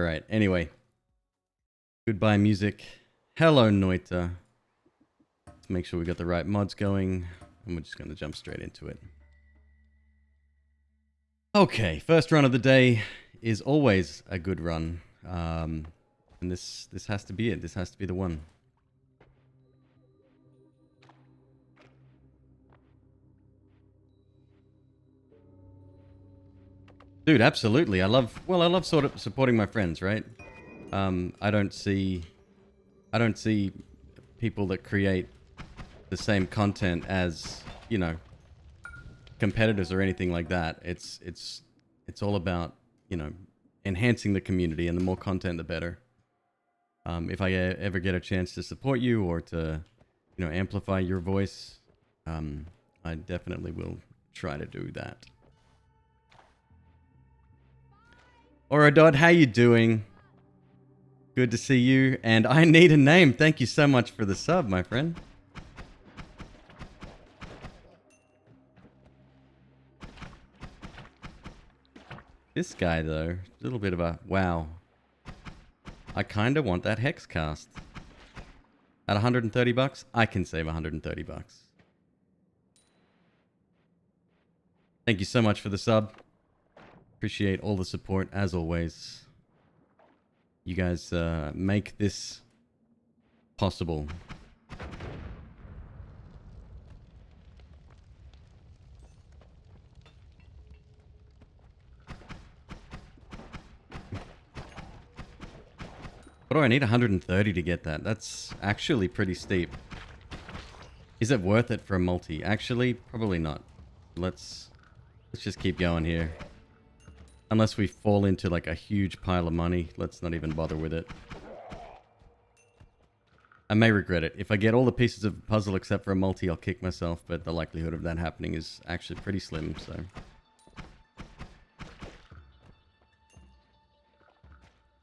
Alright, anyway. Goodbye, music. Hello, Noita. Let's make sure we got the right mods going. And we're just going to jump straight into it. Okay, first run of the day is always a good run. And this has to be it. This has to be the one. Dude, absolutely. I love sort of supporting my friends, right? I don't see people that create the same content as, you know, competitors or anything like that. It's all about, you know, enhancing the community, and the more content, the better. If I ever get a chance to support you or to, you know, amplify your voice, I definitely will try to do that. Alright, Dodd, how you doing? Good to see you, and I need a name. Thank you so much for the sub, my friend. This guy, though, a little bit of a wow. I kind of want that hex cast. At 130 bucks, I can save 130 bucks. Thank you so much for the sub. Appreciate all the support, as always. You guys make this possible. What do I need? 130 to get that. That's actually pretty steep. Is it worth it for a multi? Actually, probably not. Let's just keep going here. Unless we fall into like a huge pile of money, let's not even bother with it. I may regret it. If I get all the pieces of the puzzle except for a multi, I'll kick myself, but the likelihood of that happening is actually pretty slim, so.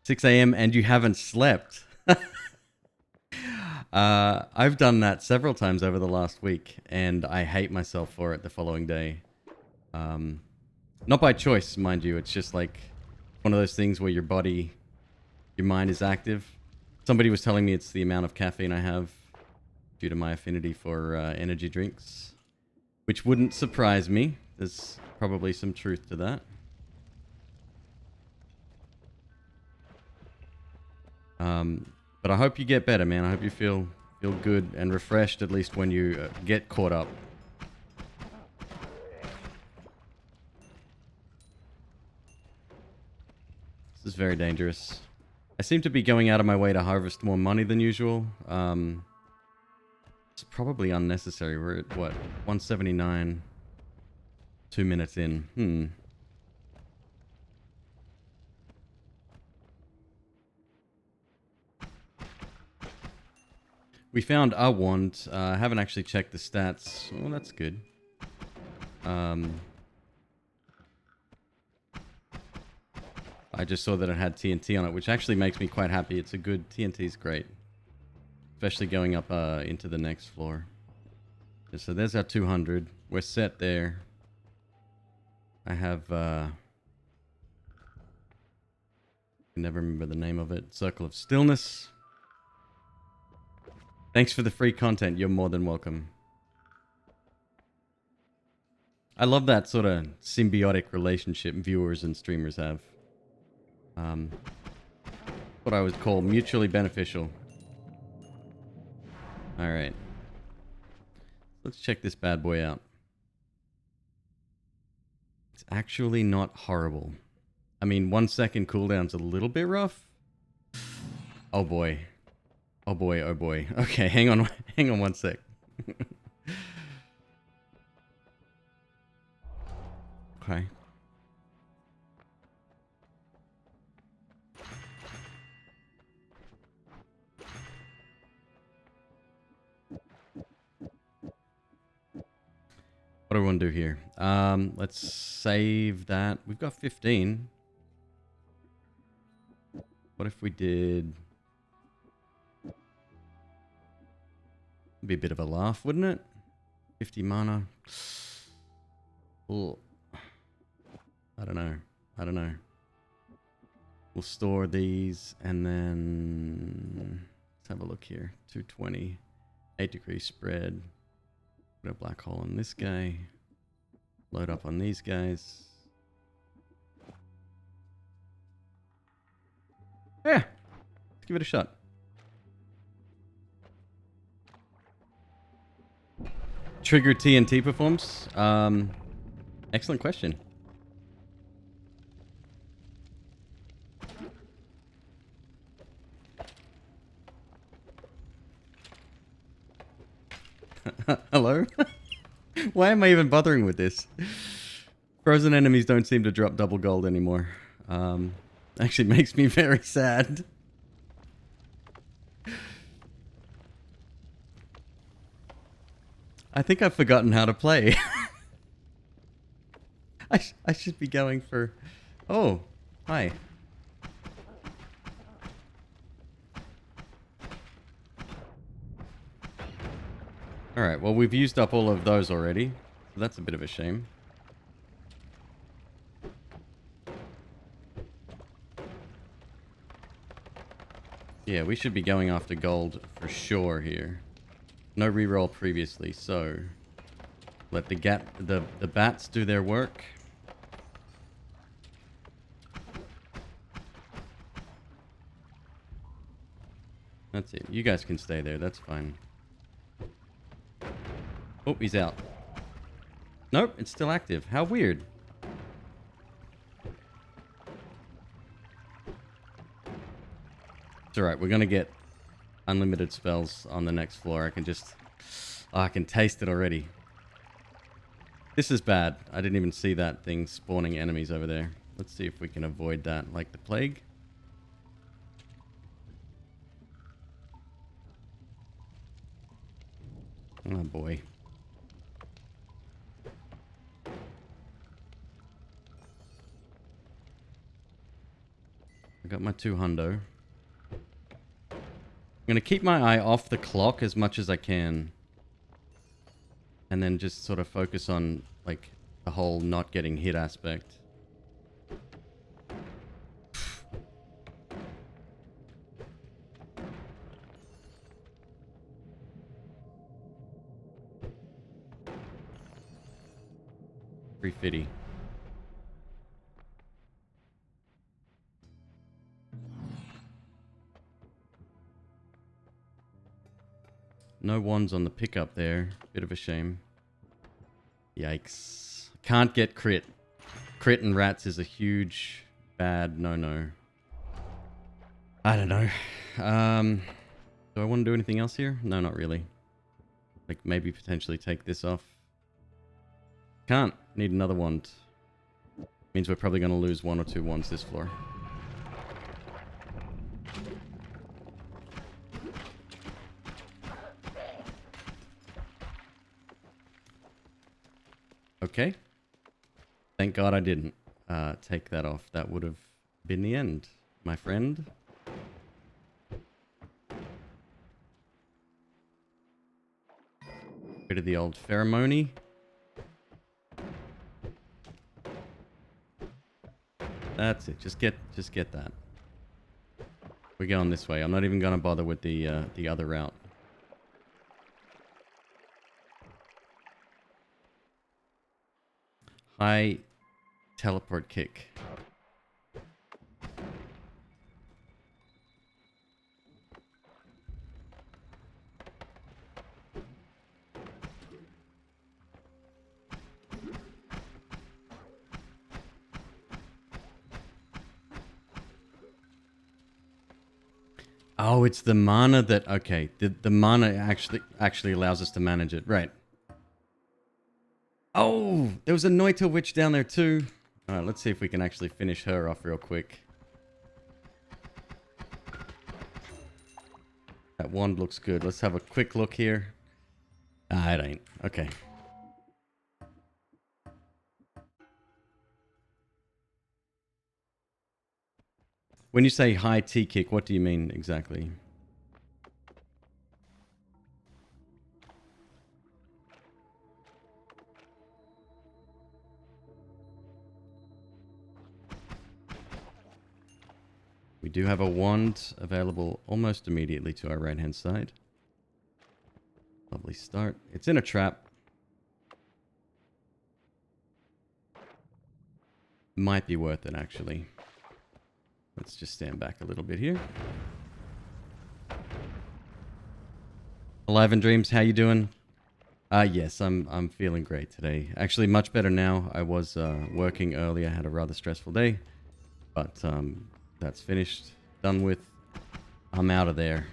6 a.m. and you haven't slept. I've done that several times over the last week, and I hate myself for it the following day. Not by choice, mind you. It's just like one of those things where your mind is active. Somebody was telling me it's the amount of caffeine I have due to my affinity for energy drinks, which wouldn't surprise me. There's probably some truth to that. But I hope you get better, man. I hope you feel good and refreshed, at least when you get caught up. This is very dangerous. I seem to be going out of my way to harvest more money than usual. It's probably unnecessary. We're at, what, 179? 2 minutes in. We found a wand. I haven't actually checked the stats. Oh, that's good. I just saw that it had TNT on it, which actually makes me quite happy. It's a good... TNT's great. Especially going up into the next floor. So there's our 200. We're set there. I have... I can never remember the name of it. Circle of Stillness. Thanks for the free content. You're more than welcome. I love that sort of symbiotic relationship viewers and streamers have. What I would call mutually beneficial. Alright. Let's check this bad boy out. It's actually not horrible. I mean, 1 second cooldown's a little bit rough. Oh boy. Oh boy, oh boy. Okay, hang on 1 sec. Okay. What do we want to do here? Let's save that. We've got 15. What if we did... It'd be a bit of a laugh, wouldn't it? 50 mana. Oh. I don't know. We'll store these and then let's have a look here. 220, 8-degree spread. Put a black hole on this guy. Load up on these guys. Yeah, let's give it a shot. Trigger TNT performs? Excellent question. Hello? Why am I even bothering with this? Frozen enemies don't seem to drop double gold anymore. Actually makes me very sad. I think I've forgotten how to play. I should be going for... Oh, hi. Alright, well we've used up all of those already. So that's a bit of a shame. Yeah, we should be going after gold for sure here. No reroll previously, so let the bats do their work. That's it. You guys can stay there. That's fine. Oh, he's out. Nope, it's still active. How weird. It's alright. We're going to get unlimited spells on the next floor. I can just... Oh, I can taste it already. This is bad. I didn't even see that thing spawning enemies over there. Let's see if we can avoid that like the plague. Oh boy. I got my 200. I'm going to keep my eye off the clock as much as I can. And then just sort of focus on, like, the whole not getting hit aspect. $350. No wands on the pickup there. Bit of a shame. Yikes. Can't get crit. Crit and rats is a huge bad no-no. I don't know. Do I want to do anything else here? No, not really. Like maybe potentially take this off. Can't. Need another wand. Means we're probably going to lose 1 or 2 wands this floor. Okay. Thank God I didn't take that off. That would have been the end, my friend. Rid of the old pheromone. That's it. Just get that. We're going this way. I'm not even going to bother with the other route. High teleport kick. Oh, it's the mana that... Okay, the mana actually allows us to manage it. Right. Oh, there was a Noita witch down there too. Alright, let's see if we can actually finish her off real quick. That wand looks good. Let's have a quick look here. Ah, it ain't. Okay. When you say high T kick, what do you mean exactly? do have a wand available almost immediately to our right-hand side. Lovely start. It's in a trap. Might be worth it, actually. Let's just stand back a little bit here. Alive and Dreams, how you doing? Yes, I'm feeling great today. Actually, much better now. I was working earlier, had a rather stressful day, but that's finished, done with. I'm out of there.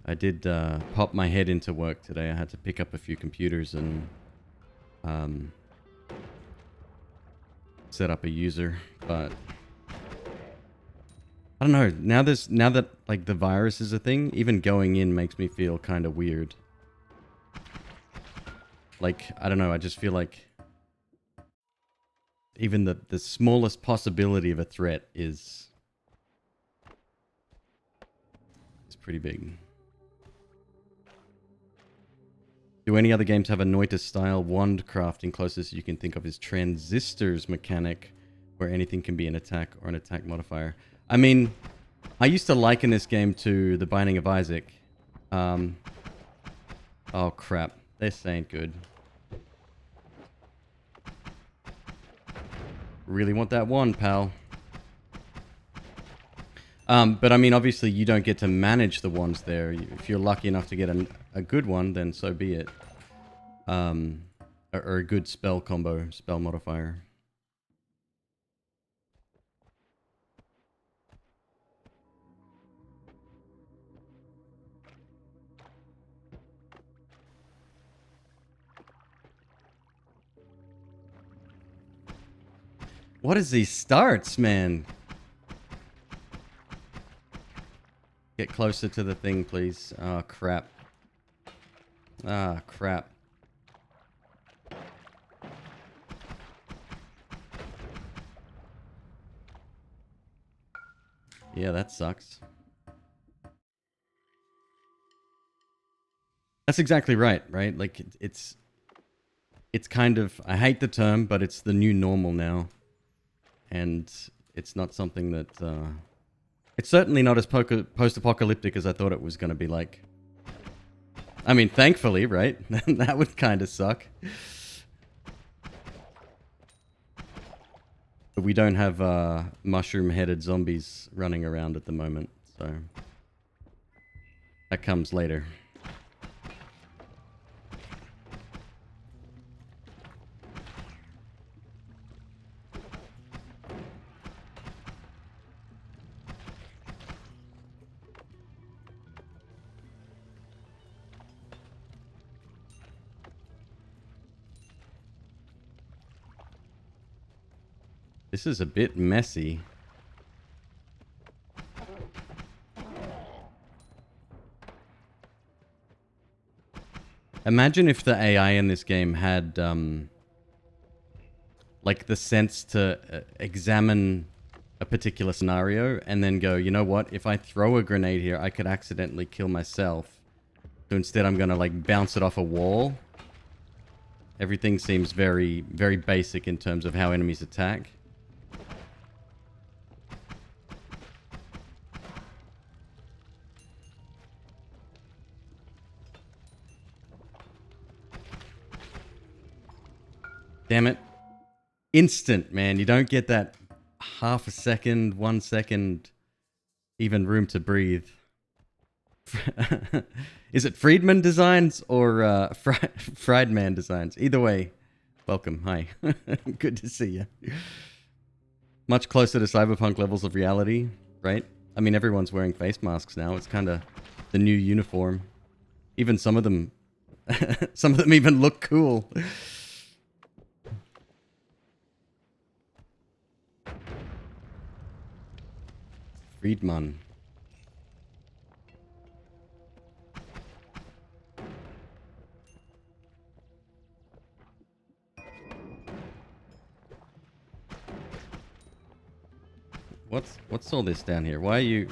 I did pop my head into work today. I had to pick up a few computers and set up a user, but I don't know. Now that like the virus is a thing, even going in makes me feel kind of weird. Like, I don't know, I just feel like even the smallest possibility of a threat is pretty big. Do any other games have a Noita style wand crafting? Closest you can think of is transistors mechanic, where anything can be an attack or an attack modifier. I mean, I used to liken this game to The Binding of Isaac. Oh crap, this ain't good. Really want that one, pal. But I mean, obviously you don't get to manage the ones there. If you're lucky enough to get a good one, then so be it. Or a good spell combo, spell modifier. What is these starts, man? Get closer to the thing, please. Oh, crap. Ah, crap. Yeah, that sucks. That's exactly right, right? Like, it's kind of, I hate the term, but it's the new normal now. And it's not something that, it's certainly not as post-apocalyptic as I thought it was going to be like. I mean, thankfully, right? That would kind of suck. But we don't have mushroom-headed zombies running around at the moment, so that comes later. This is a bit messy. Imagine if the AI in this game had, like, the sense to examine a particular scenario and then go, you know what? If I throw a grenade here, I could accidentally kill myself. So instead, I'm gonna, like, bounce it off a wall. Everything seems very, very basic in terms of how enemies attack. Damn it. Instant, man. You don't get that half a second, 1 second, even room to breathe. Is it Friedman Designs or Friedman Designs? Either way, welcome. Hi. Good to see you. Much closer to cyberpunk levels of reality, right? I mean, everyone's wearing face masks now. It's kind of the new uniform. Even some of them, some of them even look cool. Friedman. What's all this down here? Why are you...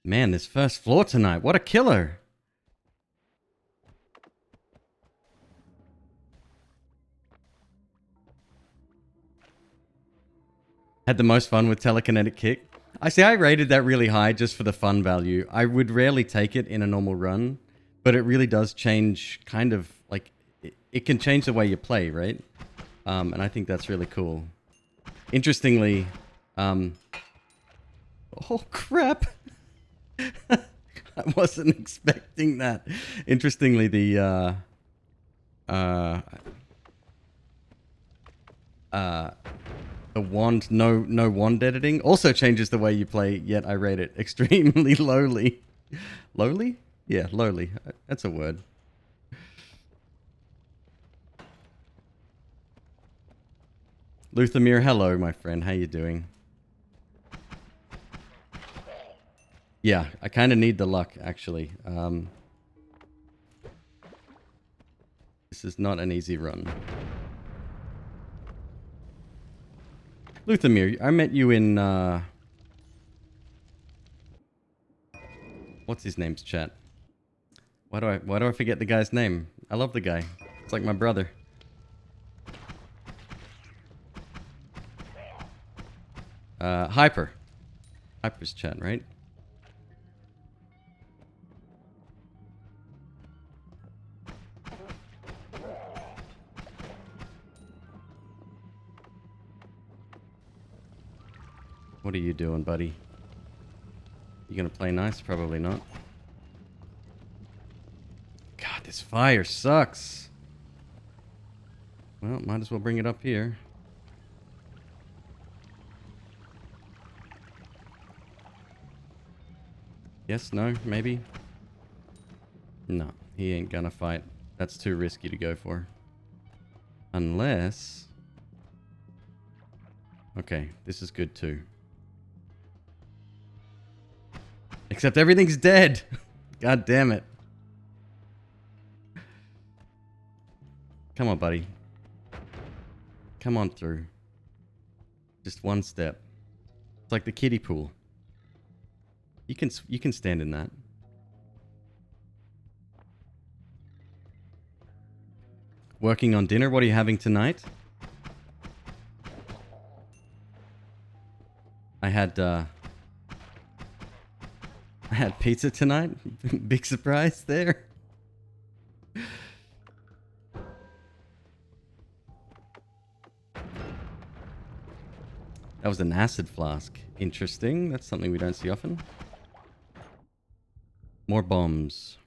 Man, this first floor tonight, what a killer! Had the most fun with telekinetic kick. I rated that really high just for the fun value. I would rarely take it in a normal run, but it really does change kind of like it can change the way you play, right? And I think that's really cool. Interestingly, oh crap. I wasn't expecting that. Interestingly, the wand, no wand editing also changes the way you play, yet I rate it extremely lowly. Lowly? Yeah, lowly. That's a word. Luthamir, hello, my friend. How you doing? Yeah, I kind of need the luck, actually. This is not an easy run. Luthamir, I met you in, what's his name's chat? Why do I forget the guy's name? I love the guy. It's like my brother. Hyper. Hyper's chat, right? What are you doing, buddy? You gonna play nice? Probably not. God, this fire sucks. Well, might as well bring it up here. Yes, no, maybe? No, he ain't gonna fight. That's too risky to go for. Unless... Okay, this is good too. Except everything's dead. God damn it. Come on, buddy. Come on through. Just one step. It's like the kiddie pool. You can stand in that. Working on dinner? What are you having tonight? I had pizza tonight. Big surprise there. That was an acid flask. Interesting. That's something we don't see often. More bombs.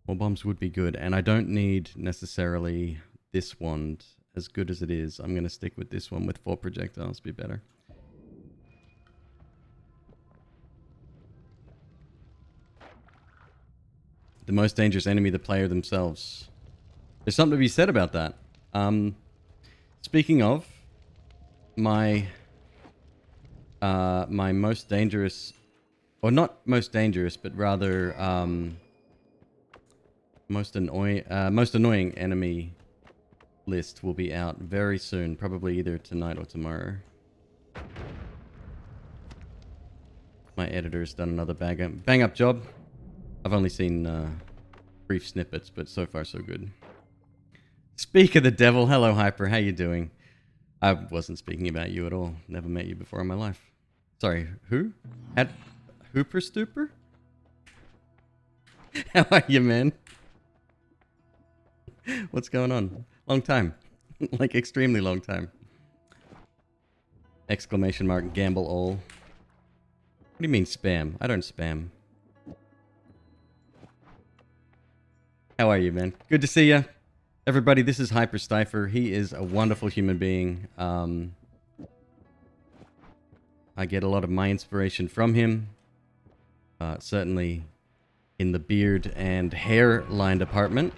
More bombs would be good. And I don't need necessarily this wand. As good as it is, I'm going to stick with this one with 4 projectiles. Be better. The most dangerous enemy, the player themselves. There's something to be said about that. Speaking of, my most dangerous, or not most dangerous, but rather most annoying enemy list will be out very soon, probably either tonight or tomorrow. My editor's done another bang up job. I've only seen brief snippets, but so far so good. Speak of the devil, hello Hyper, how you doing? I wasn't speaking about you at all. Never met you before in my life. Sorry, who? At Hooper Stooper? How are you, man? What's going on? Long time. Like, extremely long time. Exclamation mark, gamble all. What do you mean spam? I don't spam. How are you, man? Good to see you. Everybody, this is Hyper Stifer. He is a wonderful human being. I get a lot of my inspiration from him. Certainly in the beard and hairline department.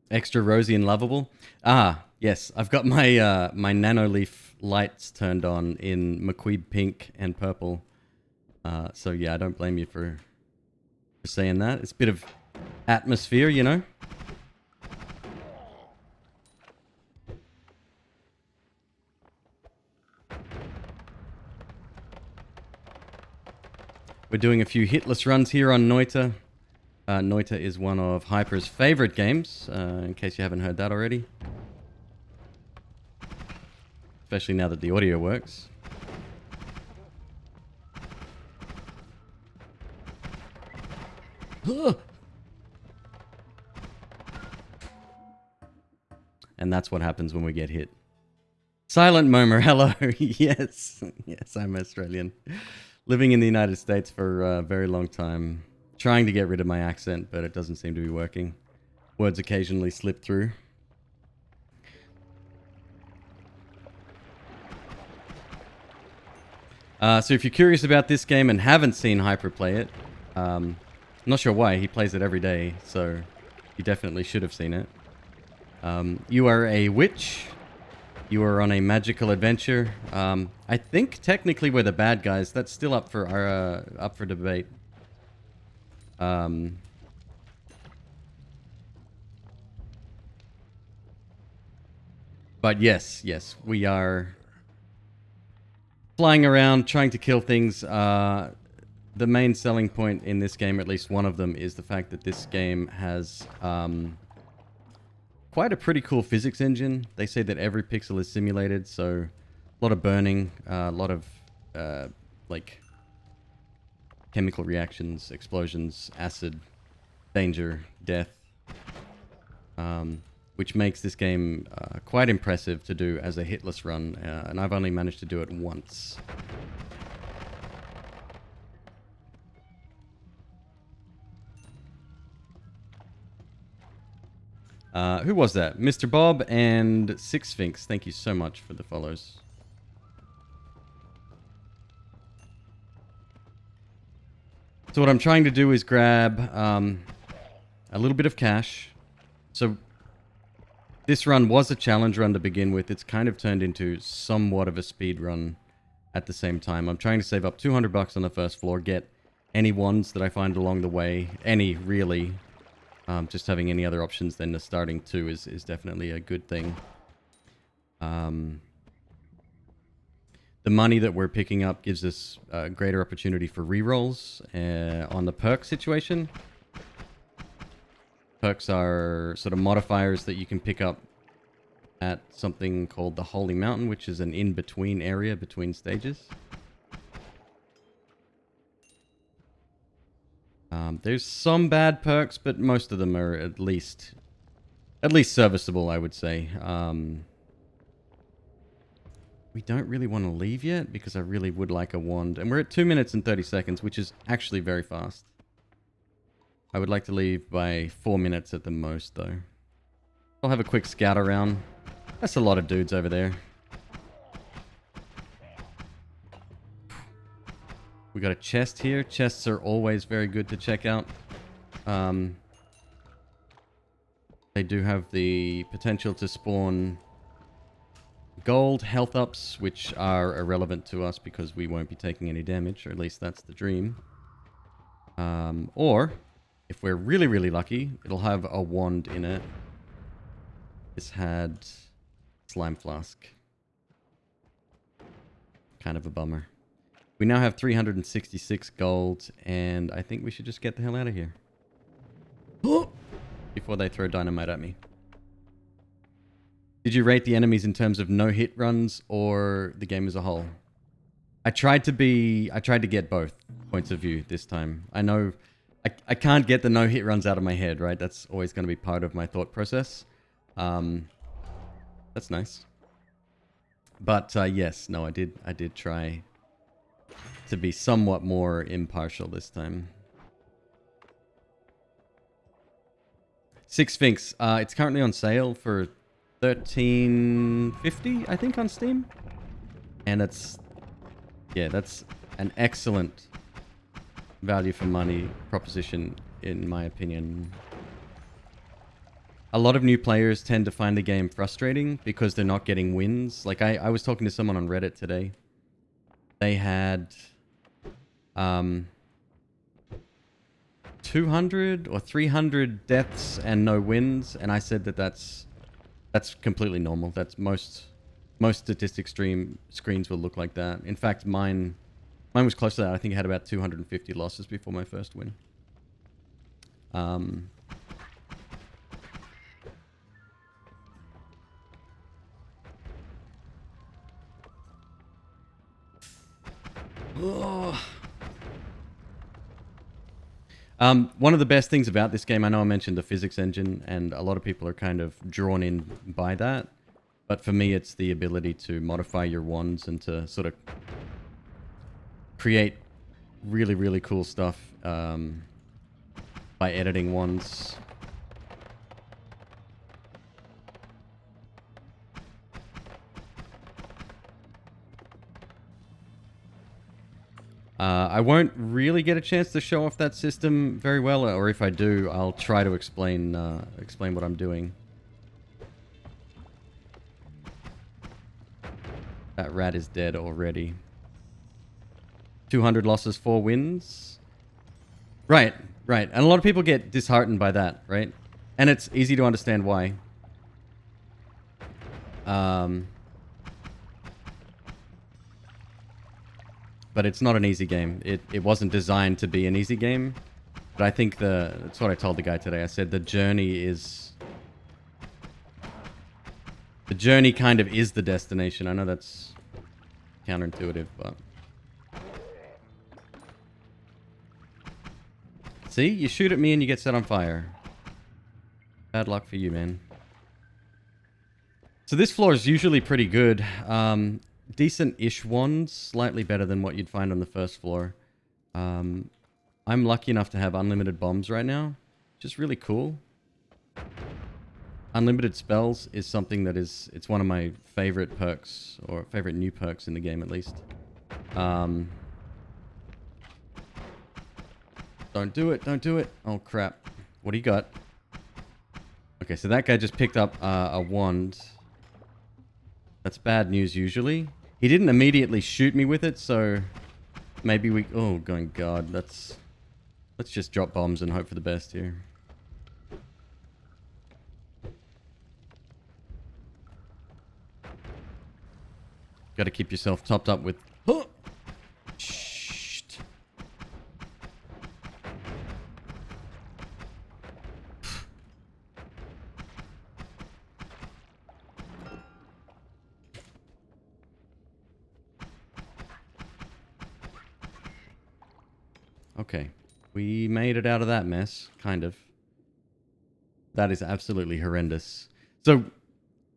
Extra rosy and lovable. Ah, yes. I've got my my nanoleaf lights turned on in McQueeb pink and purple. So yeah, I don't blame you for for saying that. It's a bit of atmosphere, you know? We're doing a few hitless runs here on Noita. Noita is one of Hyper's favorite games, in case you haven't heard that already. Especially now that the audio works. And that's what happens when we get hit. Silent Murmur, hello. Yes, yes, I'm Australian. Living in the United States for a very long time. Trying to get rid of my accent, but it doesn't seem to be working. Words occasionally slip through. So if you're curious about this game and haven't seen Hyper play it, I'm not sure why, he plays it every day, so you definitely should have seen it. You are a witch. You are on a magical adventure. I think technically we're the bad guys. That's still up for our up for debate. But yes, we are flying around trying to kill things. The main selling point in this game, at least one of them, is the fact that this game has quite a pretty cool physics engine. They say that every pixel is simulated, so a lot of burning, a lot of like chemical reactions, explosions, acid, danger, death, which makes this game quite impressive to do as a hitless run, and I've only managed to do it once. Who was that? Mr. Bob and Six Sphinx. Thank you so much for the follows. So what I'm trying to do is grab a little bit of cash. So this run was a challenge run to begin with. It's kind of turned into somewhat of a speed run at the same time. I'm trying to save up 200 bucks on the first floor, get any ones that I find along the way. Any, really. Just having any other options than the starting two is definitely a good thing. The money that we're picking up gives us a greater opportunity for rerolls on the perk situation. Perks are sort of modifiers that you can pick up at something called the Holy Mountain, which is an in-between area between stages. There's some bad perks, but most of them are at least serviceable, I would say. We don't really want to leave yet because I really would like a wand. And we're at 2 minutes and 30 seconds, which is actually very fast. I would like to leave by 4 minutes at the most, though. I'll have a quick scout around. That's a lot of dudes over there. We got a chest here. Chests are always very good to check out. They do have the potential to spawn gold, health ups, which are irrelevant to us because we won't be taking any damage, or at least that's the dream. Or, if we're really, really lucky, it'll have a wand in it. This had slime flask. Kind of a bummer. We now have 366 gold, and I think we should just get the hell out of here. Before they throw dynamite at me. Did you rate the enemies in terms of no-hit runs or the game as a whole? I tried to get both points of view this time. I know I can't get the no-hit runs out of my head, right? That's always going to be part of my thought process. That's nice. But yes, no, I did try to be somewhat more impartial this time. Six Sphinx. It's currently on sale for $13.50, I think, on Steam. And that's an excellent value for money proposition, in my opinion. A lot of new players tend to find the game frustrating because they're not getting wins. Like, I was talking to someone on Reddit today. They had 200 or 300 deaths and no wins, and I said that that's completely normal. That's most statistic screens will look like that. In fact, mine was close to that. I think I had about 250 losses before my first win. One of the best things about this game, I know I mentioned the physics engine, and a lot of people are kind of drawn in by that. But for me, it's the ability to modify your wands and to sort of create really, really cool stuff by editing wands. I won't really get a chance to show off that system very well, or if I do, I'll try to explain what I'm doing. That rat is dead already. 200 losses, 4 wins. Right. And a lot of people get disheartened by that, right? And it's easy to understand why. But it's not an easy game. It wasn't designed to be an easy game. But I think that's what I told the guy today. I said the journey kind of is the destination. I know that's counterintuitive, but... See? You shoot at me and you get set on fire. Bad luck for you, man. So this floor is usually pretty good. Decent-ish wands, slightly better than what you'd find on the first floor. I'm lucky enough to have unlimited bombs right now, which is really cool. Unlimited spells is something that it's one of my favorite perks, or favorite new perks in the game at least. Don't do it. Oh crap. What do you got? Okay, so that guy just picked up a wand. That's bad news usually. He didn't immediately shoot me with it, so maybe we... Oh, going God. Let's just drop bombs and hope for the best here. Got to keep yourself topped up with... Oh! Shh. Okay, we made it out of that mess, kind of. That is absolutely horrendous. So,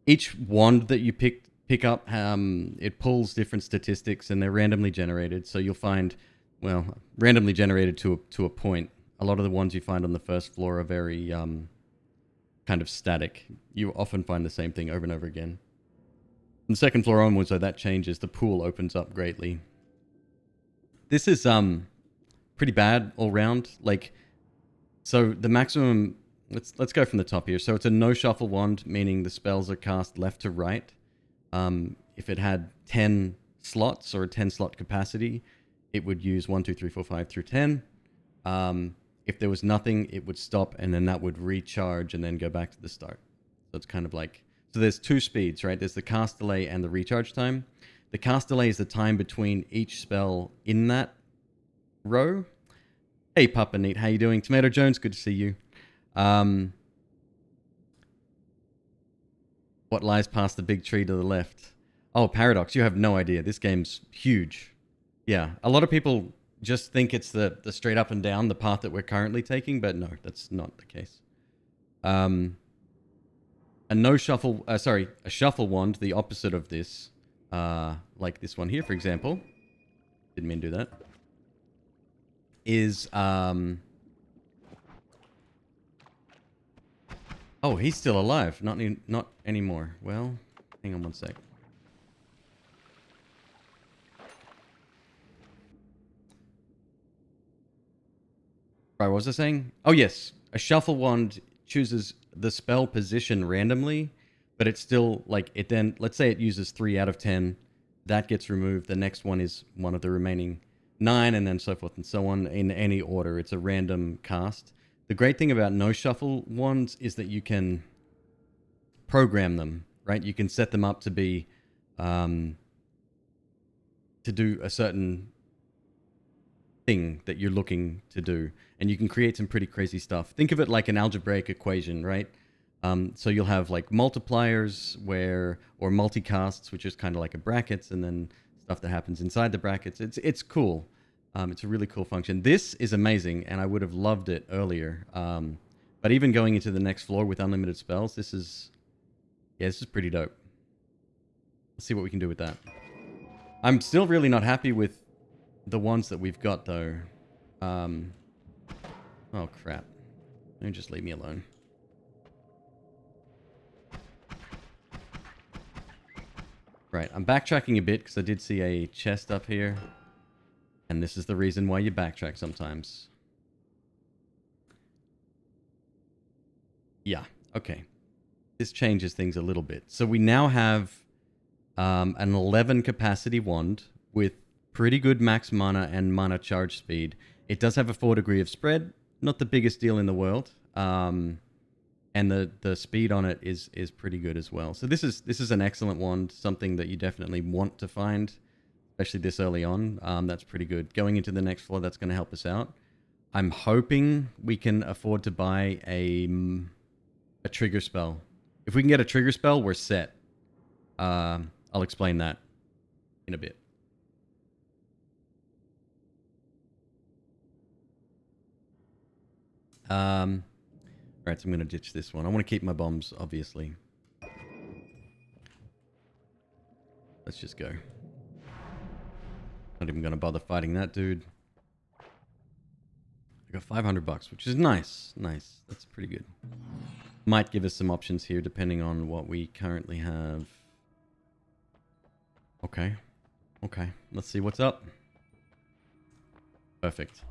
each wand that you pick up, it pulls different statistics, and they're randomly generated. So you'll find, well, randomly generated to a point. A lot of the ones you find on the first floor are very kind of static. You often find the same thing over and over again. From the second floor onwards, though, that changes. The pool opens up greatly. This is pretty bad all round. Like, so the maximum... Let's go from the top here. So it's a no shuffle wand, meaning the spells are cast left to right. If it had 10 slots or a 10 slot capacity, it would use 1, 2, 3, 4, 5 through 10. If there was nothing, it would stop, and then that would recharge and then go back to the start. So it's kind of like... So there's two speeds, right? There's the cast delay and the recharge time. The cast delay is the time between each spell in that row. Hey, Papa Neat, how you doing? Tomato Jones, good to see you. What lies past the big tree to the left? Oh, Paradox, you have no idea. This game's huge. Yeah, a lot of people just think it's the straight up and down, the path that we're currently taking, but no, that's not the case. A shuffle wand, the opposite of this, like this one here, for example. Didn't mean to do that. Is, oh, he's still alive. Not anymore. Well, hang on one sec. Right, what was I saying? Oh, yes. A shuffle wand chooses the spell position randomly, but it's still, like, it then... Let's say it uses 3 out of 10. That gets removed. The next one is one of the remaining 9, and then so forth and so on in any order. It's a random cast. The great thing about no shuffle wands is that you can program them, right? You can set them up to be to do a certain thing that you're looking to do, and you can create some pretty crazy stuff. Think of it like an algebraic equation, right? So you'll have like multipliers or multicasts, which is kind of like a brackets, and then stuff that happens inside the brackets. It's cool. It's a really cool function. This is amazing, and I would have loved it earlier. But even going into the next floor with unlimited spells, this is pretty dope. Let's see what we can do with that. I'm still really not happy with the ones that we've got, though. Oh, crap. Don't just leave me alone. Right, I'm backtracking a bit because I did see a chest up here. And this is the reason why you backtrack sometimes. Yeah, okay. This changes things a little bit. So we now have an 11 capacity wand with pretty good max mana and mana charge speed. It does have a 4 degree of spread. Not the biggest deal in the world. And the speed on it is pretty good as well. So this is an excellent wand, something that you definitely want to find, especially this early on. That's pretty good. Going into the next floor, that's going to help us out. I'm hoping we can afford to buy a trigger spell. If we can get a trigger spell, we're set. I'll explain that in a bit. Alright, so I'm going to ditch this one. I want to keep my bombs, obviously. Let's just go. Not even going to bother fighting that dude. I got 500 bucks, which is nice. Nice. That's pretty good. Might give us some options here, depending on what we currently have. Okay. Okay. Let's see what's up. Perfect.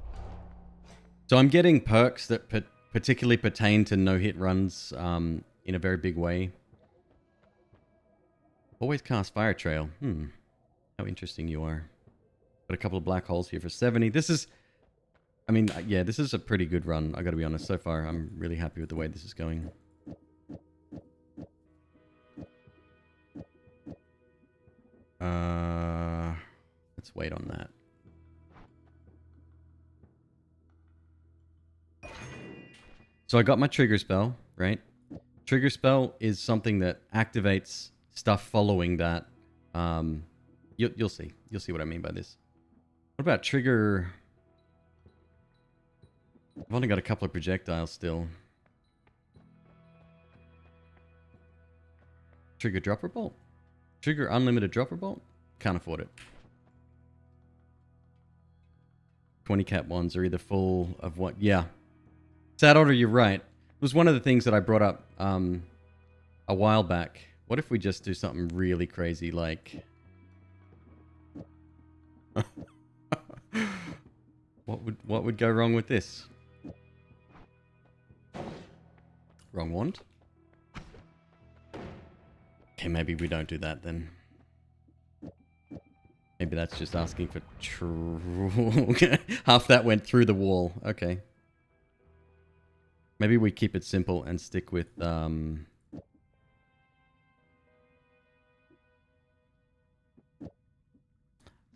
So I'm getting perks that particularly pertain to no-hit runs in a very big way. Always cast Fire Trail. How interesting you are. Got a couple of black holes here for 70. This is... I mean, yeah, this is a pretty good run, I gotta be honest. So far, I'm really happy with the way this is going. Let's wait on that. So I got my trigger spell, right? Trigger spell is something that activates stuff following that. You'll see. You'll see what I mean by this. What about trigger... I've only got a couple of projectiles still. Trigger dropper bolt? Trigger unlimited dropper bolt? Can't afford it. 20 cap ones are either full of what? Yeah. Sad order, you're right. It was one of the things that I brought up a while back. What if we just do something really crazy like... What would go wrong with this? Wrong wand? Okay, maybe we don't do that then. Maybe that's just asking for half that went through the wall. Okay. Maybe we keep it simple and stick with see,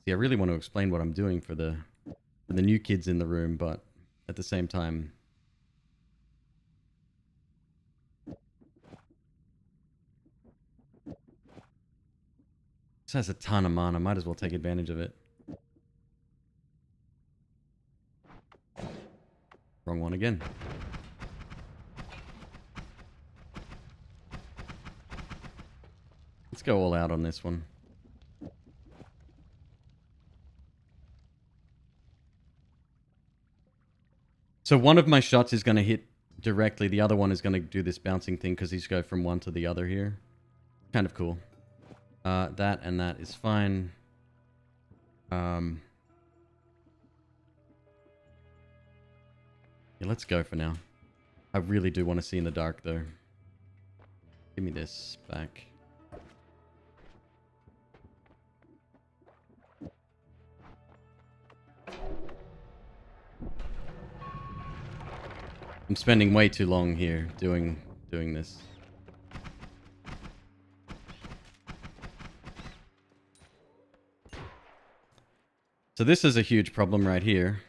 I really want to explain what I'm doing for the new kids in the room, but at the same time, this has a ton of mana. Might as well take advantage of it. Wrong one again. Let's go all out on this one. So one of my shots is going to hit directly. The other one is going to do this bouncing thing because he's go from one to the other here. Kind of cool. That and that is fine. Yeah, let's go for now. I really do want to see in the dark, though. Give me this back. I'm spending way too long here doing this. So this is a huge problem right here.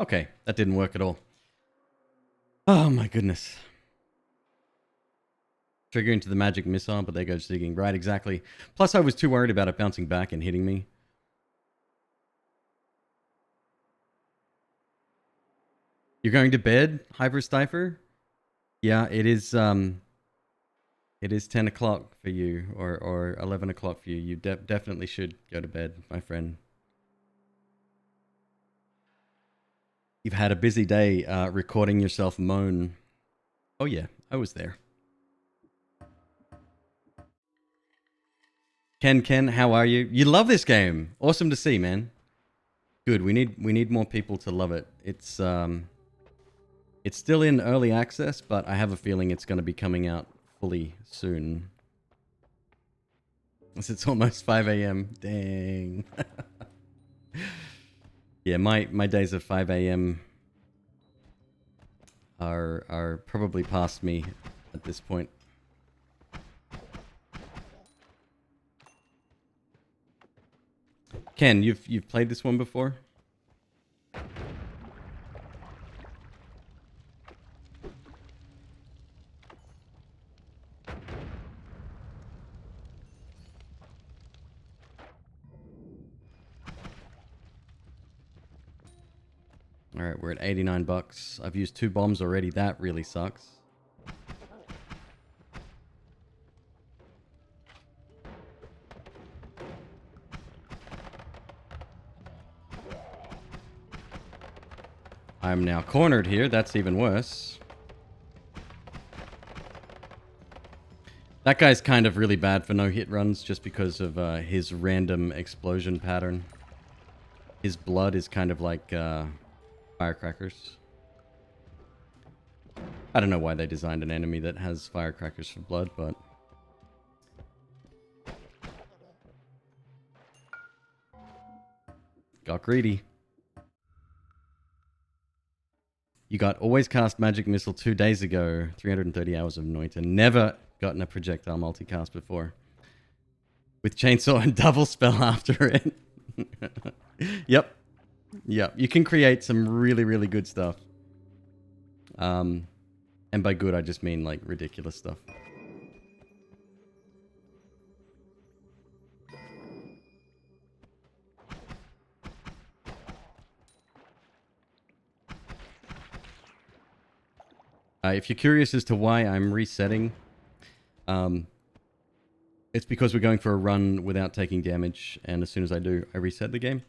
Okay, that didn't work at all. Oh my goodness. Trigger into the magic missile, but there goes digging. Right, exactly. Plus, I was too worried about it bouncing back and hitting me. You're going to bed, Hyperstifer? Yeah, it is 10 o'clock for you, or 11 o'clock for you. You definitely should go to bed, my friend. You've had a busy day recording yourself moan. Oh yeah, I was there. Ken, how are you? You love this game. Awesome to see, man. Good. We need more people to love it. It's still in early access, but I have a feeling it's going to be coming out fully soon. It's almost 5 a.m. Dang. Yeah, my days of 5 a.m. are probably past me at this point. Ken, you've played this one before? All right, we're at 89 bucks. I've used 2 bombs already. That really sucks. I'm now cornered here. That's even worse. That guy's kind of really bad for no hit runs just because of his random explosion pattern. His blood is kind of like firecrackers. I don't know why they designed an enemy that has firecrackers for blood, but... got greedy. You got always cast magic missile 2 days ago. 330 hours of Noita. Never gotten a projectile multicast before. With chainsaw and double spell after it. Yep. Yep. You can create some really, really good stuff. And by good, I just mean like ridiculous stuff. If you're curious as to why I'm resetting, it's because we're going for a run without taking damage, and as soon as I do, I reset the game.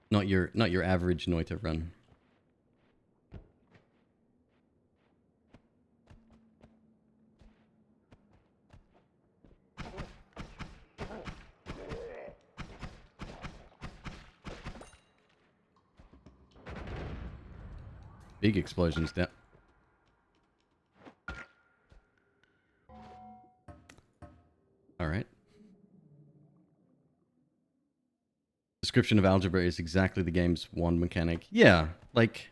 Not your average Noita run. Big explosions down. Alright. Description of algebra is exactly the game's wand mechanic. Yeah, like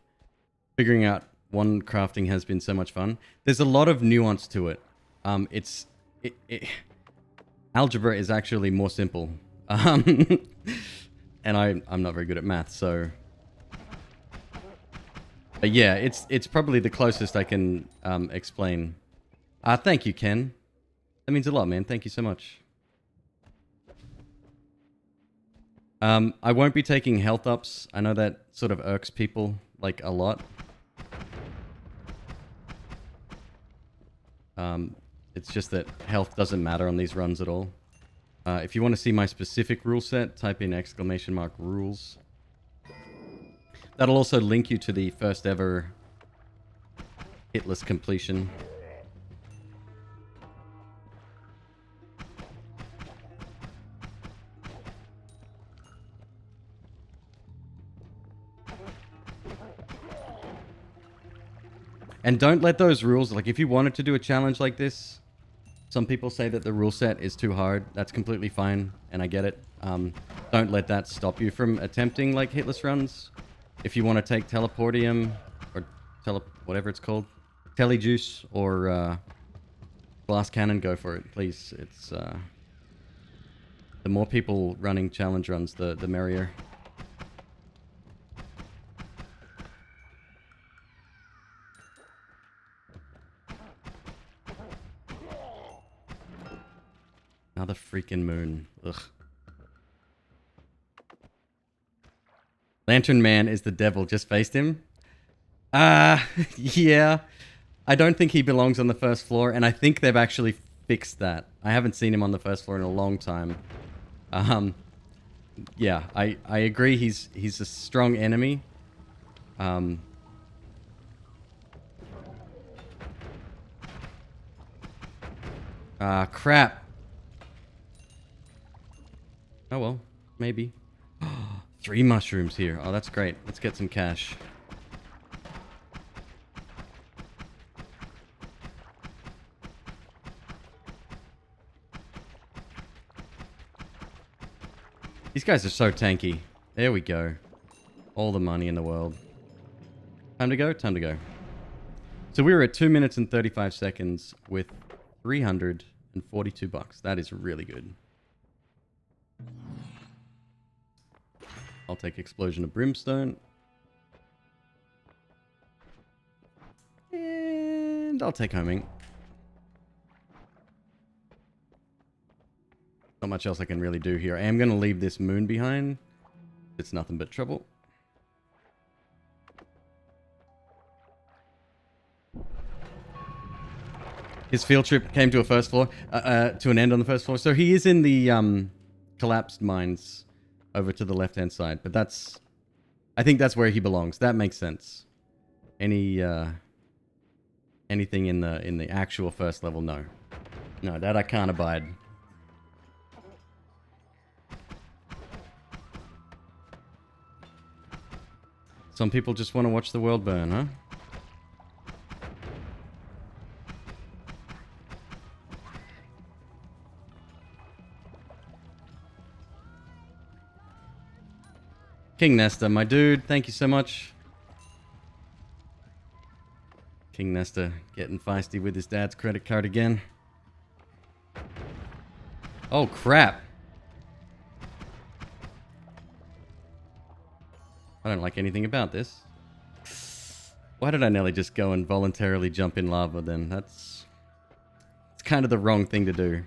figuring out wand crafting has been so much fun. There's a lot of nuance to it. Algebra is actually more simple. And I'm not very good at math, so... But yeah, it's probably the closest I can explain. Thank you, Ken. That means a lot, man. Thank you so much. I won't be taking health ups. I know that sort of irks people, like, a lot. It's just that health doesn't matter on these runs at all. If you want to see my specific rule set, type in !rules. That'll also link you to the first ever hitless completion. And don't let those rules, like if you wanted to do a challenge like this, some people say that the rule set is too hard. That's completely fine, and I get it. Don't let that stop you from attempting like hitless runs. If you want to take teleportium or whatever it's called, telejuice or glass cannon, go for it, please. It's the more people running challenge runs, the merrier. Another freaking moon. Ugh. Lantern Man is the devil. Just faced him? Yeah. I don't think he belongs on the first floor, and I think they've actually fixed that. I haven't seen him on the first floor in a long time. Yeah, I agree he's a strong enemy. Crap. Oh well, maybe. 3 mushrooms here. Oh, that's great. Let's get some cash. These guys are so tanky. There we go. All the money in the world. Time to go? Time to go. So we were at 2 minutes and 35 seconds with 342 bucks. That is really good. I'll take Explosion of Brimstone. And I'll take Homing. Not much else I can really do here. I am going to leave this moon behind. It's nothing but trouble. His field trip came to a first floor, to an end on the first floor. So he is in the collapsed mines over to the left-hand side. But that's, I think that's where he belongs. That makes sense. Anything in the actual first level, no. No, that I can't abide. Some people just want to watch the world burn, huh? King Nesta, my dude, thank you so much. King Nesta getting feisty with his dad's credit card again. Oh, crap. I don't like anything about this. Why did I nearly just go and voluntarily jump in lava then? It's kind of the wrong thing to do.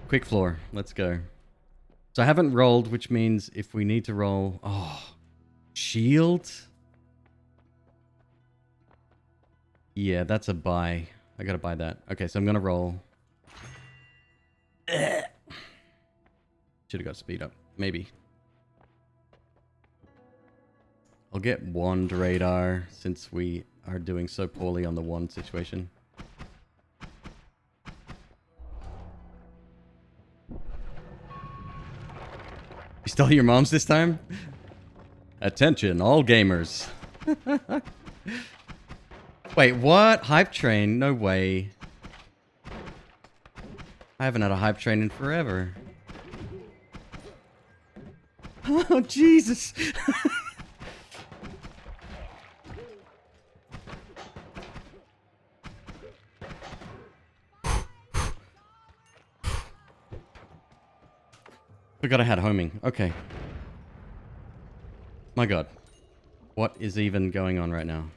Quick floor. Let's go. So I haven't rolled, which means if we need to roll... Oh, shield? Yeah, that's a buy. I gotta buy that. Okay, so I'm gonna roll. Should have got speed up. Maybe. I'll get wand radar since we are doing so poorly on the wand situation. You stole your mom's this time? Attention, all gamers. Wait, what? Hype train? No way. I haven't had a hype train in forever. Oh, Jesus. Forgot I had homing. Okay. My God. What is even going on right now?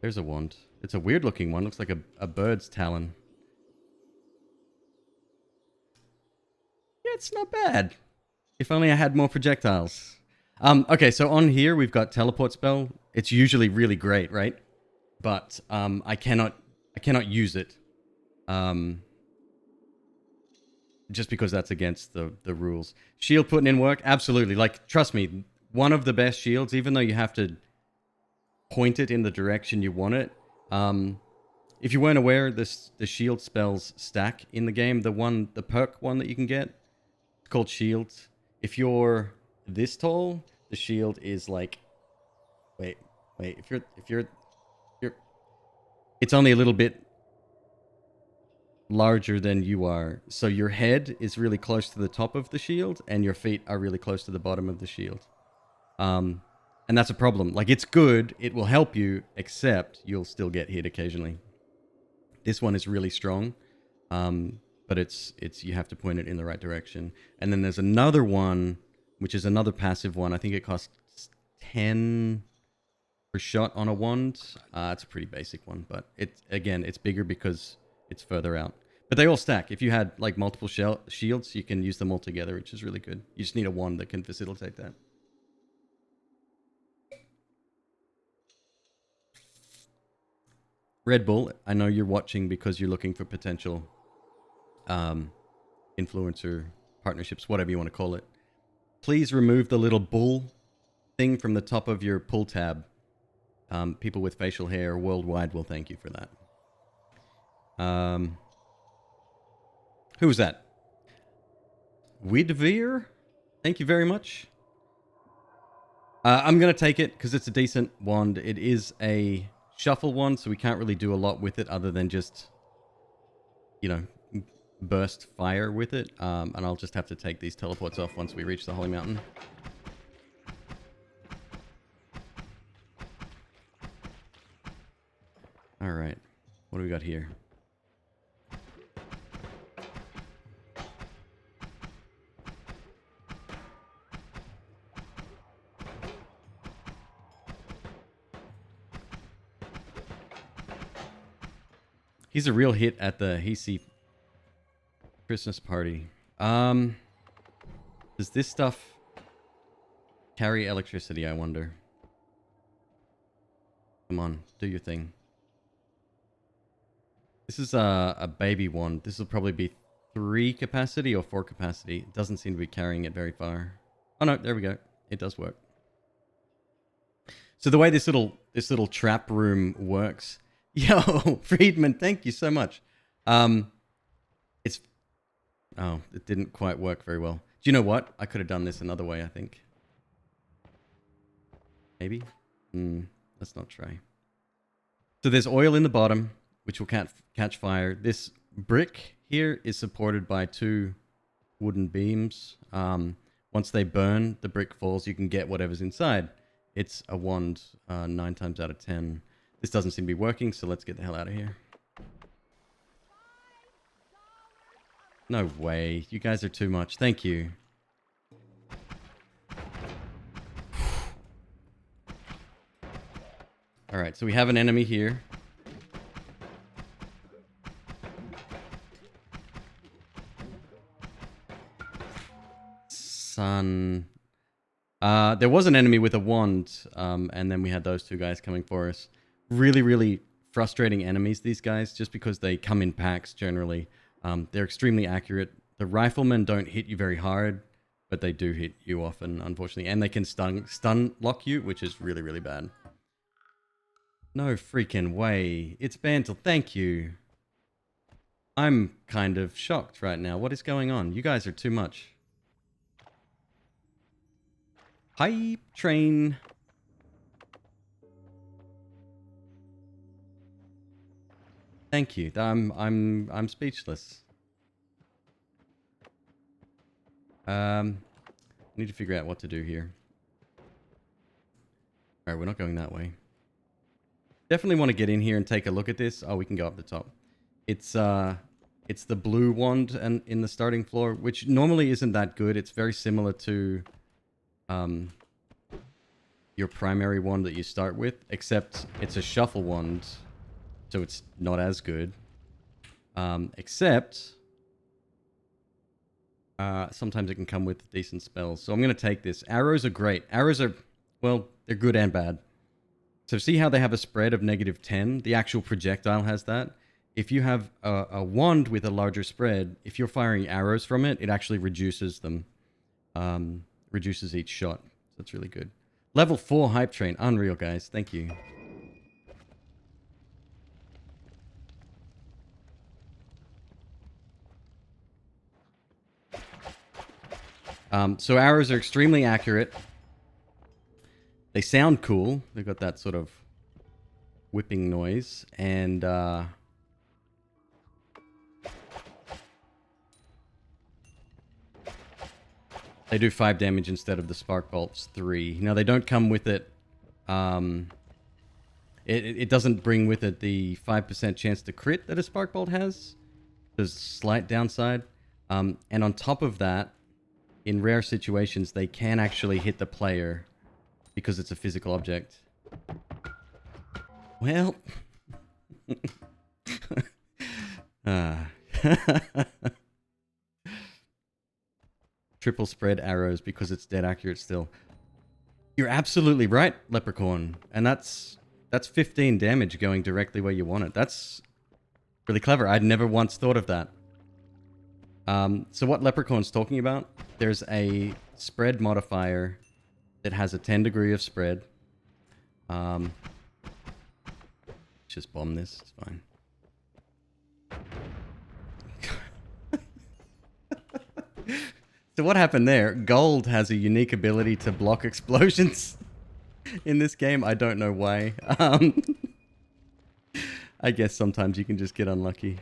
There's a wand. It's a weird looking one. Looks like a bird's talon. Yeah, it's not bad. If only I had more projectiles. Okay, so on here we've got teleport spell. It's usually really great, right? But I cannot use it. Just because that's against the rules. Shield putting in work? Absolutely. Like, trust me, one of the best shields, even though you have to point it in the direction you want it. If you weren't aware, the shield spells stack in the game. The perk one that you can get, it's called shields. If you're this tall, the shield is like, wait, if you're, it's only a little bit larger than you are. So your head is really close to the top of the shield, and your feet are really close to the bottom of the shield. And that's a problem. Like, it's good, it will help you, except you'll still get hit occasionally. This one is really strong, but it's you have to point it in the right direction. And then there's another one, which is another passive one. I think it costs 10 per shot on a wand. It's a pretty basic one, but it's bigger because it's further out. But they all stack. If you had like multiple shields, you can use them all together, which is really good. You just need a wand that can facilitate that. Red Bull, I know you're watching because you're looking for potential influencer partnerships, whatever you want to call it. Please remove the little bull thing from the top of your pull tab. People with facial hair worldwide will thank you for that. Who was that? Widveer? Thank you very much. I'm going to take it because it's a decent wand. It is a shuffle wand, so we can't really do a lot with it other than just, you know, burst fire with it. And I'll just have to take these teleports off once we reach the Holy Mountain. Alright, what do we got here? He's a real hit at the Hesi Christmas party. Does this stuff carry electricity, I wonder? Come on, do your thing. This is a baby one. This will probably be 3 capacity or 4 capacity. It doesn't seem to be carrying it very far. Oh no, there we go. It does work. So the way this little trap room works. Yo, Friedman, thank you so much. It didn't quite work very well. Do you know what? I could have done this another way, I think. Maybe? Let's not try. So there's oil in the bottom, which will catch fire. This brick here is supported by 2 wooden beams. Once they burn, the brick falls. You can get whatever's inside. It's a wand 9 times out of 10. This doesn't seem to be working, so let's get the hell out of here. No way. You guys are too much. Thank you. Alright, so we have an enemy here. Sun. There was an enemy with a wand, and then we had those 2 guys coming for us. Really, really frustrating enemies, these guys, just because they come in packs generally. They're extremely accurate. The riflemen don't hit you very hard, but they do hit you often, unfortunately. And they can stun lock you, which is really, really bad. No freaking way. It's Bantle. Thank you. I'm kind of shocked right now. What is going on? You guys are too much. Hype train. Thank you. I'm speechless. Need to figure out what to do here. Alright, we're not going that way. Definitely want to get in here and take a look at this. Oh, we can go up the top. It's the blue wand and in the starting floor, which normally isn't that good. It's very similar to your primary wand that you start with, except it's a shuffle wand. So it's not as good. Except sometimes it can come with decent spells. So I'm going to take this. Arrows are great. Arrows are, well, they're good and bad. So see how they have a spread of -10? The actual projectile has that. If you have a wand with a larger spread, if you're firing arrows from it, it actually reduces them. Reduces each shot. So that's really good. Level 4 hype train. Unreal, guys. Thank you. So arrows are extremely accurate. They sound cool. They've got that sort of whipping noise. And they do 5 damage instead of the spark bolts 3. Now, they don't come with it. It doesn't bring with it the 5% chance to crit that a spark bolt has. There's a slight downside. And on top of that, in rare situations, they can actually hit the player because it's a physical object. Well... Triple spread arrows because it's dead accurate still. You're absolutely right, Leprechaun. And that's 15 damage going directly where you want it. That's really clever. I'd never once thought of that. So what Leprechaun's talking about, there's a spread modifier that has a 10 degree of spread. Just bomb this, it's fine. So what happened there? Gold has a unique ability to block explosions in this game. I don't know why. I guess sometimes you can just get unlucky.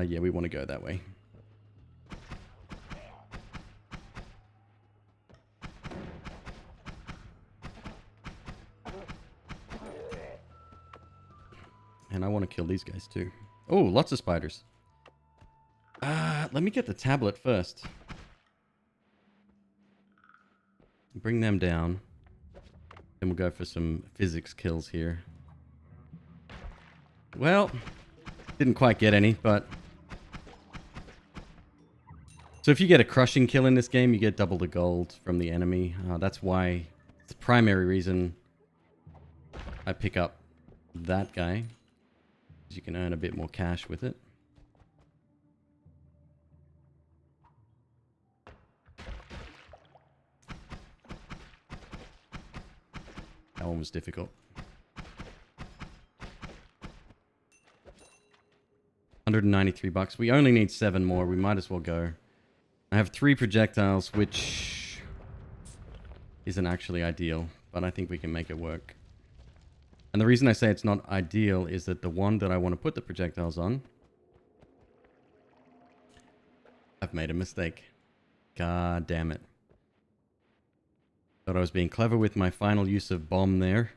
Yeah, we want to go that way. And I want to kill these guys too. Oh, lots of spiders. Let me get the tablet first. Bring them down. Then we'll go for some physics kills here. Well, didn't quite get any, but... So if you get a crushing kill in this game, you get double the gold from the enemy. That's why... It's the primary reason I pick up that guy. You can earn a bit more cash with it. That one was difficult. 193 bucks. We only need 7 more. We might as well go. I have 3 projectiles, which isn't actually ideal, but I think we can make it work. And the reason I say it's not ideal is that the one that I want to put the projectiles on, I've made a mistake. God damn it. Thought I was being clever with my final use of bomb there.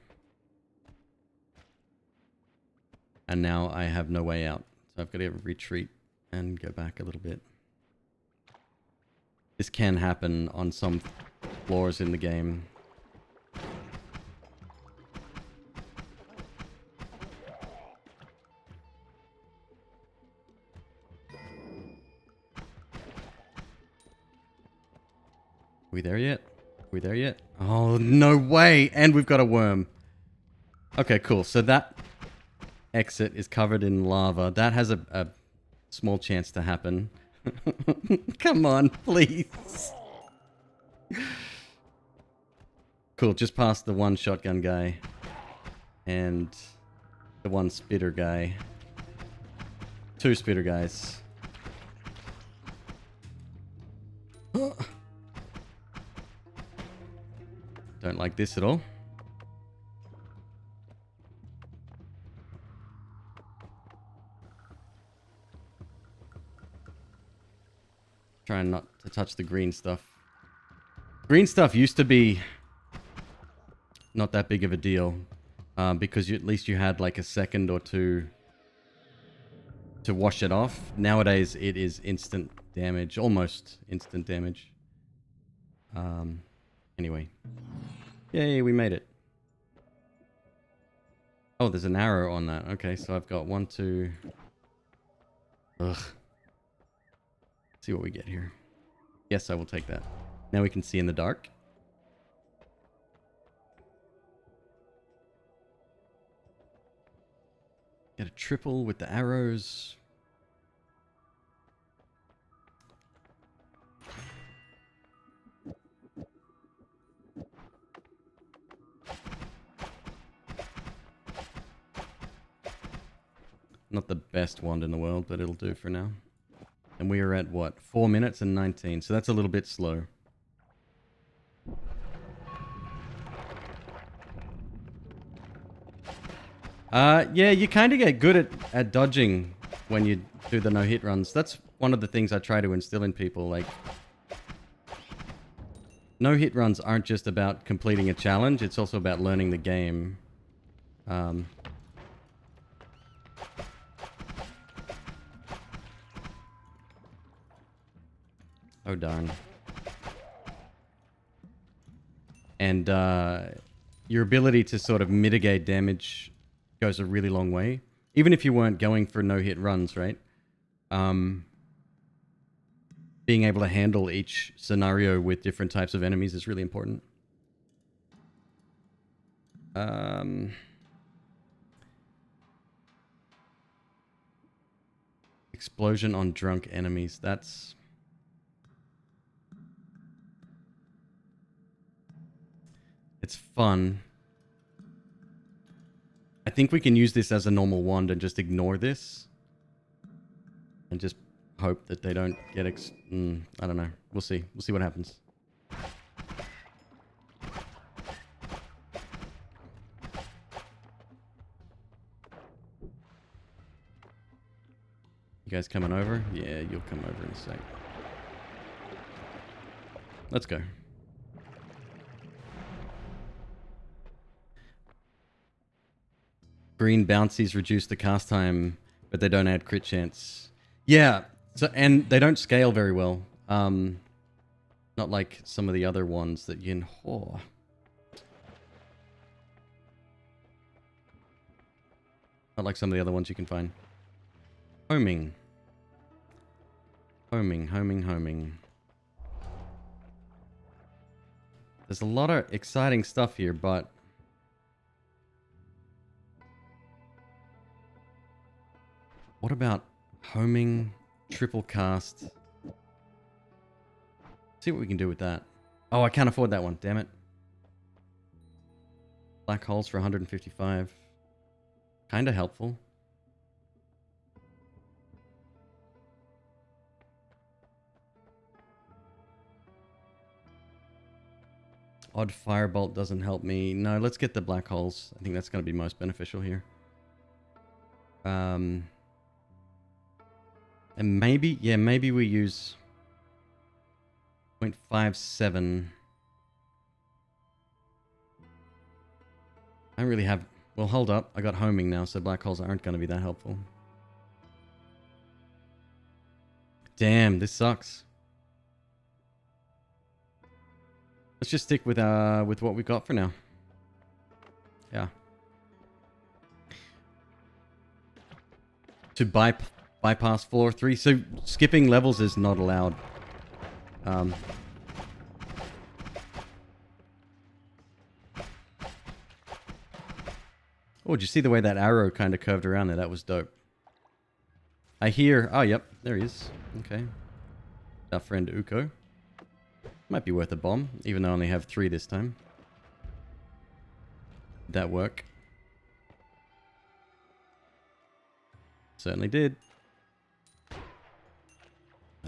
And now I have no way out. So I've got to retreat and go back a little bit. This can happen on some floors in the game. We there yet? We there yet? Oh, no way! And we've got a worm. Okay, cool. So that exit is covered in lava. That has a small chance to happen. Come on, please. Cool, just past the one shotgun guy. And the one spitter guy. 2 spitter guys. Don't like this at all. Trying not to touch the green stuff. Green stuff used to be not that big of a deal. Because at least you had like a second or 2 to wash it off. Nowadays it is instant damage. Almost instant damage. Anyway. Yay, we made it. Oh, there's an arrow on that. Okay, so I've got 1, 2... Ugh. Let's see what we get here. Yes, I will take that. Now we can see in the dark. Get a triple with the arrows. Not the best wand in the world, but it'll do for now. And we are at, what, 4 minutes and 19, so that's a little bit slow. Yeah, you kind of get good at dodging when you do the no-hit runs. That's one of the things I try to instill in people. Like, no-hit runs aren't just about completing a challenge. It's also about learning the game. Oh, darn. And your ability to sort of mitigate damage goes a really long way. Even if you weren't going for no-hit runs, right? Being able to handle each scenario with different types of enemies is really important. Explosion on drunk enemies. That's... It's fun. I think we can use this as a normal wand and just ignore this. And just hope that they don't get I don't know. We'll see. We'll see what happens. You guys coming over? Yeah, you'll come over in a sec. Let's go. Green bouncies reduce the cast time, but they don't add crit chance. Yeah, so and they don't scale very well. Not like some of the other ones that you can... Oh. Not like some of the other ones you can find. Homing. Homing. There's a lot of exciting stuff here, but... What about homing, triple cast? See what we can do with that. Oh, I can't afford that one. Damn it. Black holes for 155. Kind of helpful. Odd firebolt doesn't help me. No, let's get the black holes. I think that's going to be most beneficial here. And maybe, yeah, maybe we use 0.57. I don't really have... Well, hold up. I got homing now, so black holes aren't going to be that helpful. Damn, this sucks. Let's just stick with what we got for now. Yeah. To bypass floor 3. So skipping levels is not allowed. Oh, did you see the way that arrow kind of curved around there? That was dope. I hear... Oh, yep. There he is. Okay. Our friend Uko. Might be worth a bomb, even though I only have 3 this time. Did that work? Certainly did.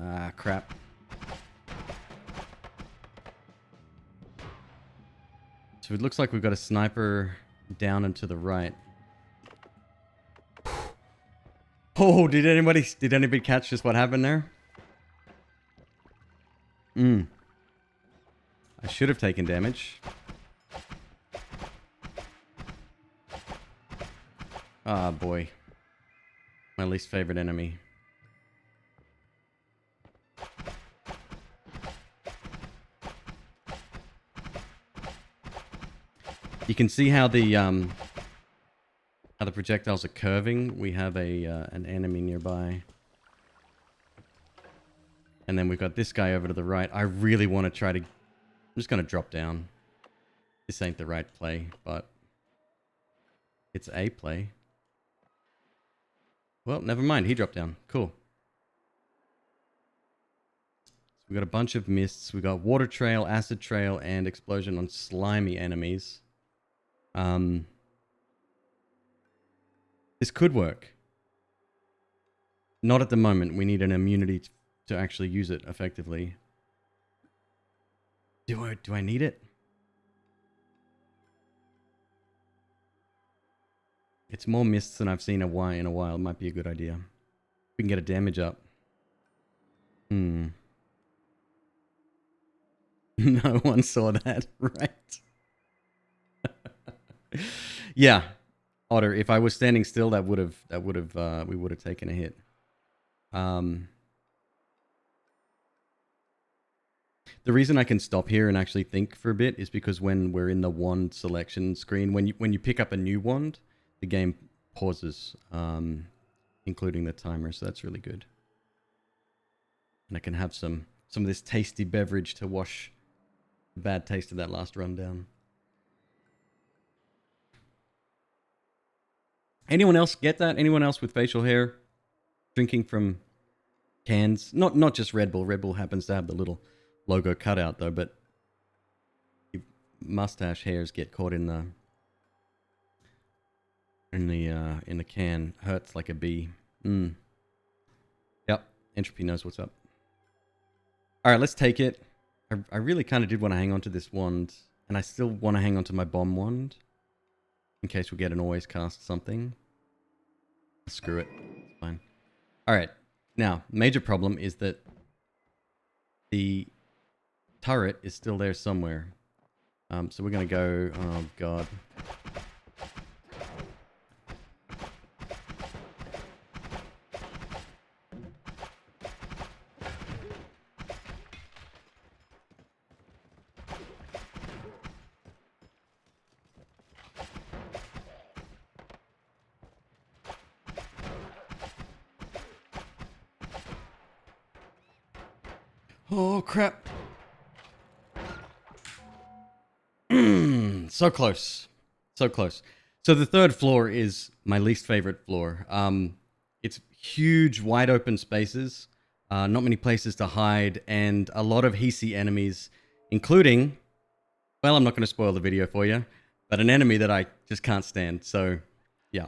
Ah, crap. So it looks like we've got a sniper down and to the right. Oh, did anybody catch just what happened there? I should have taken damage. Ah, boy. My least favorite enemy. You can see how the projectiles are curving. We have an enemy nearby. And then we've got this guy over to the right. I really want to try to... I'm just going to drop down. This ain't the right play, but... It's a play. Well, never mind. He dropped down. Cool. So we've got a bunch of mists. We've got water trail, acid trail, and explosion on slimy enemies. This could work. Not at the moment. We need an immunity to actually use it effectively. Do I need it? It's more mists than I've seen in a while. It might be a good idea. We can get a damage up. No one saw that, right? Yeah, Otter. If I was standing still, we would have taken a hit. The reason I can stop here and actually think for a bit is because when we're in the wand selection screen, when you pick up a new wand, the game pauses, including the timer. So that's really good. And I can have some of this tasty beverage to wash the bad taste of that last run down. Anyone else get that? Anyone else with facial hair drinking from cans? Not just Red Bull. Red Bull happens to have the little logo cutout though, but mustache hairs get caught in the can. Hurts like a bee. Yep, Entropy knows what's up. All right, let's take it. I really kind of did want to hang on to this wand, and I still want to hang on to my bomb wand in case we get an always cast something. Screw it. It's fine. All right. Now, major problem is that the turret is still there somewhere. So we're going to go... Oh, God. Oh, crap. So close. So close. So the third floor is my least favorite floor. It's huge, wide open spaces, not many places to hide, and a lot of Hisi enemies, including, well, I'm not going to spoil the video for you, but an enemy that I just can't stand. So, yeah.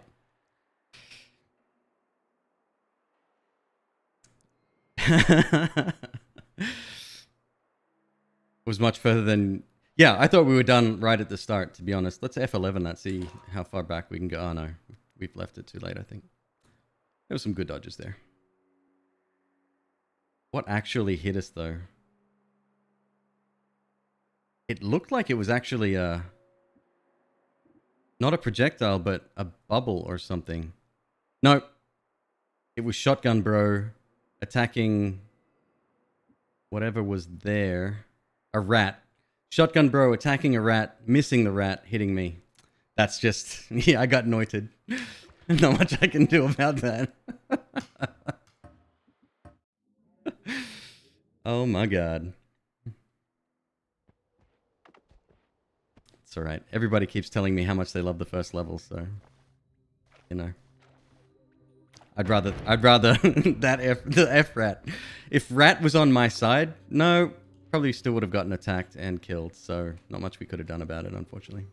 Was much further than... Yeah, I thought we were done right at the start, to be honest. Let's F11 that, see how far back we can go. Oh, no. We've left it too late, I think. There were some good dodges there. What actually hit us, though? It looked like it was actually a... Not a projectile, but a bubble or something. No. It was Shotgun Bro attacking... whatever was there. A rat. Shotgun Bro attacking a rat, missing the rat, hitting me. That's just... Yeah, I got noited. Not much I can do about that. Oh my god. It's alright. Everybody keeps telling me how much they love the first level, so... You know. I'd rather the F rat. If rat was on my side, no... Probably still would have gotten attacked and killed, so not much we could have done about it, unfortunately.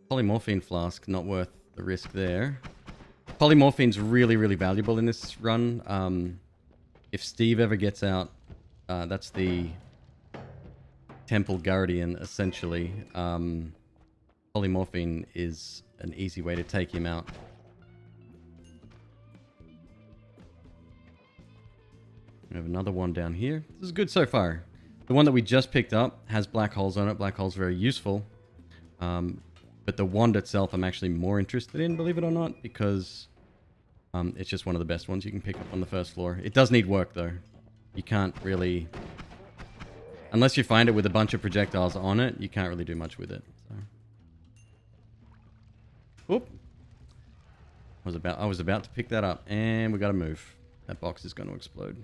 Polymorphine flask, not worth the risk there. Polymorphine's really, really valuable in this run. If Steve ever gets out, that's the Temple Guardian, essentially. Polymorphine is an easy way to take him out. We have another one down here. This is good so far. The one that we just picked up has black holes on it. Black holes are very useful. But the wand itself I'm actually more interested in, believe it or not, because it's just one of the best ones you can pick up on the first floor. It does need work, though. You can't really... Unless you find it with a bunch of projectiles on it, you can't really do much with it. So. Oop. I was about to pick that up, and we gotta move. That box is going to explode.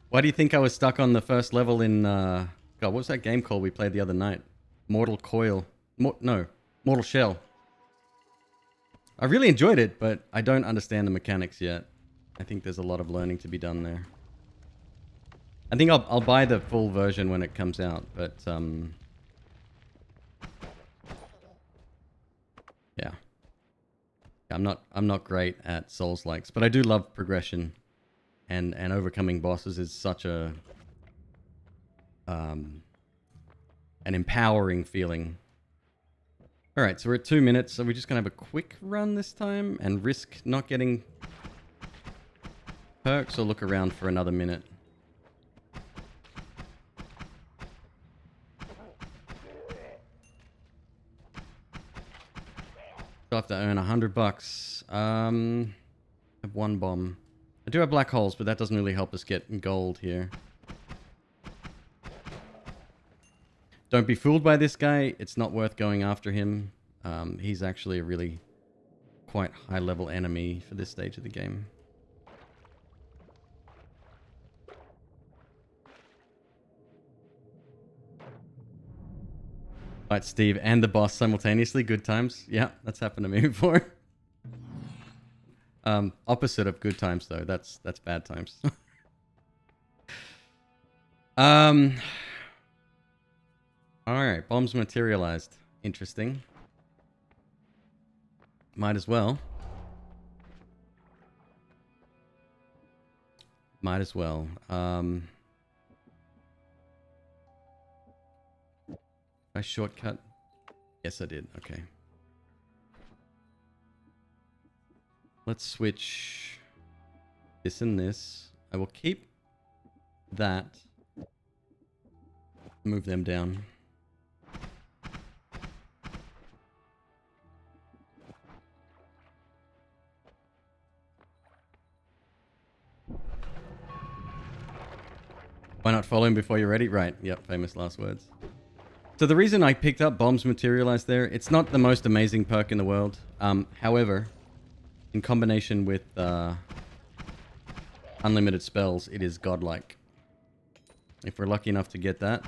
Why do you think I was stuck on the first level in... God, what was that game called we played the other night? Mortal Coil. No, Mortal Shell. I really enjoyed it, but I don't understand the mechanics yet. I think there's a lot of learning to be done there. I think I'll buy the full version when it comes out, but yeah. I'm not great at soulslikes, but I do love progression, and overcoming bosses is such a an empowering feeling. All right, so we're at 2 minutes, so we're just gonna have a quick run this time and risk not getting perks, or look around for another minute. I'll have to earn $100. I have 1 bomb. I do have black holes, but that doesn't really help us get gold here. Don't be fooled by this guy. It's not worth going after him. He's actually a really quite high-level enemy for this stage of the game. Right, Steve and the boss simultaneously. Good times. Yeah, that's happened to me before. Opposite of good times, though. That's bad times. All right, bombs materialized. Interesting. Might as well. Might as well. I shortcut? Yes, I did. Okay. Let's switch this and this. I will keep that. Move them down. Why not follow him before you're ready? Right. Yep. Famous last words. So the reason I picked up bombs materialized there, it's not the most amazing perk in the world. However, in combination with unlimited spells, it is godlike. If we're lucky enough to get that.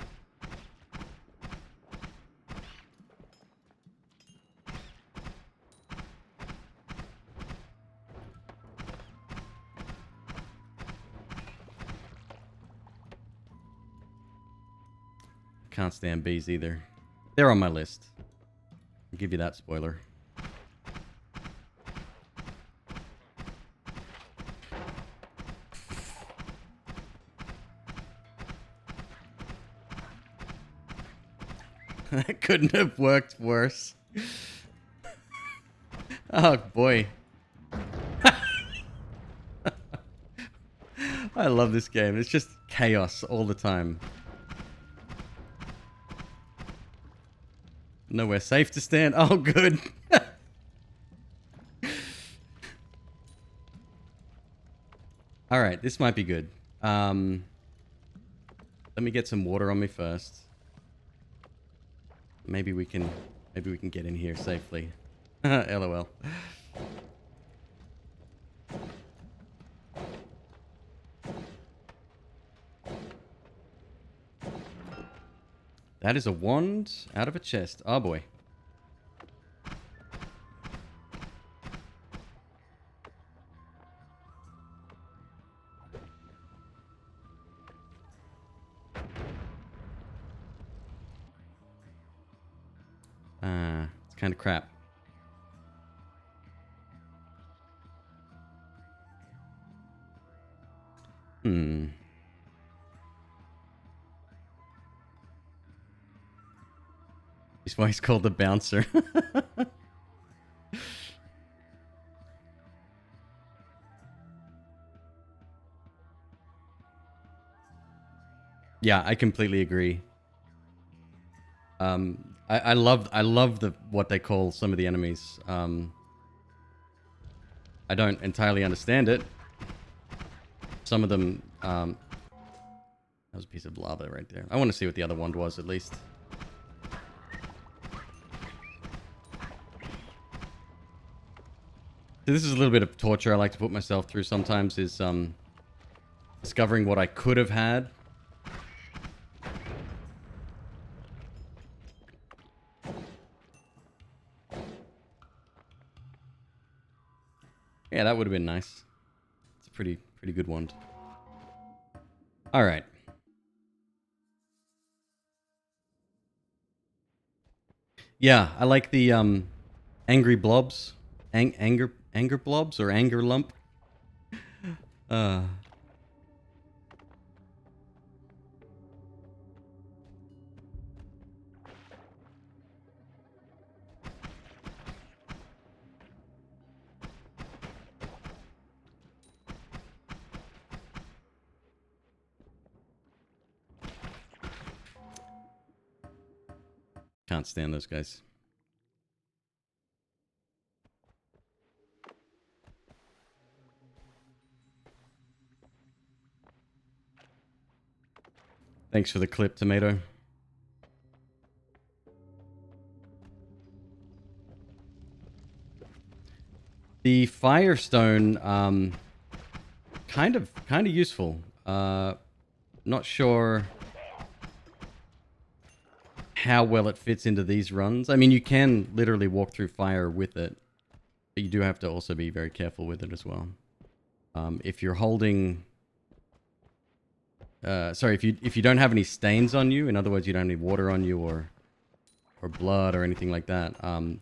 Can't stand bees either. They're on my list. I'll give you that spoiler. That couldn't have worked worse. Oh boy. I love this game. It's just chaos all the time. Nowhere safe to stand. Oh, good. All right, this might be good. Let me get some water on me first. Maybe we can get in here safely. LOL. That is a wand out of a chest. Oh boy. It's kind of crap. That's why he's called the bouncer. Yeah, I completely agree. I love what they call some of the enemies. I don't entirely understand it. Some of them, that was a piece of lava right there. I want to see what the other wand was at least. So this is a little bit of torture I like to put myself through sometimes, is discovering what I could have had. Yeah, that would have been nice. It's pretty good wand. All right. Yeah, I like the angry blobs, anger blobs or anger lump. Can't stand those guys. Thanks for the clip, Tomato. The Firestone, kind of useful. Not sure how well it fits into these runs. I mean, you can literally walk through fire with it, but you do have to also be very careful with it as well. If you're holding, sorry, if you don't have any stains on you, in other words, you don't have any water on you or blood or anything like that,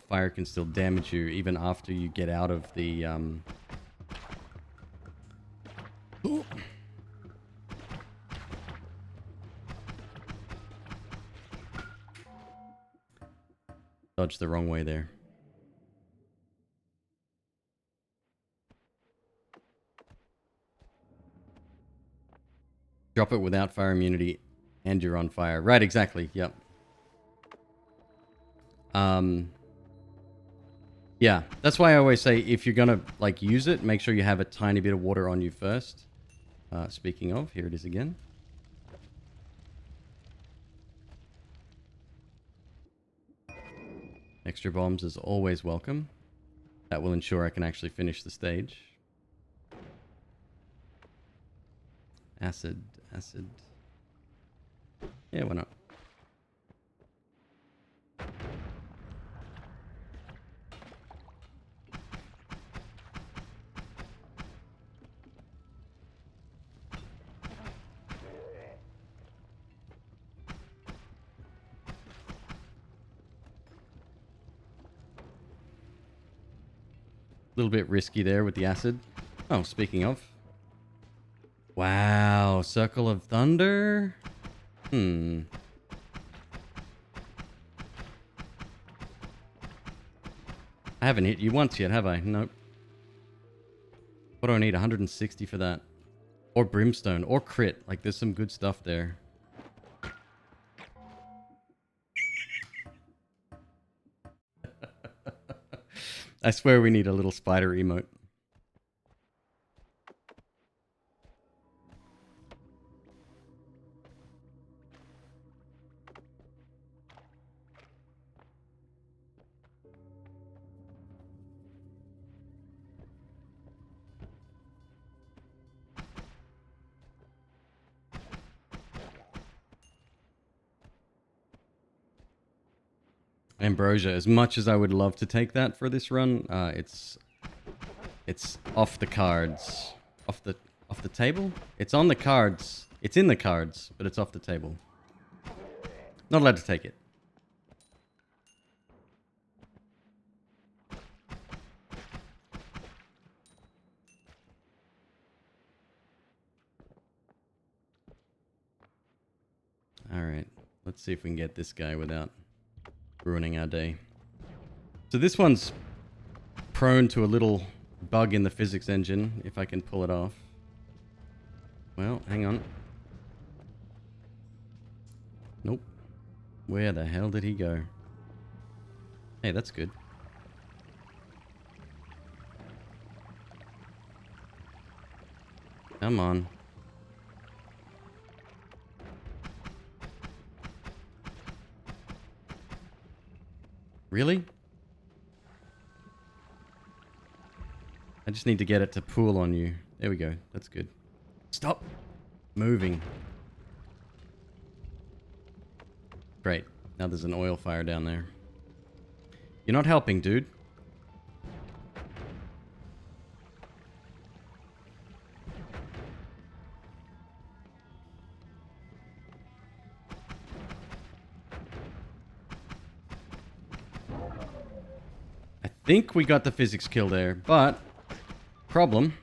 fire can still damage you even after you get out of the. Ooh. Dodged the wrong way there. Drop it without fire immunity and you're on fire. Right, exactly. Yep. Yeah, that's why I always say if you're gonna like use it, make sure you have a tiny bit of water on you first. Speaking of, here it is again. Extra bombs is always welcome. That will ensure I can actually finish the stage. Acid. Yeah, why not? A little bit risky there with the acid. Oh, speaking of. Wow, Circle of Thunder? I haven't hit you once yet, have I? Nope. What do I need? 160 for that. Or Brimstone. Or Crit. Like, there's some good stuff there. I swear we need a little spider emote. Ambrosia, as much as I would love to take that for this run, it's off the cards. Off the table? It's on the cards. It's in the cards, but it's off the table. Not allowed to take it. Alright, let's see if we can get this guy without ruining our day. So this one's prone to a little bug in the physics engine, if I can pull it off. Well, hang on. Nope. Where the hell did he go? Hey, that's good. Come on. Really? I just need to get it to pool on you. There we go. That's good. Stop moving. Great. Now there's an oil fire down there. You're not helping, dude. think we got the physics kill there, but problem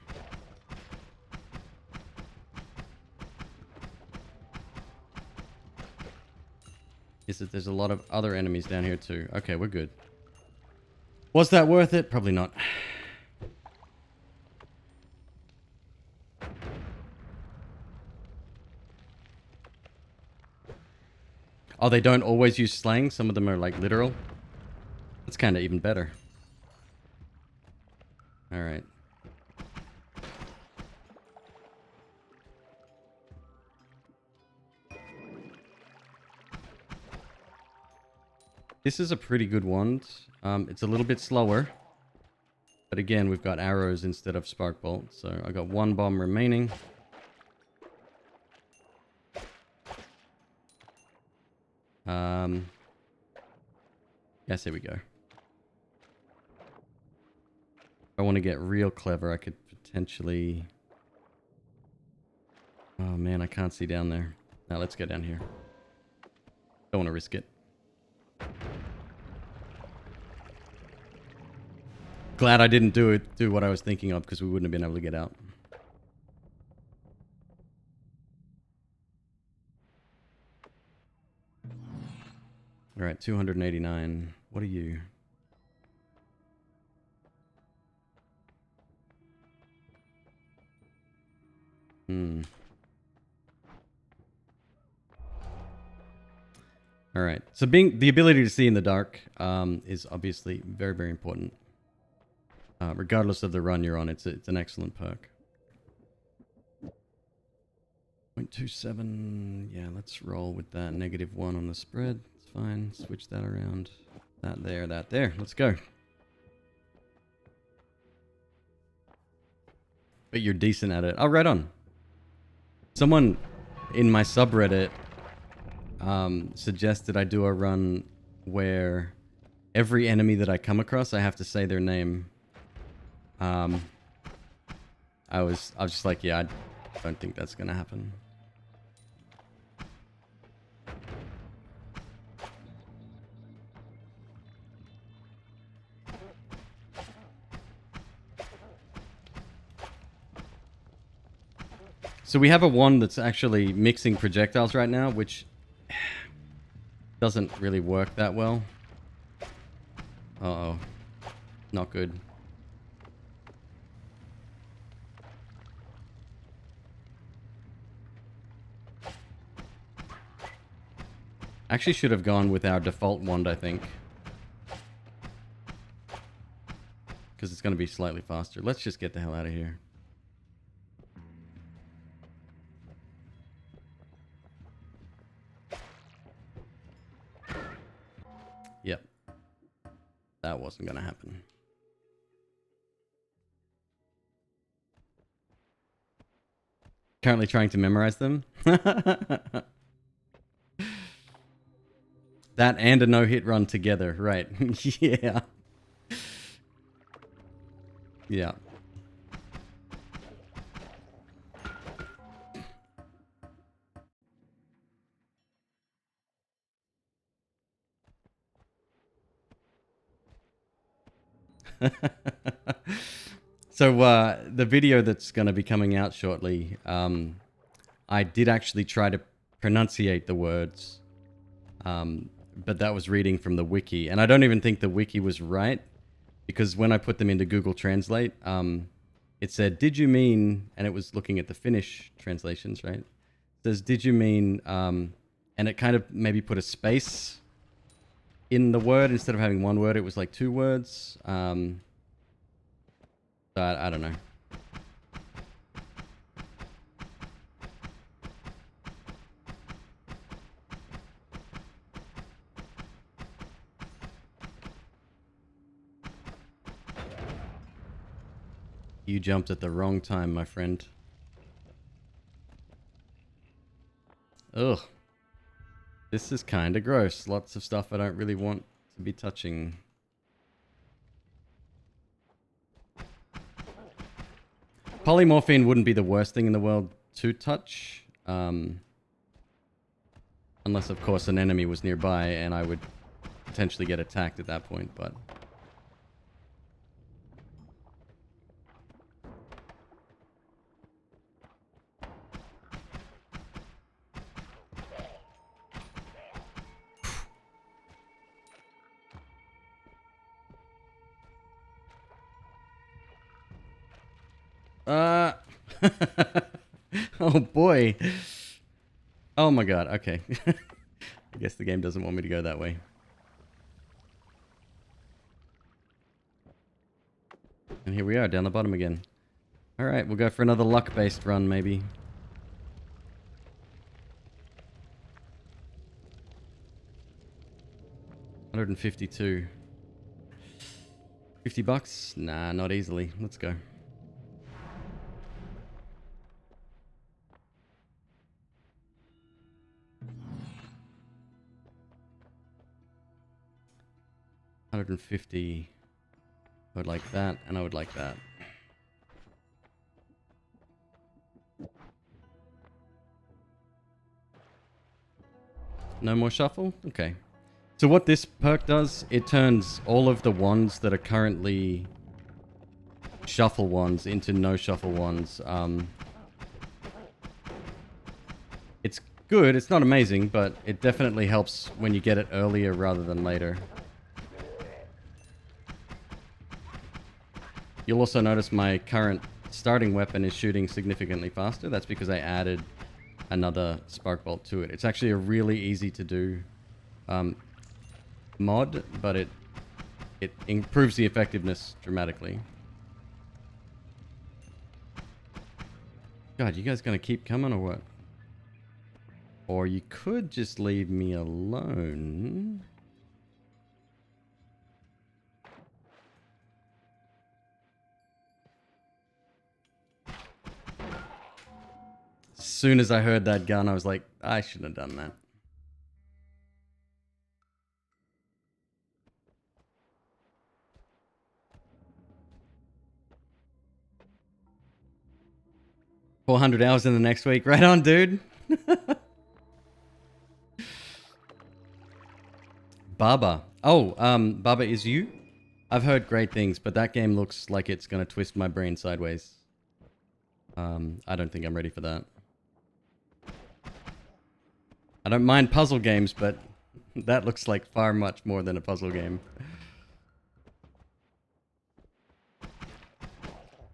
is that there's a lot of other enemies down here too. Okay, we're good. Was that worth it? Probably not. Oh, they don't always use slang. Some of them are like literal. That's kind of even better. All right. This is a pretty good wand. It's a little bit slower. But again, we've got arrows instead of spark bolts. So I got one bomb remaining. Yes, here we go. If I want to get real clever, I could potentially... Oh man, I can't see down there. Now let's go down here. Don't want to risk it. Glad I didn't do what I was thinking of, because we wouldn't have been able to get out. All right, 289. What are you? All right. So the ability to see in the dark is obviously very, very important. Regardless of the run you're on, it's an excellent perk. 0.27. Yeah, let's roll with that. -1 on the spread. It's fine. Switch that around. That there, that there. Let's go. But you're decent at it. Oh, right on. Someone in my subreddit suggested I do a run where every enemy that I come across, I have to say their name. I was just like, yeah, I don't think that's gonna happen. So we have a wand that's actually mixing projectiles right now, which doesn't really work that well. Uh-oh. Not good. Actually should have gone with our default wand, I think. Because it's going to be slightly faster. Let's just get the hell out of here. Yep. That wasn't going to happen. Currently trying to memorize them. That and a no-hit run together, right. Yeah. Yeah. So the video that's going to be coming out shortly, I did actually try to pronunciate the words, but that was reading from the wiki, and I don't even think the wiki was right, because when I put them into Google Translate, it said, "Did you mean?" and it was looking at the Finnish translations, right? It says, "Did you mean?" And it kind of maybe put a space in the word instead of having one word. It was like two words. I don't know. You jumped at the wrong time, my friend. Ugh. This is kind of gross. Lots of stuff I don't really want to be touching. Polymorphine wouldn't be the worst thing in the world to touch. Unless, of course, an enemy was nearby and I would potentially get attacked at that point, but... Oh boy. Oh my god, okay. I guess the game doesn't want me to go that way. And here we are, down the bottom again. Alright, we'll go for another luck-based run, maybe. $152. $50? Nah, not easily. Let's go. $150. I would like that, and I would like that. No more shuffle? Okay. So what this perk does, it turns all of the wands that are currently shuffle wands into no shuffle wands. It's good, it's not amazing, but it definitely helps when you get it earlier rather than later. You'll also notice my current starting weapon is shooting significantly faster. That's because I added another spark bolt to it. It's actually a really easy to do mod, but it improves the effectiveness dramatically. God, you guys gonna keep coming or what? Or you could just leave me alone. As soon as I heard that gun, I was like, I shouldn't have done that. $400 hours in the next week. Right on, dude. Baba. Oh, Baba is you? I've heard great things, but that game looks like it's going to twist my brain sideways. I don't think I'm ready for that. I don't mind puzzle games, but that looks like far much more than a puzzle game.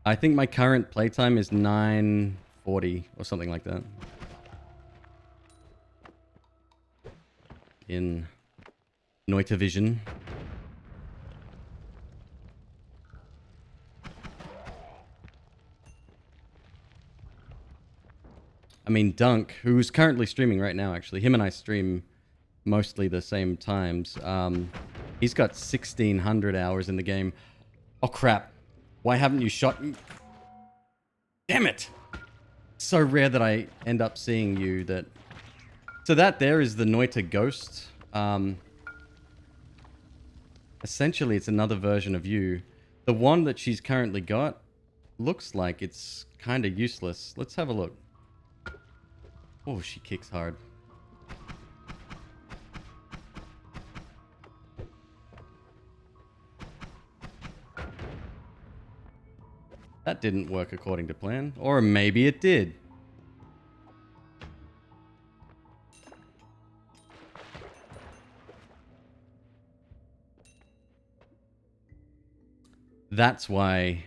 I think my current playtime is 9:40 or something like that. In Noita Vision. I mean, Dunk, who's currently streaming right now, actually. Him and I stream mostly the same times. He's got 1,600 hours in the game. Oh, crap. Why haven't you shot me? Damn it! It's so rare that I end up seeing you that... So that there is the Noita Ghost. Essentially, it's another version of you. The one that she's currently got looks like it's kind of useless. Let's have a look. Oh, she kicks hard. That didn't work according to plan. Or maybe it did. That's why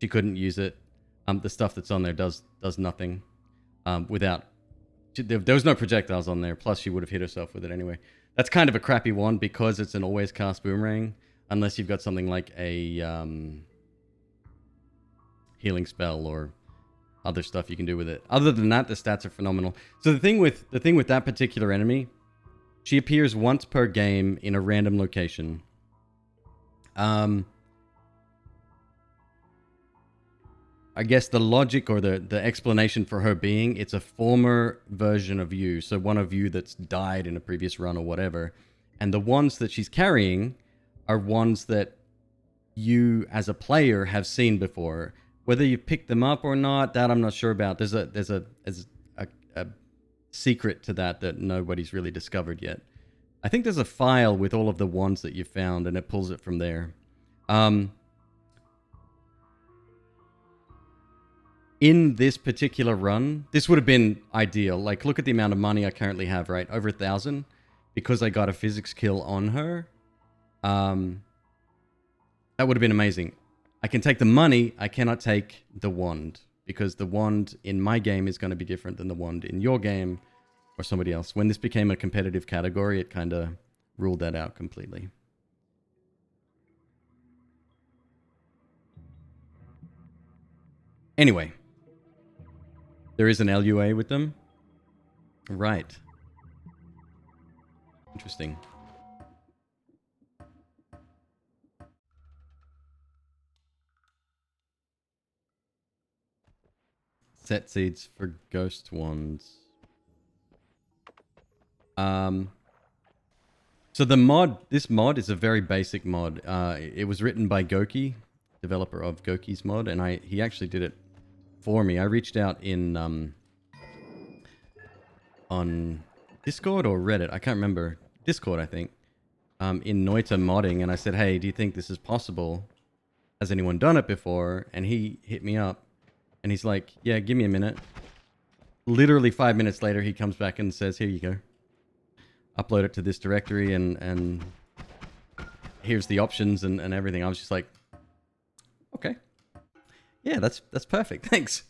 she couldn't use it. The stuff that's on there does nothing. Without... There was no projectiles on there. Plus, she would have hit herself with it anyway. That's kind of a crappy one because it's an always cast boomerang. Unless you've got something like a... healing spell or other stuff you can do with it. Other than that, the stats are phenomenal. So the thing with that particular enemy, she appears once per game in a random location. I guess the logic or the explanation for her being, it's a former version of you. So one of you that's died in a previous run or whatever. And the ones that she's carrying are ones that you as a player have seen before. Whether you picked them up or not, that I'm not sure about. There's a secret to that nobody's really discovered yet. I think there's a file with all of the ones that you found, and it pulls it from there. In this particular run, this would have been ideal. Like, look at the amount of money I currently have, right? Over 1,000, because I got a physics kill on her. That would have been amazing. I can take the money, I cannot take the wand, because the wand in my game is going to be different than the wand in your game or somebody else. When this became a competitive category, it kind of ruled that out completely. Anyway, there is an LUA with them. Right. Interesting. Set seeds for ghost wands. So the mod, this mod is a very basic mod. It was written by Goki, developer of Goki's mod, and he actually did it for me. I reached out in on Discord or Reddit, I can't remember. Discord, I think. In Noita modding, and I said, hey, do you think this is possible? Has anyone done it before? And he hit me up, and he's like, yeah, give me a minute. Literally 5 minutes later, he comes back and says, here you go. Upload it to this directory, and here's the options and everything. I was just like, okay. Yeah, that's perfect. Thanks.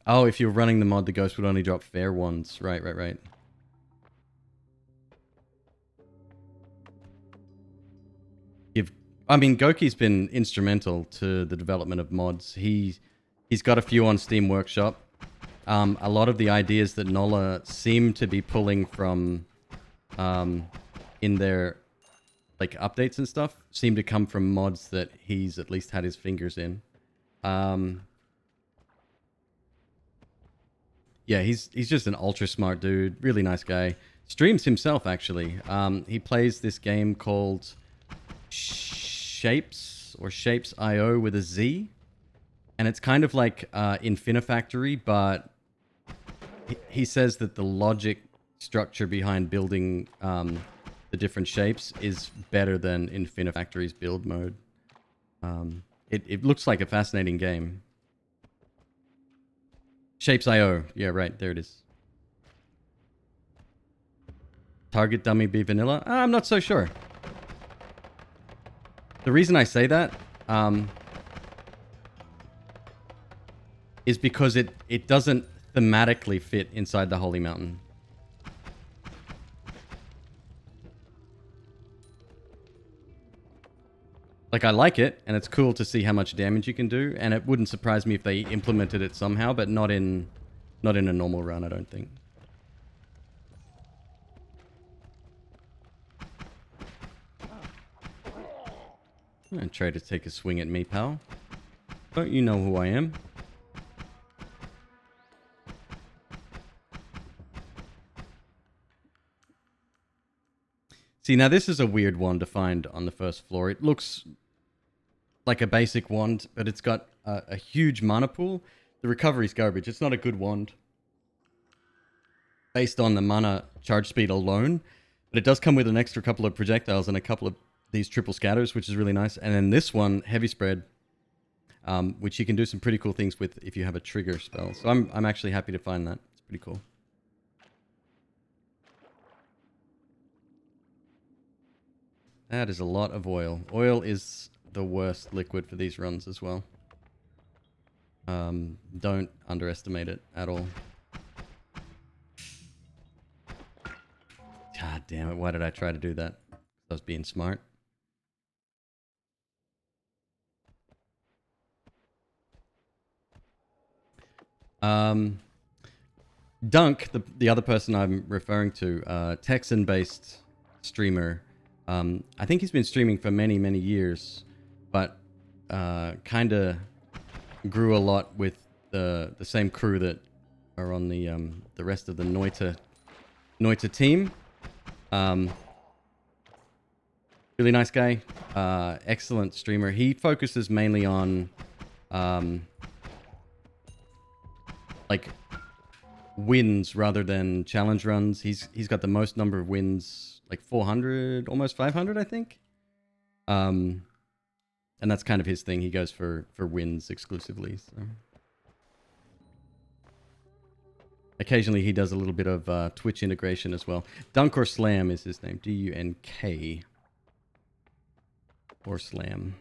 Oh, if you're running the mod, the ghost would only drop fair ones. Right. I mean, Goki's been instrumental to the development of mods. He's got a few on Steam Workshop. A lot of the ideas that Nola seem to be pulling from in their like updates and stuff seem to come from mods that he's at least had his fingers in. Yeah, he's just an ultra smart dude, really nice guy. Streams himself actually. He plays this game called Shapes or Shapes.io with a Z, and it's kind of like Infinifactory, but he says that the logic structure behind building the different shapes is better than Infinifactory's build mode. It looks like a fascinating game. Shapes.io. Yeah, right. There it is. Target dummy be vanilla? I'm not so sure. The reason I say that is because it doesn't thematically fit inside the Holy Mountain. Like, I like it, and it's cool to see how much damage you can do, and it wouldn't surprise me if they implemented it somehow, but not in a normal run, I don't think. And try to take a swing at me, pal. Don't you know who I am? See, now this is a weird one to find on the first floor. It looks like a basic wand, but it's got a huge mana pool. The recovery's garbage. It's not a good wand based on the mana charge speed alone, but it does come with an extra couple of projectiles and a couple of these triple scatters, which is really nice. And then this one, heavy spread, which you can do some pretty cool things with if you have a trigger spell. So I'm actually happy to find that. It's pretty cool. That is a lot of oil. Oil is the worst liquid for these runs as well. Don't underestimate it at all. God damn it, why did I try to do that? I was being smart. Dunk, the other person I'm referring to, Texan-based streamer. I think he's been streaming for many, many years, but kind of grew a lot with the same crew that are on the rest of the Noita team. Really nice guy, excellent streamer. He focuses mainly on like wins rather than challenge runs. He's got the most number of wins, like 400, almost 500, I think. And that's kind of his thing. He goes for wins exclusively. So. Occasionally he does a little bit of Twitch integration as well. Dunk or Slam is his name. D-U-N-K. or slam.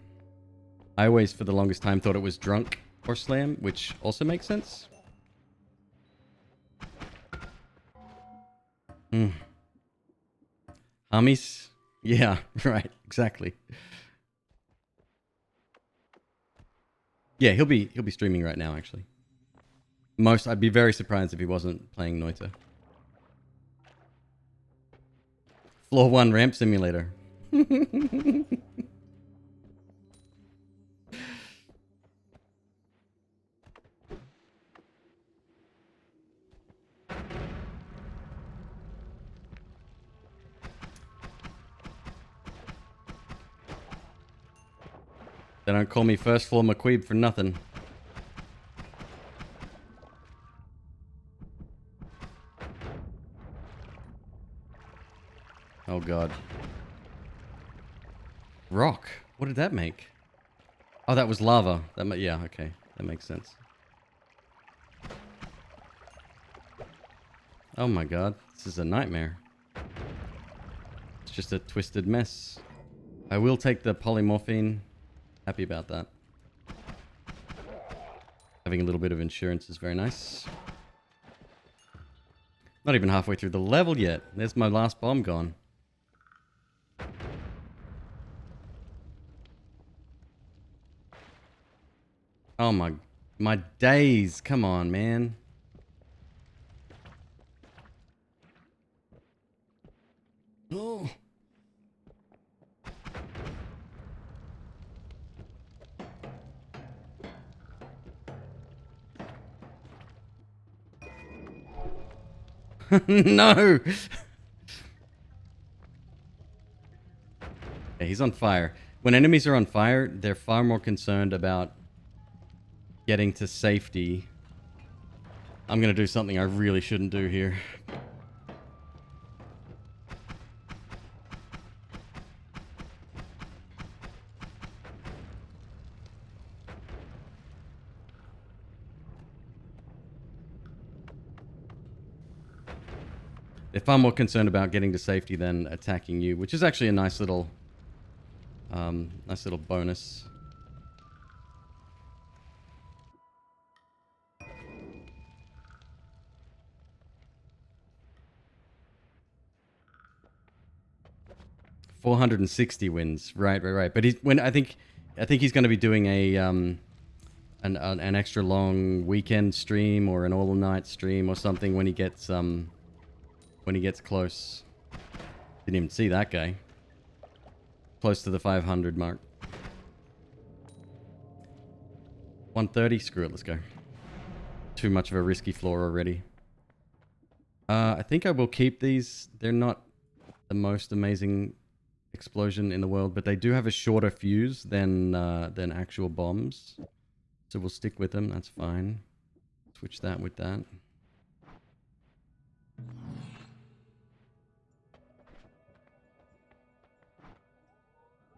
I always, for the longest time, thought it was drunk or slam, which also makes sense. Hummies? Yeah, right, exactly. Yeah, he'll be streaming right now, actually. I'd be very surprised if he wasn't playing Noita. Floor 1 ramp simulator. They don't call me first floor McQueeb for nothing. Oh god. Rock. What did that make? Oh, that was lava. Yeah, okay. That makes sense. Oh my god. This is a nightmare. It's just a twisted mess. I will take the polymorphine. Happy about that. Having a little bit of insurance is very nice. Not even halfway through the level yet. There's my last bomb gone. Oh my days. Come on, man. Oh. No. Yeah, he's on fire. When enemies are on fire, they're far more concerned about getting to safety. I'm going to do something I really shouldn't do here. They're far more concerned about getting to safety than attacking you, which is actually a nice little bonus. $460 wins, right. But I think he's going to be doing a an extra long weekend stream or an all night stream or something when he gets close. Didn't even see that guy. Close to the 500 mark. 130. Screw it. Let's go. Too much of a risky floor already. I think I will keep these. They're not the most amazing explosion in the world, but they do have a shorter fuse than actual bombs. So we'll stick with them. That's fine. Switch that with that.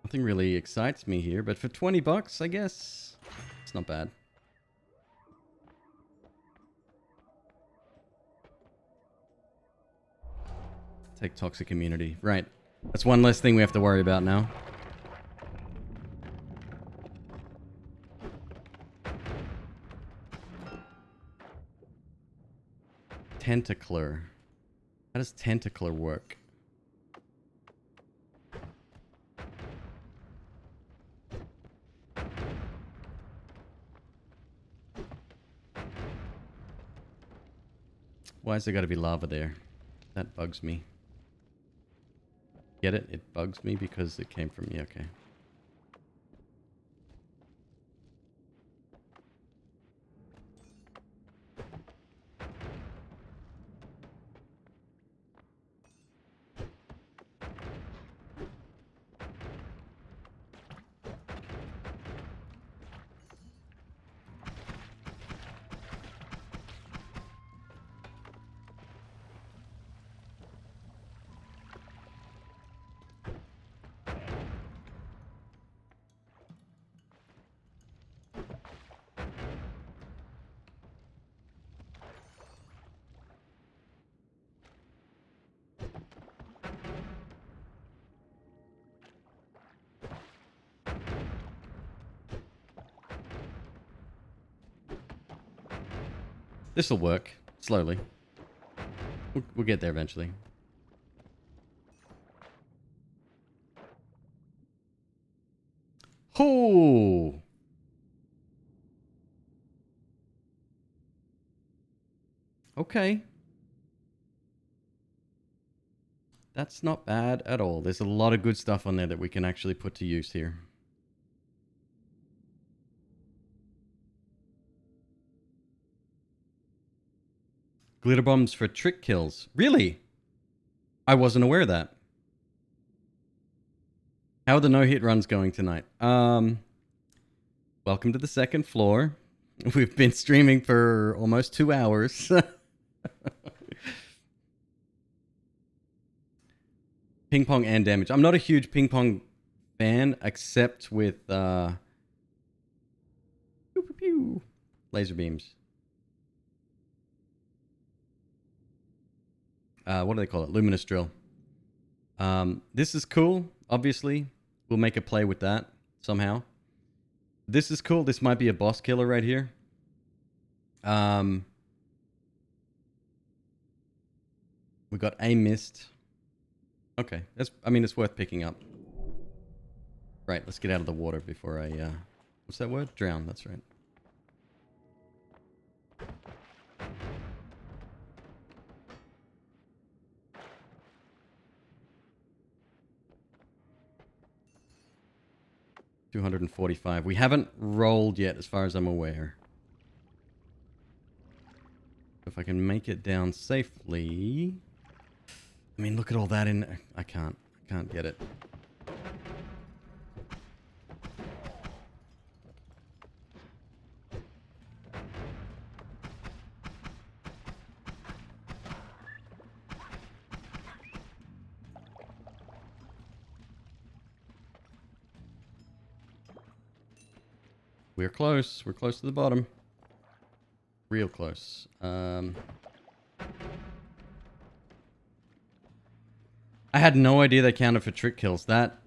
Nothing really excites me here, but for 20 bucks, I guess it's not bad. Take toxic immunity. Right. That's one less thing we have to worry about now. Tentacler. How does Tentacler work? Why has there got to be lava there? That bugs me. Get it? It bugs me because it came from me. Okay. This'll work. Slowly. We'll get there eventually. Oh! Okay. That's not bad at all. There's a lot of good stuff on there that we can actually put to use here. Glitter bombs for trick kills. Really? I wasn't aware of that. How are the no-hit runs going tonight? Welcome to the second floor. We've been streaming for almost 2 hours. Ping pong and damage. I'm not a huge ping pong fan, except with laser beams. What do they call it? Luminous drill. This is cool, obviously. We'll make a play with that somehow. This is cool. This might be a boss killer right here. We got a mist. Okay, it's worth picking up. Right, let's get out of the water before I, what's that word? Drown, that's right. $245. We haven't rolled yet, as far as I'm aware. If I can make it down safely... I mean, look at all that in... I can't get it. We're close. We're close to the bottom. Real close. I had no idea they counted for trick kills. That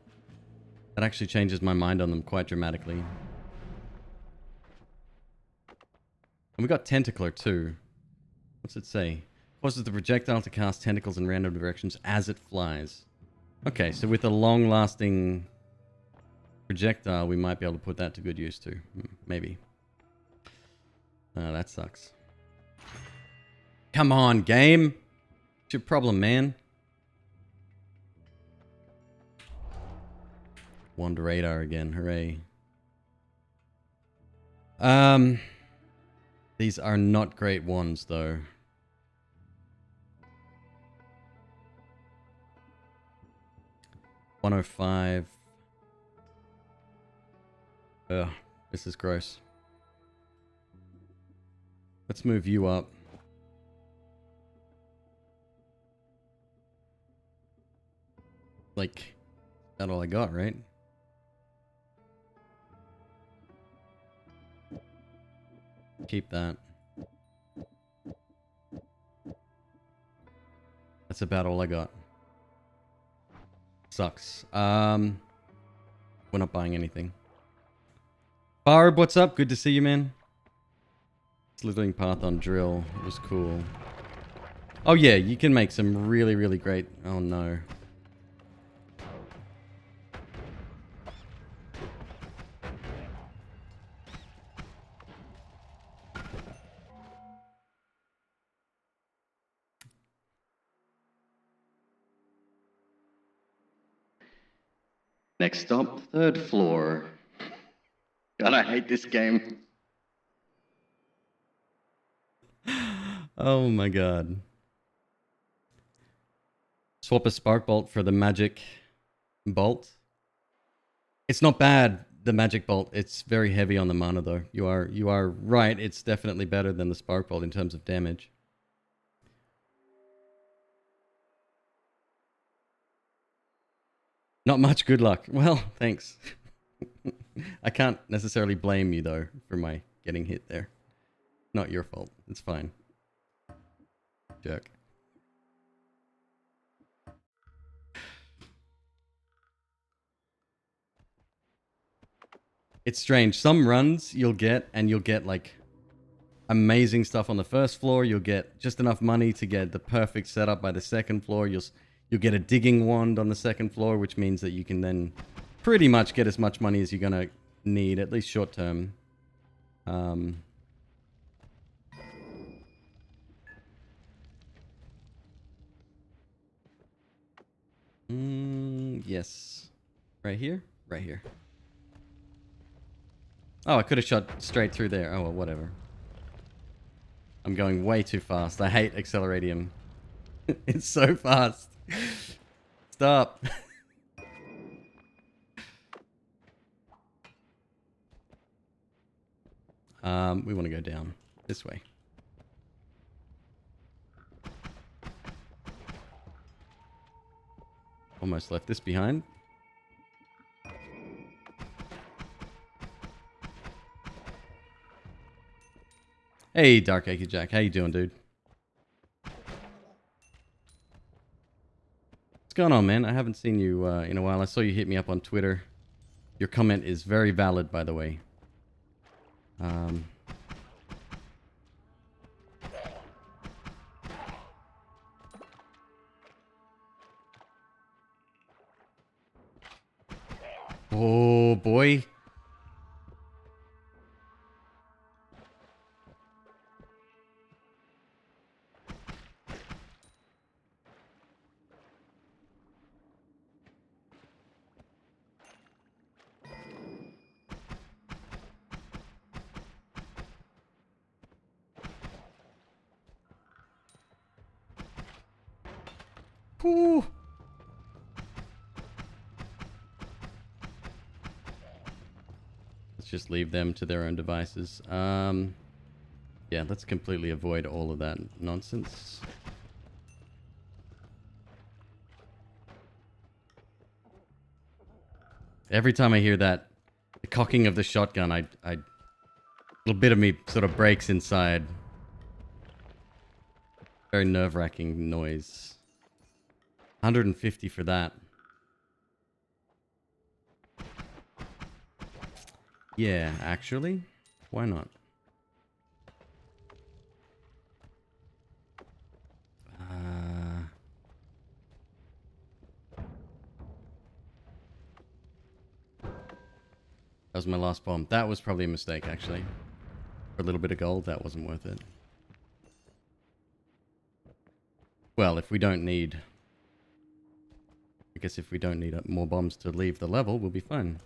actually changes my mind on them quite dramatically. And we got Tentacler too. What's it say? Causes the projectile to cast tentacles in random directions as it flies. Okay, so with a long-lasting projectile, we might be able to put that to good use too. Maybe. That sucks. Come on, game. What's your problem, man? Wand radar again. Hooray. These are not great ones, though. $105. Ugh, this is gross. Let's move you up. Like, that's all I got, right? Keep that. That's about all I got. Sucks. We're not buying anything. Barb, what's up? Good to see you, man. Slithering path on drill. It was cool. Oh yeah, you can make some really, really great... Oh no. Next stop, third floor. God, I hate this game. Oh my god. Swap a spark bolt for the magic bolt. It's not bad, the magic bolt. It's very heavy on the mana though. You are right. It's definitely better than the spark bolt in terms of damage. Not much good luck. Well, thanks. I can't necessarily blame you though for my getting hit there. Not your fault. It's fine. Jerk. It's strange. Some runs you'll get, and you'll get like amazing stuff on the first floor. You'll get just enough money to get the perfect setup by the second floor. You'll get a digging wand on the second floor, which means that you can then pretty much get as much money as you're gonna need, at least short term. Yes. Right here? Right here. Oh, I could have shot straight through there. Oh, well, whatever. I'm going way too fast. I hate Acceleratium. It's so fast. Stop. We want to go down this way. Almost left this behind. Hey, Dark Achy Jack. How you doing, dude? What's going on, man? I haven't seen you in a while. I saw you hit me up on Twitter. Your comment is very valid, by the way. Oh, boy. Whew. Let's just leave them to their own devices. Yeah, let's completely avoid all of that nonsense. Every time I hear that, the cocking of the shotgun, a little bit of me sort of breaks inside. Very nerve-wracking noise. 150 for that. Yeah, actually, why not? That was my last bomb. That was probably a mistake, actually. For a little bit of gold, that wasn't worth it. Well, if we don't need... I guess if we don't need more bombs to leave the level, we'll be fine.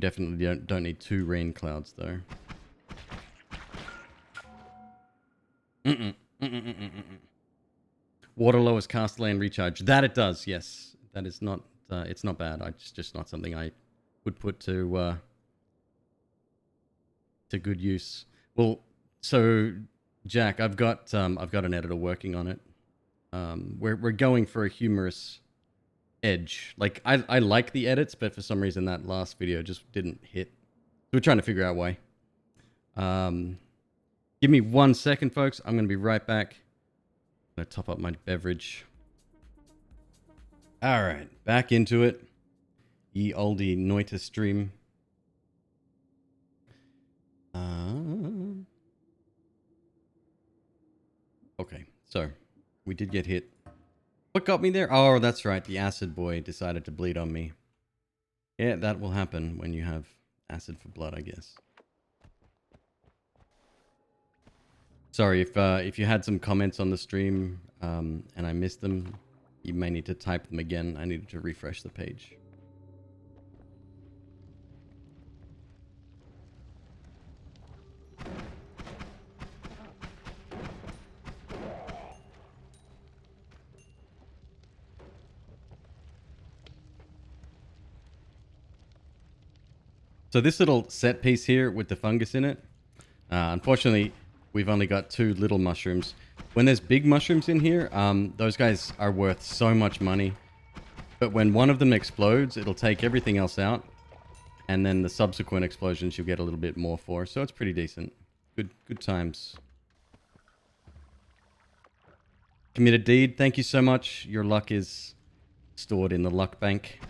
Definitely don't need 2 rain clouds, though. Water lowers Castellan recharge. That it does, yes. That is not... it's not bad. It's just not something I would put to good use. Well, so Jack, I've got an editor working on it. We're going for a humorous edge. Like I like the edits, but for some reason that last video just didn't hit. So we're trying to figure out why. Give me 1 second, folks. I'm gonna be right back. I'm gonna top up my beverage. All right, back into it. Ye oldie Noita stream. Okay, so we did get hit. What got me there? Oh, that's right. The acid boy decided to bleed on me. Yeah, that will happen when you have acid for blood, I guess. Sorry if you had some comments on the stream and I missed them. You may need to type them again. I needed to refresh the page. So this little set piece here with the fungus in it, unfortunately, we've only got 2 little mushrooms. When there's big mushrooms in here, those guys are worth so much money. But when one of them explodes, it'll take everything else out. And then the subsequent explosions you'll get a little bit more for. So it's pretty decent. Good times. Committed deed. Thank you so much. Your luck is stored in the luck bank.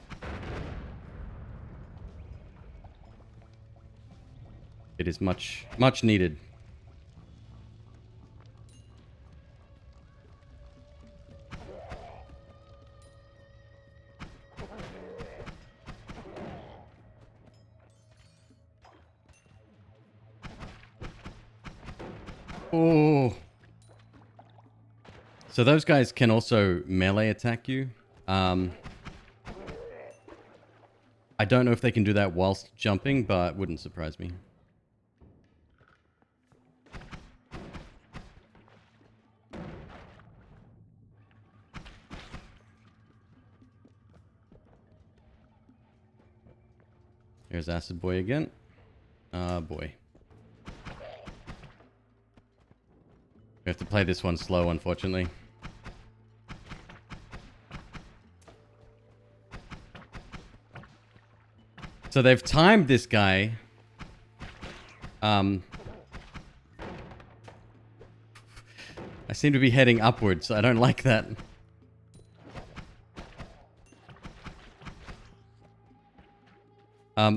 It is much, much needed. Oh. So those guys can also melee attack you. I don't know if they can do that whilst jumping, but wouldn't surprise me. Here's Acid Boy again. Ah, boy. We have to play this one slow, unfortunately. So they've timed this guy. I seem to be heading upwards. I don't like that.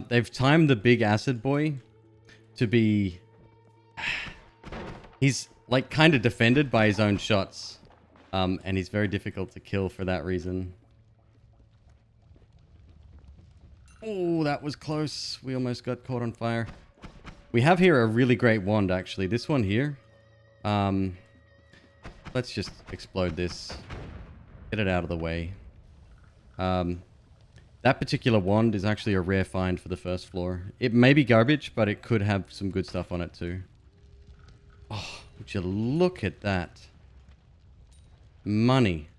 They've timed the big acid boy to be... He's like kind of defended by his own shots. And he's very difficult to kill for that reason. Oh, that was close. We almost got caught on fire. We have here a really great wand, actually. This one here. Let's just explode this. Get it out of the way. That particular wand is actually a rare find for the first floor. It may be garbage, but it could have some good stuff on it too. Oh, would you look at that? Money.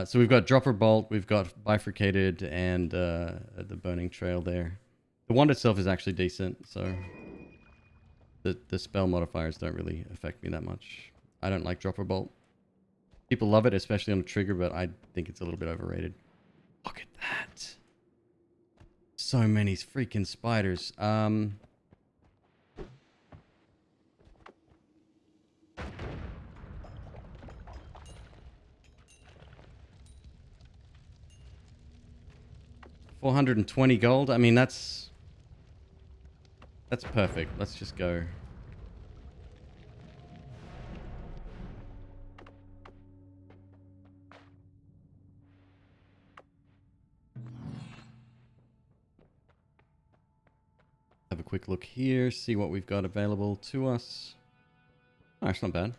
So we've got Dropper Bolt, we've got Bifurcated, and the Burning Trail there. The wand itself is actually decent, so the spell modifiers don't really affect me that much. I don't like Dropper Bolt. People love it, especially on a trigger, but I think it's a little bit overrated. Look at that. So many freaking spiders. $420 gold. I mean, that's perfect. Let's just go. Have a quick look here, see what we've got available to us. Oh, that's not bad.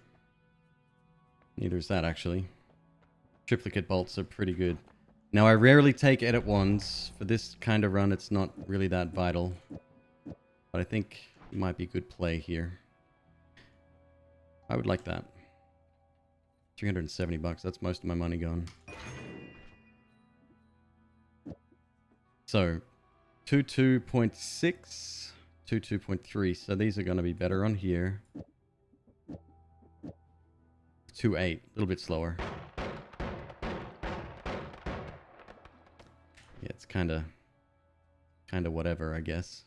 Neither is that, actually. Triplicate bolts are pretty good. Now, I rarely take edit wands. For this kind of run, it's not really that vital. But I think it might be a good play here. I would like that. 370 bucks. That's most of my money gone. So, 22.6, 22.3. So these are going to be better on here. 2.8. A little bit slower. Yeah, it's kind of whatever, I guess.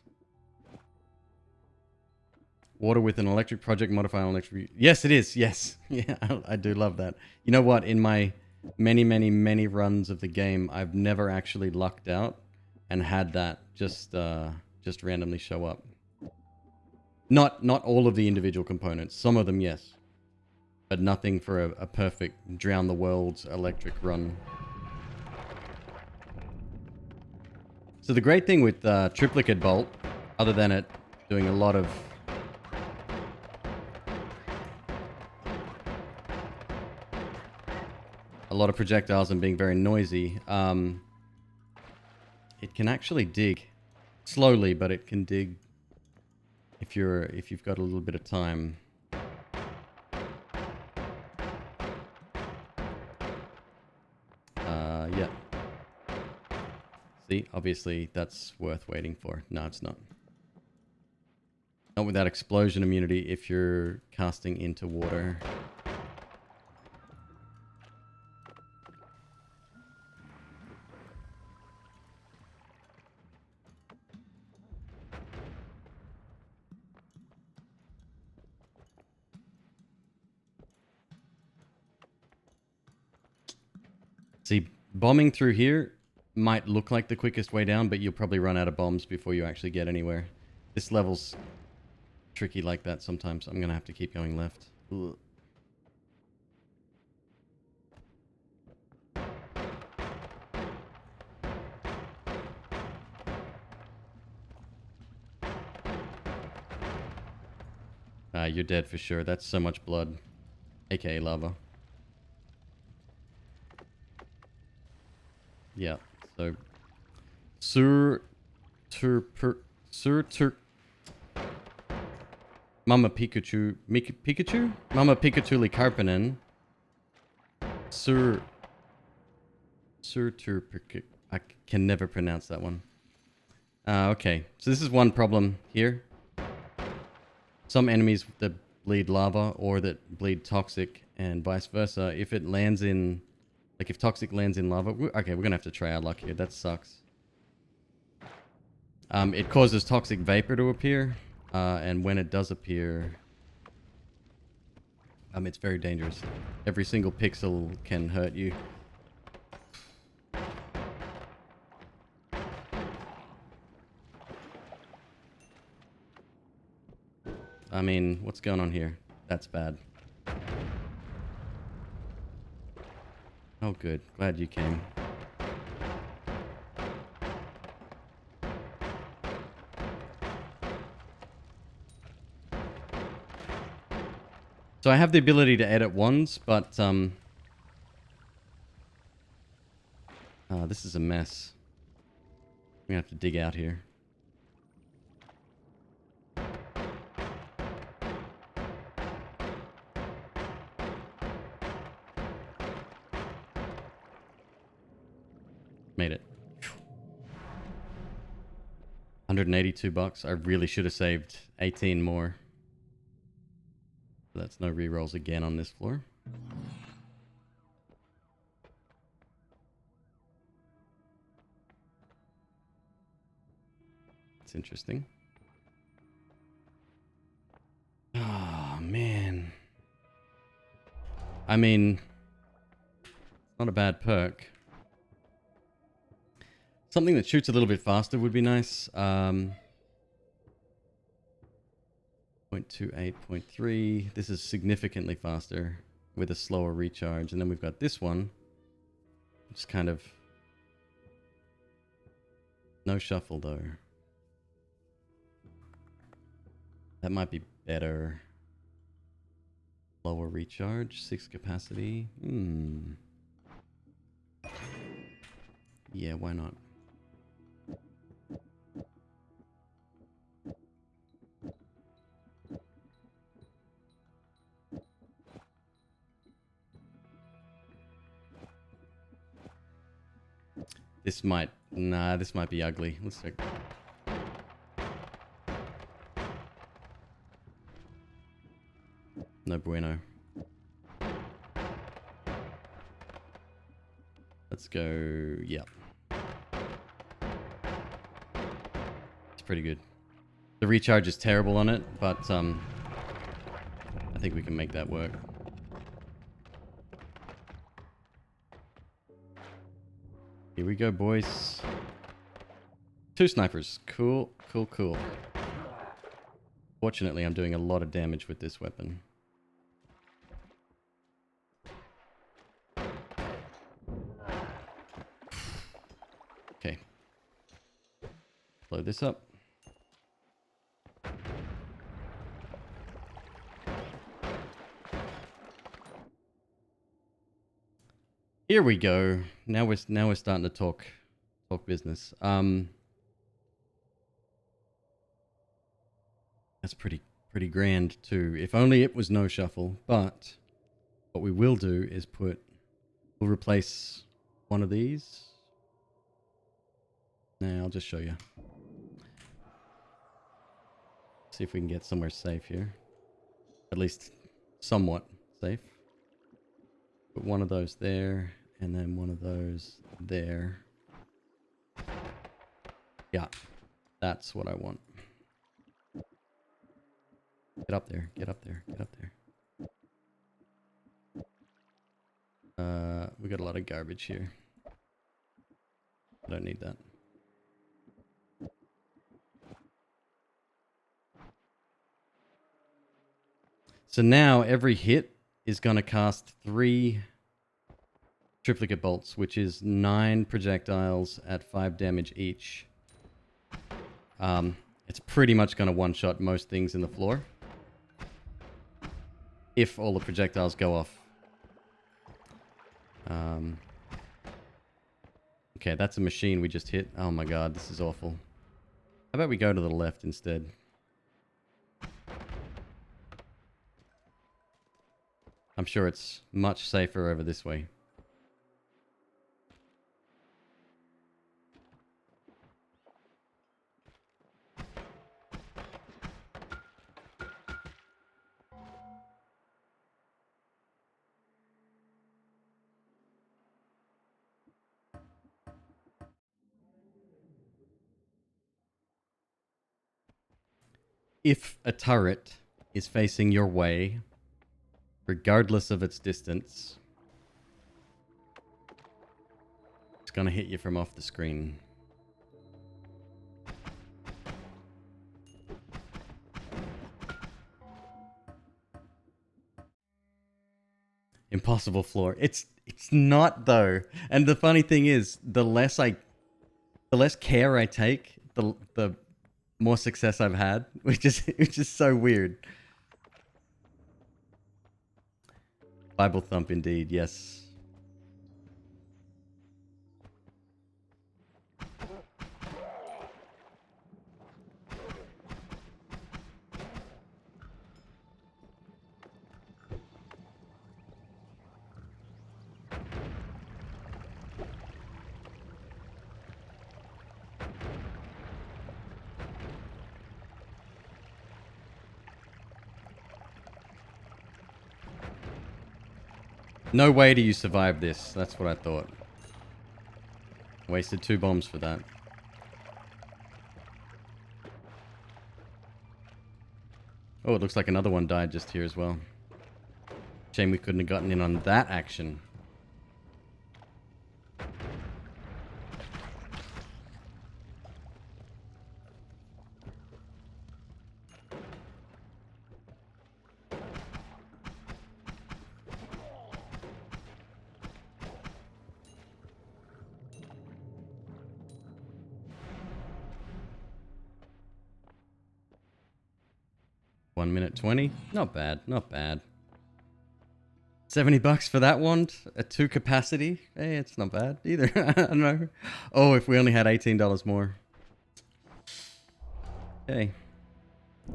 Water with an electric project modifier on electric... Yes, it is. Yes. Yeah, I do love that. You know what? In my many runs of the game, I've never actually lucked out and had that just randomly show up. Not all of the individual components. Some of them, yes. But nothing for a perfect drown the world's electric run. So the great thing with Triplicate Bolt, other than it doing a lot of... projectiles and being very noisy, it can actually dig slowly, but it can dig if you've got a little bit of time. Yeah. See, obviously that's worth waiting for. No, it's not. Not with that explosion immunity if you're casting into water. See, bombing through here might look like the quickest way down, but you'll probably run out of bombs before you actually get anywhere. This level's tricky like that sometimes. I'm gonna have to keep going left. Ugh. You're dead for sure. That's so much blood. AKA lava. Yeah, so... Mama Pikachu... Pikachu? Mama Pikachu Likarpinen. I can never pronounce that one. Okay, so this is one problem here. Some enemies that bleed lava or that bleed toxic and vice versa. If it lands in... Like if toxic lands in lava... Okay, we're gonna have to try our luck here. That sucks. It causes toxic vapor to appear. And when it does appear... it's very dangerous. Every single pixel can hurt you. I mean, what's going on here? That's bad. Oh, good. Glad you came. So I have the ability to edit ones, but this is a mess. I'm gonna have to dig out here. Made it. 182 bucks. I really should have saved 18 more. That's no rerolls again on this floor. It's interesting. Oh, man. I mean, it's not a bad perk. Something that shoots a little bit faster would be nice. 0.28, 0.3. This is significantly faster with a slower recharge. And then we've got this one, which is kind of... No shuffle, though. That might be better. Lower recharge, 6 capacity. Yeah, why not? This might... Nah, this might be ugly. Let's check. No bueno. Let's go... Yeah. It's pretty good. The recharge is terrible on it, but I think we can make that work. Here we go, boys. 2 snipers. Cool, cool, cool. Fortunately, I'm doing a lot of damage with this weapon. Okay. Load this up. Here we go. Now we're starting to talk business. That's pretty grand too. If only it was no shuffle. But what we will do is we'll replace one of these. Nah, I'll just show you. See if we can get somewhere safe here. At least somewhat safe. Put one of those there, and then one of those there. Yeah, that's what I want. Get up there, get up there, get up there. we got a lot of garbage here. I don't need that. So now every hit is going to cast 3 triplicate bolts, which is 9 projectiles at 5 damage each. It's pretty much going to one-shot most things in the floor. If all the projectiles go off. Okay, that's a machine we just hit. Oh my god, this is awful. How about we go to the left instead? I'm sure it's much safer over this way. If a turret is facing your way, regardless of its distance, it's gonna hit you from off the screen. Impossible floor. It's not though. And the funny thing is, the less care I take, the more success I've had, which is so weird. Bible thump indeed, yes. No way do you survive this. That's what I thought. Wasted 2 bombs for that. Oh, it looks like another one died just here as well. Shame we couldn't have gotten in on that action. Minute 20. Not bad, not bad. 70 bucks for that one at 2 capacity. Hey, it's not bad either. I don't know. Oh, if we only had $18 more. Okay. I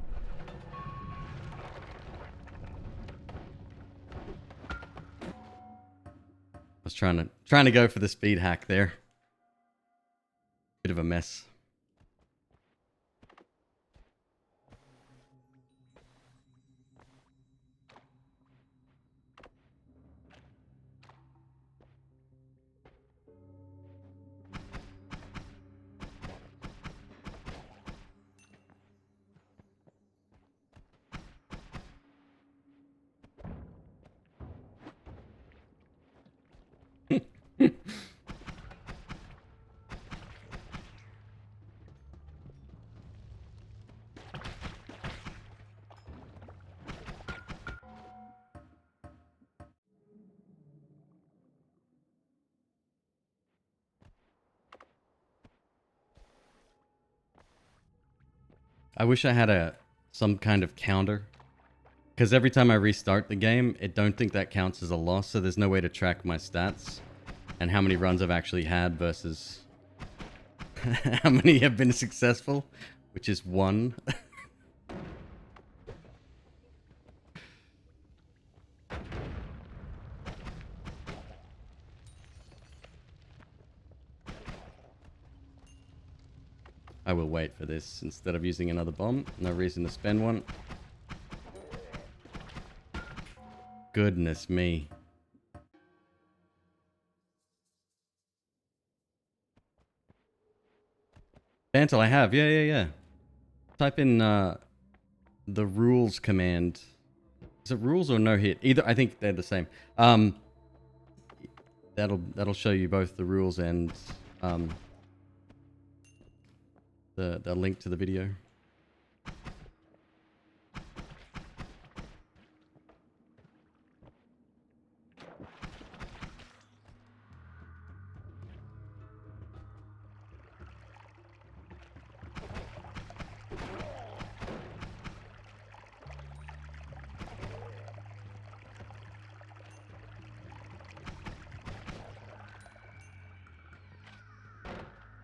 was trying to go for the speed hack there. Bit of a mess. I wish I had some kind of counter. Because every time I restart the game, it don't think that counts as a loss, so there's no way to track my stats. And how many runs I've actually had versus how many have been successful, which is 1. I will wait for this instead of using another bomb. No reason to spend one. Goodness me. Bantle, I have. Yeah. Type in the rules command. Is it rules or no hit? Either. I think they're the same. that'll show you both the rules and the link to the video.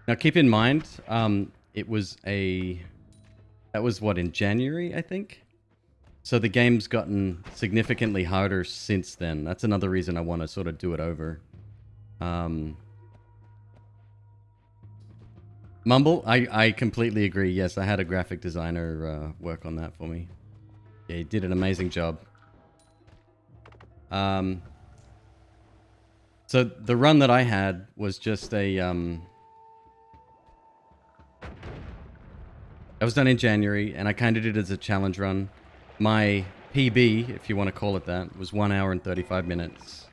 Now keep in mind, that was what, in January, I think? So the game's gotten significantly harder since then. That's another reason I want to sort of do it over. Mumble, I completely agree. Yes, I had a graphic designer work on that for me. Yeah, he did an amazing job. So the run that I had was just a... That was done in January, and I kind of did it as a challenge run. My PB, if you want to call it that, was 1 hour and 35 minutes.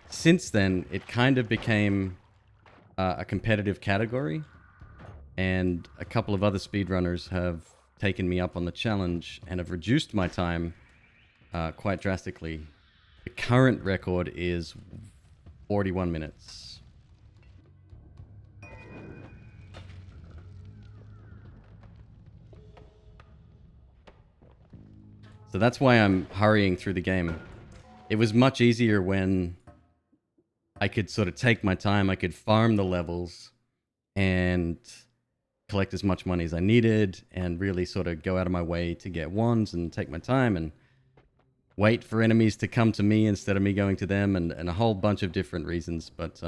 Since then, it kind of became a competitive category, and a couple of other speedrunners have taken me up on the challenge and have reduced my time quite drastically. The current record is 41 minutes. So that's why I'm hurrying through the game. It was much easier when I could sort of take my time. I could farm the levels and collect as much money as I needed and really sort of go out of my way to get wands and take my time and wait for enemies to come to me instead of me going to them, and a whole bunch of different reasons. But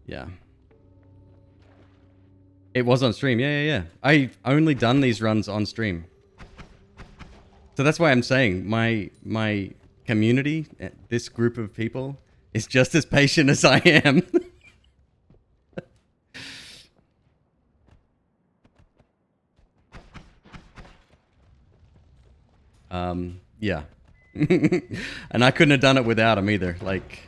yeah. It was on stream. Yeah. I only done these runs on stream. So that's why I'm saying my community, this group of people, is just as patient as I am. Yeah. And I couldn't have done it without him either. Like,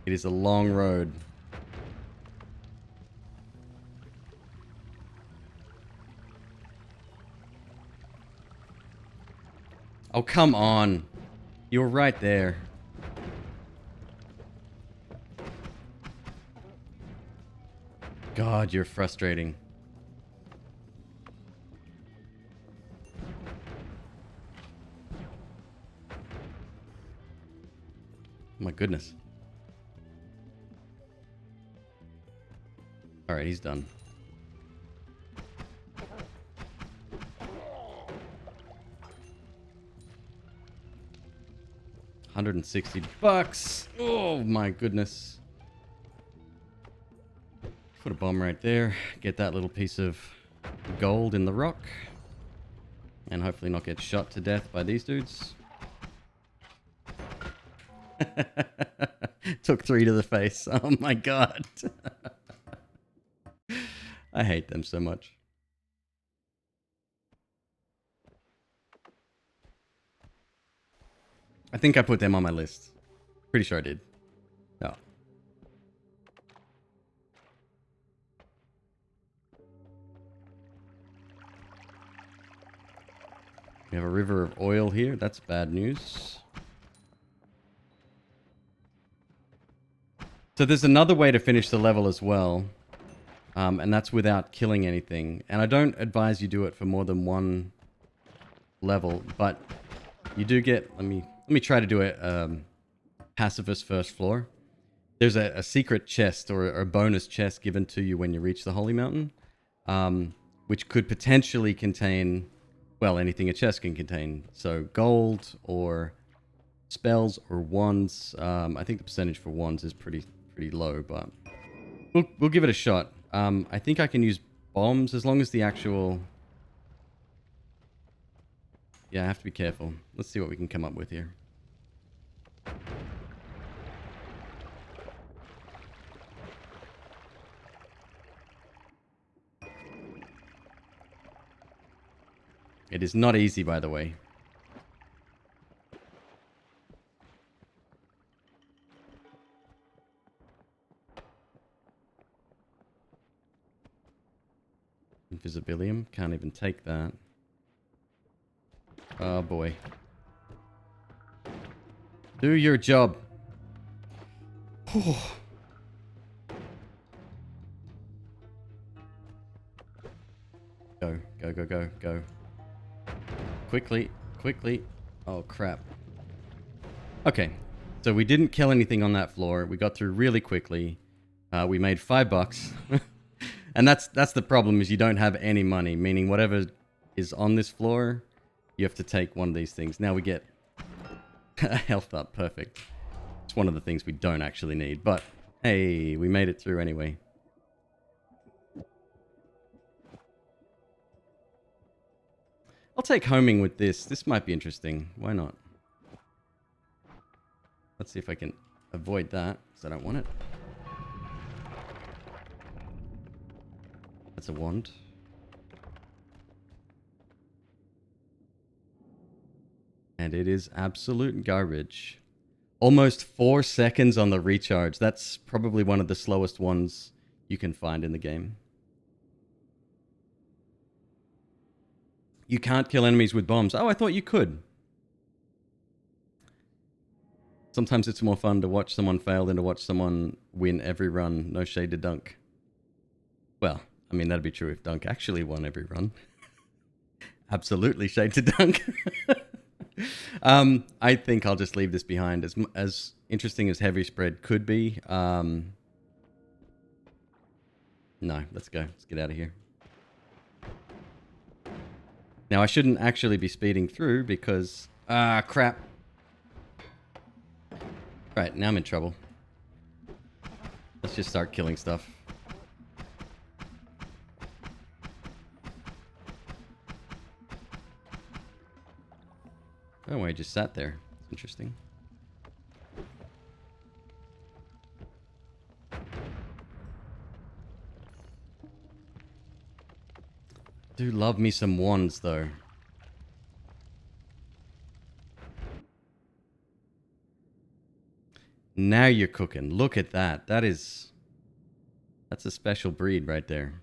It is a long road. Oh, come on. You were right there. God, you're frustrating. My goodness. All right, he's done. $160. Oh my goodness. Put a bomb right there. Get that little piece of gold in the rock. And hopefully not get shot to death by these dudes. Took 3 to the face. Oh my god. I hate them so much. I think I put them on my list. Pretty sure I did. Oh. We have a river of oil here. That's bad news. So there's another way to finish the level as well. And that's without killing anything. And I don't advise you do it for more than one level, but you do get... Let me try to do it pacifist first floor. There's a secret chest or a bonus chest given to you when you reach the Holy Mountain, which could potentially contain, well, anything a chest can contain. So gold or spells or wands. I think the percentage for wands is pretty low, but we'll give it a shot. I think I can use bombs as long as the actual... Yeah, I have to be careful. Let's see what we can come up with here. It is not easy, by the way. Invisibilium. Can't even take that. Oh, boy. Do your job. Go, go, go, go, go. Quickly, quickly. Oh, crap. Okay, so we didn't kill anything on that floor. We got through really quickly. We made $5. And that's the problem, is you don't have any money, meaning whatever is on this floor, you have to take one of these things. Now we get a health up. Perfect. It's one of the things we don't actually need, but hey, we made it through anyway. I'll take homing with this. This might be interesting. Why not? Let's see if I can avoid that, because I don't want it. That's a wand. And it is absolute garbage. Almost 4 seconds on the recharge. That's probably one of the slowest ones you can find in the game. You can't kill enemies with bombs. Oh, I thought you could. Sometimes it's more fun to watch someone fail than to watch someone win every run. No shade to Dunk. Well, I mean, that'd be true if Dunk actually won every run. Absolutely shade to Dunk. I think I'll just leave this behind. As interesting as heavy spread could be. No, let's go. Let's get out of here. Now, I shouldn't actually be speeding through because... crap. Right, now I'm in trouble. Let's just start killing stuff. Oh, I just sat there. Interesting. Do love me some wands, though. Now you're cooking. Look at that. That's a special breed right there.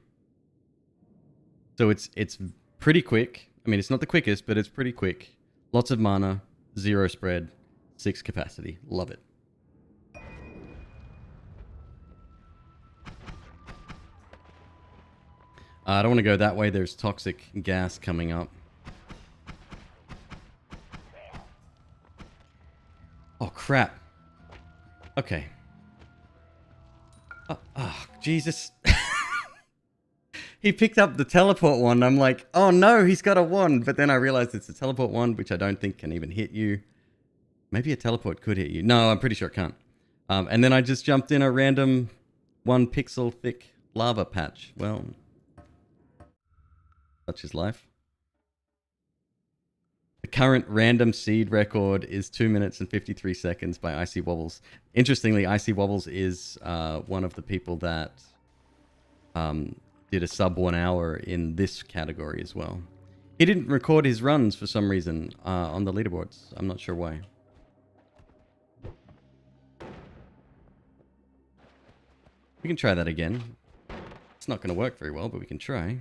So it's pretty quick. I mean, it's not the quickest, but it's pretty quick. Lots of mana, 0 spread, 6 capacity. Love it. I don't want to go that way. There's toxic gas coming up. Oh, crap. Okay. Oh, Jesus. He picked up the teleport wand. I'm like, oh no, he's got a wand. But then I realized it's a teleport wand, which I don't think can even hit you. Maybe a teleport could hit you. No, I'm pretty sure it can't. And then I just jumped in a random 1 pixel thick lava patch. Well, such is life. The current random seed record is 2 minutes and 53 seconds by Icy Wobbles. Interestingly, Icy Wobbles is one of the people that did a sub 1 hour in this category as well. He didn't record his runs for some reason on the leaderboards. I'm not sure why. We can try that again. It's not going to work very well, but we can try.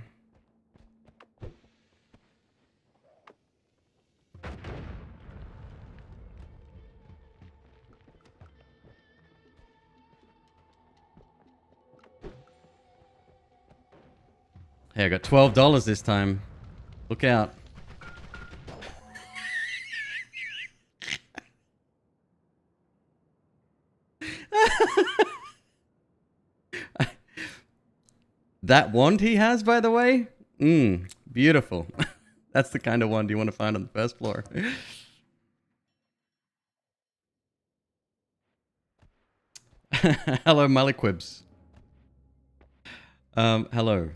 Hey, I got $12 this time. Look out. That wand he has, by the way? Beautiful. That's the kind of wand you want to find on the first floor. Hello, MzQueebs. Hello.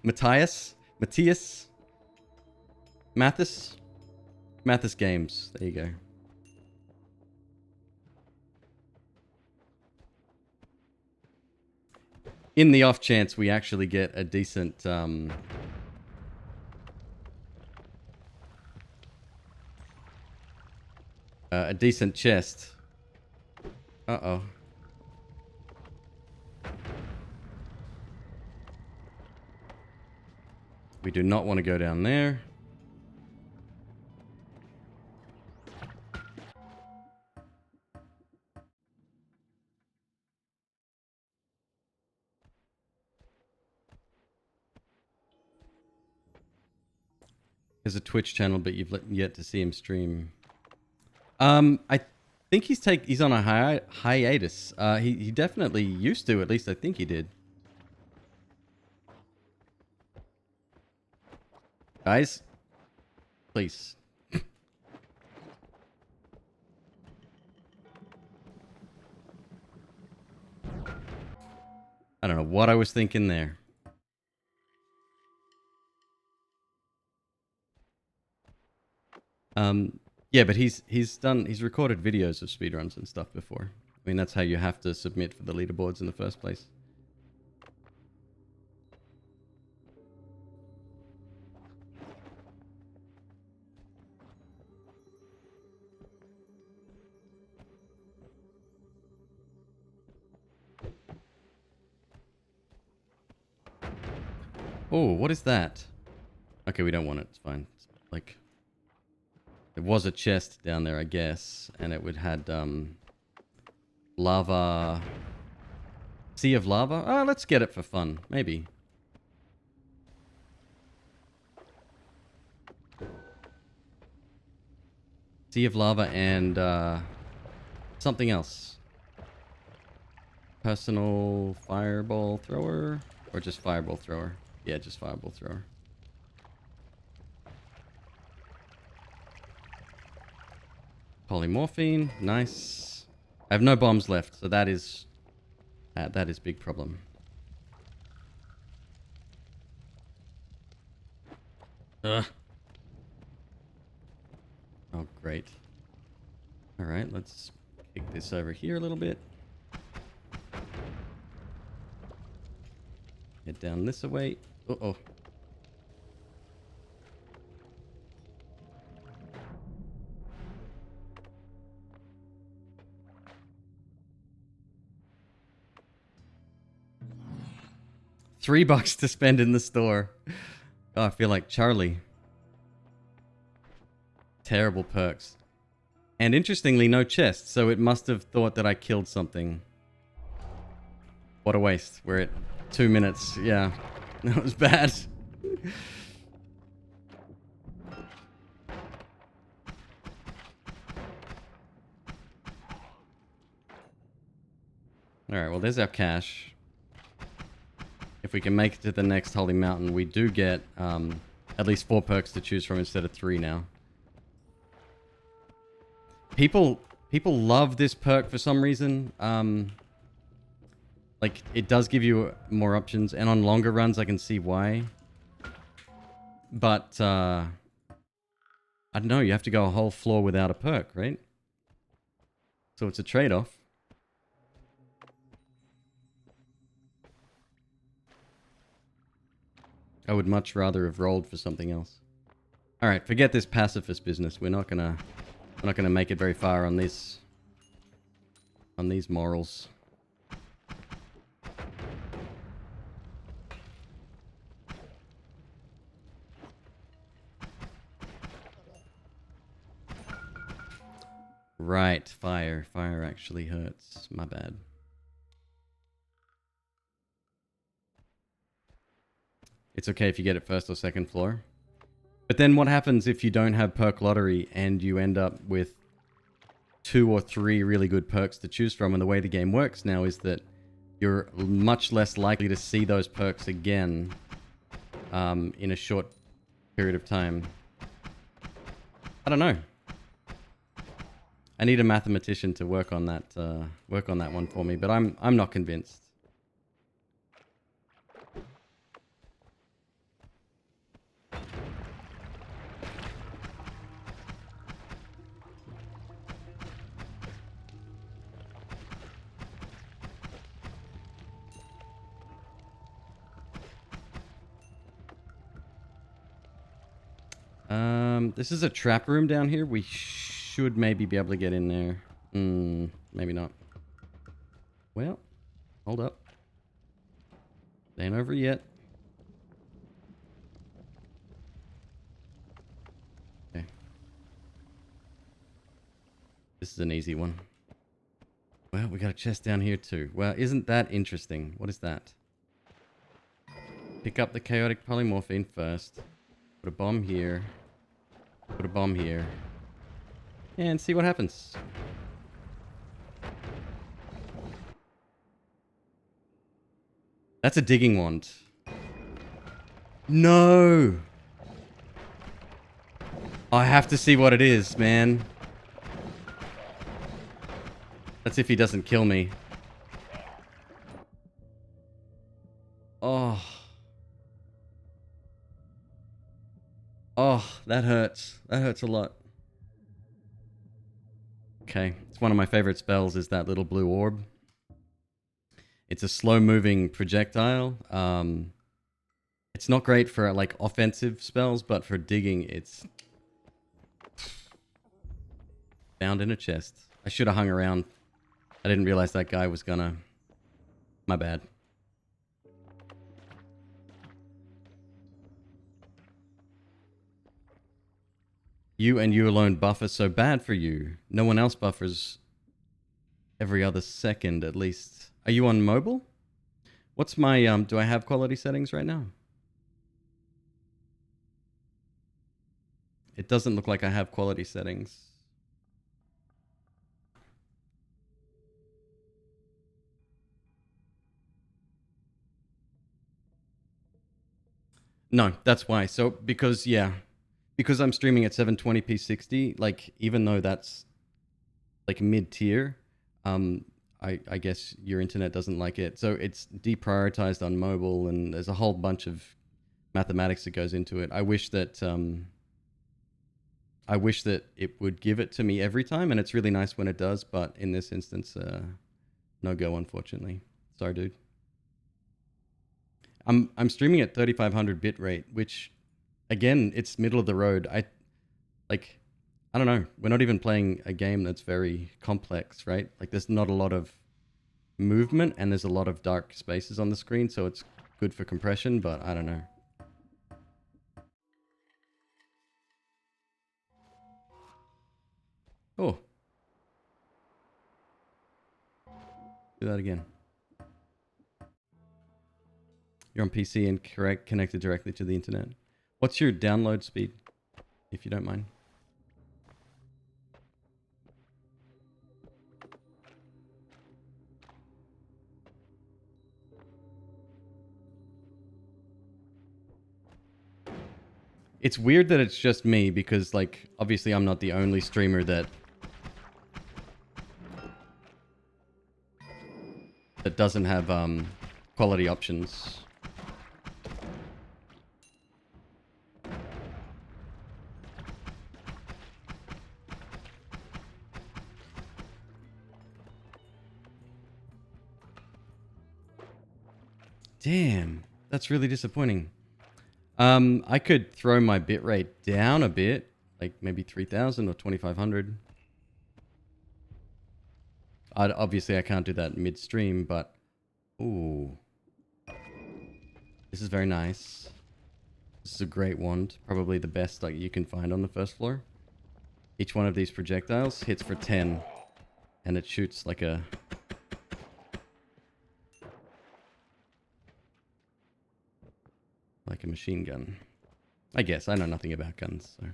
Matthias. Mathis Games. There you go. In the off chance we actually get a decent a decent chest. Uh-oh. We do not want to go down there. There's a Twitch channel, but you've yet to see him stream. I think he's on a hiatus. He definitely used to, at least I think he did. Guys, please. I don't know what I was thinking there. Yeah, but he's recorded videos of speedruns and stuff before. I mean, that's how you have to submit for the leaderboards in the first place. Oh, what is that? Okay, we don't want it. It's fine. It's like, there was a chest down there, I guess, and it would had lava. Sea of lava. Oh, let's get it for fun, maybe. Sea of lava and something else. Personal fireball thrower, or just fireball thrower? Yeah, just fireball thrower. Polymorphine, nice. I have no bombs left, so that is big problem. Ugh. Oh, great. All right, let's kick this over here a little bit. Head down this way. Uh-oh. $3 to spend in the store. Oh, I feel like Charlie. Terrible perks. And interestingly, no chest, so it must have thought that I killed something. What a waste. We're at 2 minutes. Yeah, that was bad. Alright, well, there's our cash. If we can make it to the next holy mountain, we do get at least 4 perks to choose from instead of 3 now. People love this perk for some reason. Like, it does give you more options, and on longer runs I can see why. But, I don't know, you have to go a whole floor without a perk, right? So it's a trade-off. I would much rather have rolled for something else. Alright, forget this pacifist business. We're not gonna make it very far on this. On these morals. Right, fire. Fire actually hurts. My bad. It's okay if you get it first or second floor. But then what happens if you don't have perk lottery and you end up with 2 or 3 really good perks to choose from? And the way the game works now is that you're much less likely to see those perks again in a short period of time. I don't know. I need a mathematician to work on that one for me, but I'm not convinced. This is a trap room down here. We should maybe be able to get in there. Maybe not. Well, hold up. They ain't over yet. Okay. This is an easy one. Well, we got a chest down here too. Well, isn't that interesting? What is that? Pick up the chaotic polymorphine first. Put a bomb here. Put a bomb here. And see what happens. That's a digging wand. No! I have to see what it is, man. That's if he doesn't kill me. Oh. Oh, that hurts. That hurts a lot. Okay. It's one of my favorite spells is that little blue orb. It's a slow-moving projectile. It's not great for like offensive spells, but for digging, it's found in a chest. I should have hung around. I didn't realize that guy was gonna... My bad. You and you alone buffer so bad for you. No one else buffers every other second, at least. Are you on mobile? What's my, do I have quality settings right now? It doesn't look like I have quality settings. No, that's why. So, because, yeah. Because I'm streaming at 720p 60, like, even though that's, like, mid-tier, I guess your internet doesn't like it. So it's deprioritized on mobile, and there's a whole bunch of mathematics that goes into it. I wish that it would give it to me every time, and it's really nice when it does, but in this instance, no go, unfortunately. Sorry, dude. I'm streaming at 3500 bitrate, which, again, it's middle of the road. I don't know. We're not even playing a game that's very complex, right? Like, there's not a lot of movement, and there's a lot of dark spaces on the screen, so it's good for compression, but I don't know. Oh. Do that again. You're on PC and connected directly to the internet. What's your download speed, if you don't mind? It's weird that it's just me because, like, obviously I'm not the only streamer that doesn't have quality options. Damn, that's really disappointing. I could throw my bitrate down a bit, like maybe 3000 or 2500. Obviously, I can't do that mid-stream, but... Ooh. This is very nice. This is a great wand. Probably the best like you can find on the first floor. Each one of these projectiles hits for 10. And it shoots like a... like a machine gun. I guess. I know nothing about guns, so...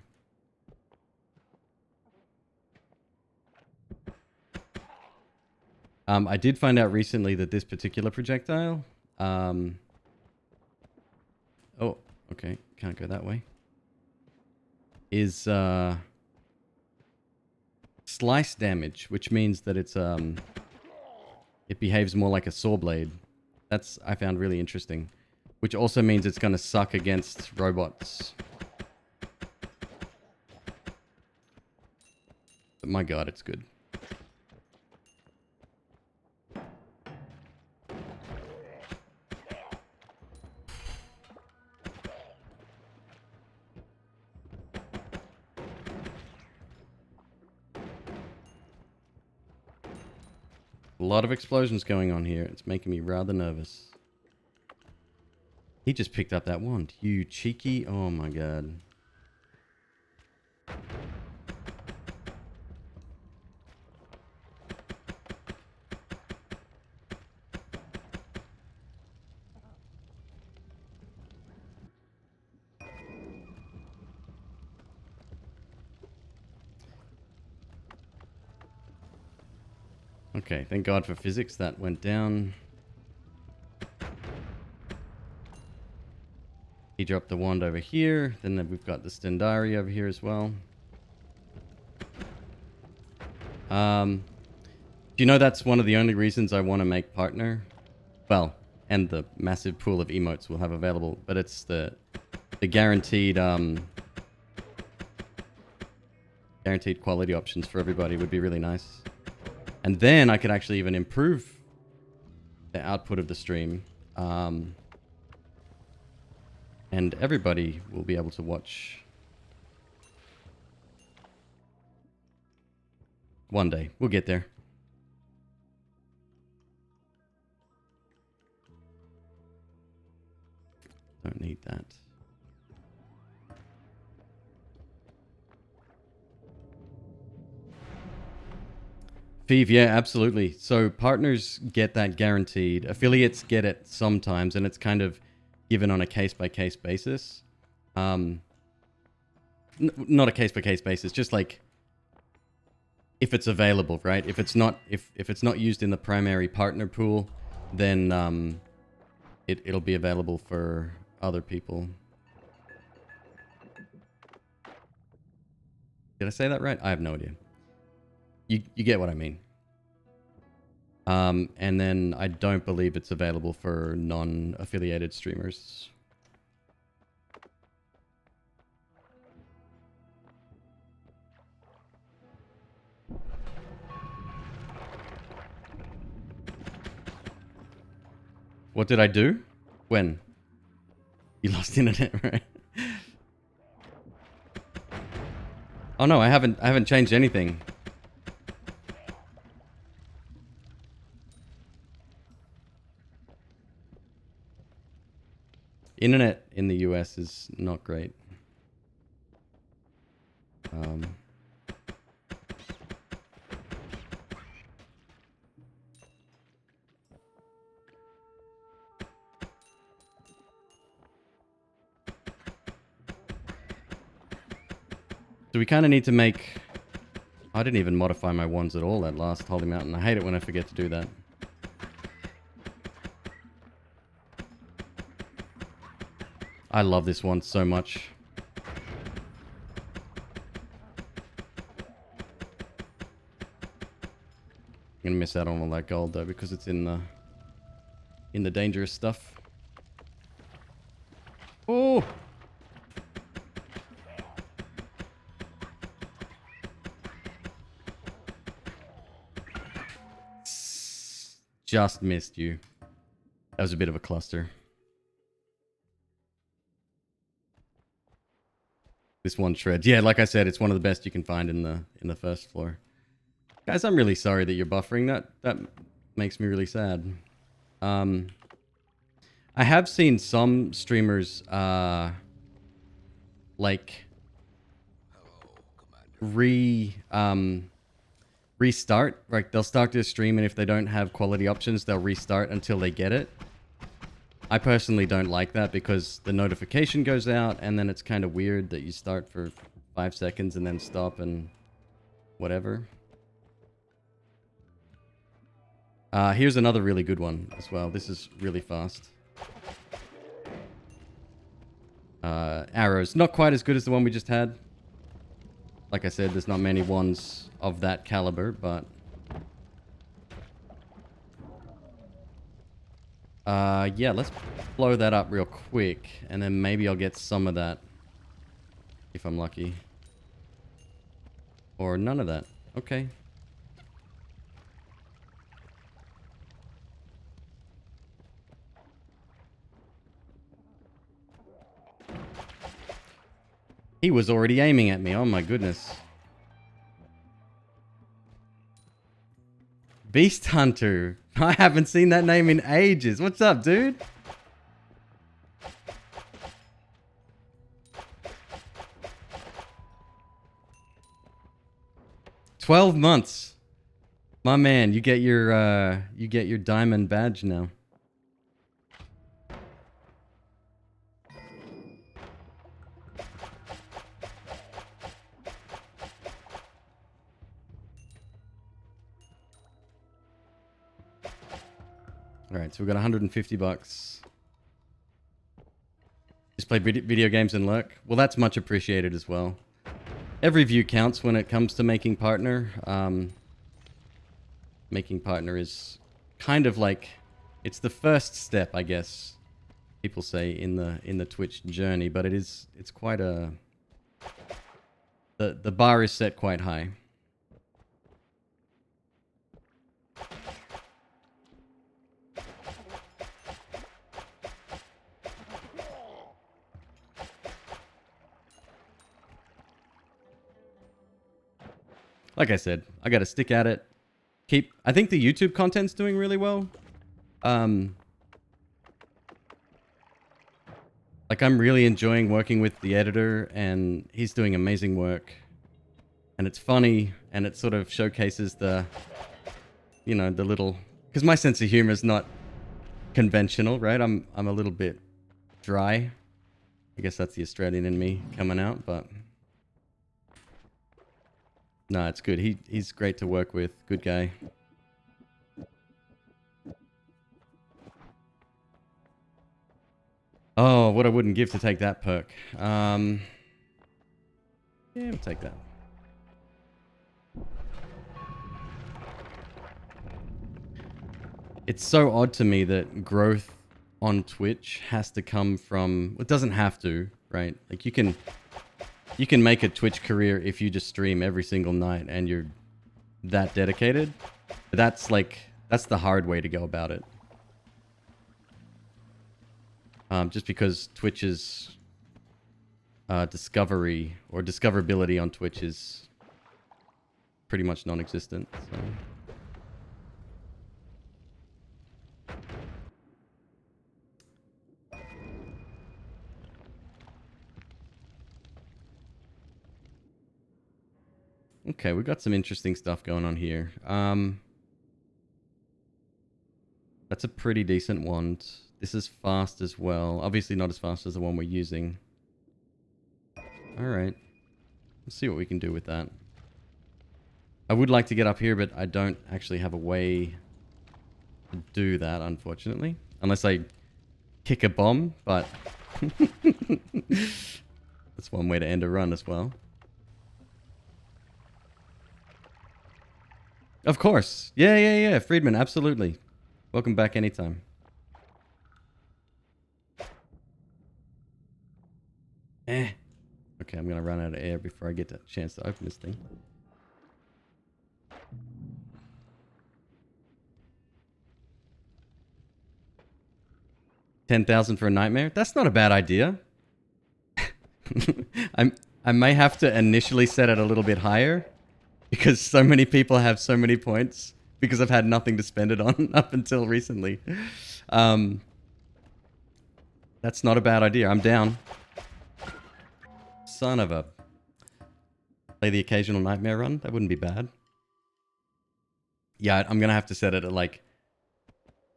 I did find out recently that this particular projectile... oh, okay. Can't go that way. Is slice damage, which means that it's it behaves more like a saw blade. That's I found really interesting. Which also means it's going to suck against robots. But my god, it's good. lot of explosions going on here. It's making me rather nervous. He just picked up that wand. You cheeky. Oh my god. Okay, thank God for physics. That went down. He dropped the wand over here. Then we've got the Stendari over here as well. Do you know that's one of the only reasons I want to make partner? Well, and the massive pool of emotes we'll have available. But it's the guaranteed guaranteed quality options for everybody would be really nice. And then I could actually even improve the output of the stream. And everybody will be able to watch. One day. We'll get there. Don't need that. Feeve, yeah, absolutely. So partners get that guaranteed. Affiliates get it sometimes, and it's kind of given on a case-by-case basis. Not a case-by-case basis, just like if it's available, right? If it's not used in the primary partner pool, then it'll be available for other people. Did I say that right? I have no idea. You get what I mean. And then I don't believe it's available for non-affiliated streamers. What did I do? When? You lost internet, right? Oh no, I haven't changed anything. Internet in the US is not great. So we kind of need to make... I didn't even modify my wands at all that last Holy Mountain. I hate it when I forget to do that. I love this one so much. I'm gonna miss out on all that gold though because it's in the dangerous stuff. Oh! Just missed you. That was a bit of a cluster. This one shred. Yeah, like I said, it's one of the best you can find in the first floor. Guys, I'm really sorry that you're buffering. That makes me really sad. I have seen some streamers like restart. Like they'll start their stream and if they don't have quality options, they'll restart until they get it. I personally don't like that because the notification goes out and then it's kind of weird that you start for 5 seconds and then stop and whatever. Here's another really good one as well. This is really fast. Arrows. Not quite as good as the one we just had. Like I said, there's not many ones of that caliber, but... yeah, let's blow that up real quick, and then maybe I'll get some of that, if I'm lucky. Or none of that. Okay. He was already aiming at me, oh my goodness. Beast Hunter. I haven't seen that name in ages. What's up, dude? $12 months. My man, you get your diamond badge now. All right, so we've got 150 bucks. Just play video games and lurk. Well, that's much appreciated as well. Every view counts when it comes to making partner. Making partner is kind of like, it's the first step, I guess people say in the Twitch journey, but it's quite a, the bar is set quite high. Like I said, I got to stick at it. I think the YouTube content's doing really well. Like I'm really enjoying working with the editor, and he's doing amazing work. And it's funny, and it sort of showcases the, you know, the little, because my sense of humor is not conventional, right? I'm a little bit dry. I guess that's the Australian in me coming out, but no, it's good. He's great to work with. Good guy. Oh, what I wouldn't give to take that perk. Yeah, we'll take that. It's so odd to me that growth on Twitch has to come from... It doesn't have to, right? Like you can make a Twitch career if you just stream every single night and you're that dedicated. But that's the hard way to go about it. Just because Twitch's discovery or discoverability on Twitch is pretty much non-existent. So. Okay, we've got some interesting stuff going on here. That's a pretty decent wand. This is fast as well. Obviously not as fast as the one we're using. Alright. Let's see what we can do with that. I would like to get up here, but I don't actually have a way to do that, unfortunately. Unless I kick a bomb, but... That's one way to end a run as well. Of course. Yeah. Friedman, absolutely. Welcome back anytime. Okay, I'm going to run out of air before I get a chance to open this thing. $10,000 for a nightmare? That's not a bad idea. I may have to initially set it a little bit higher. Because so many people have so many points. Because I've had nothing to spend it on up until recently. That's not a bad idea. I'm down. Son of a... Play the occasional nightmare run? That wouldn't be bad. Yeah, I'm going to have to set it at like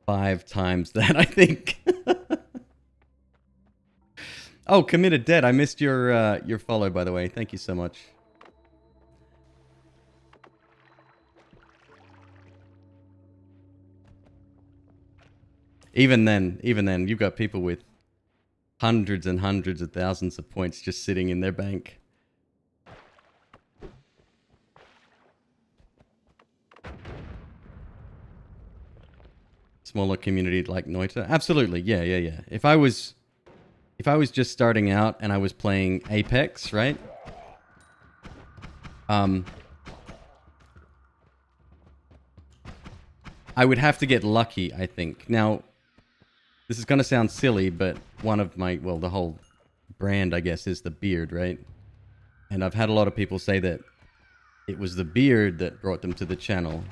5 times that, I think. Oh, Committed Dead. I missed your follow, by the way. Thank you so much. Even then, you've got people with hundreds and hundreds of thousands of points just sitting in their bank. Smaller community like Noita? Absolutely, yeah. If I was just starting out and I was playing Apex, right? I would have to get lucky, I think. Now, this is going to sound silly, but one of my, well, the whole brand, I guess, is the beard, right? And I've had a lot of people say that it was the beard that brought them to the channel.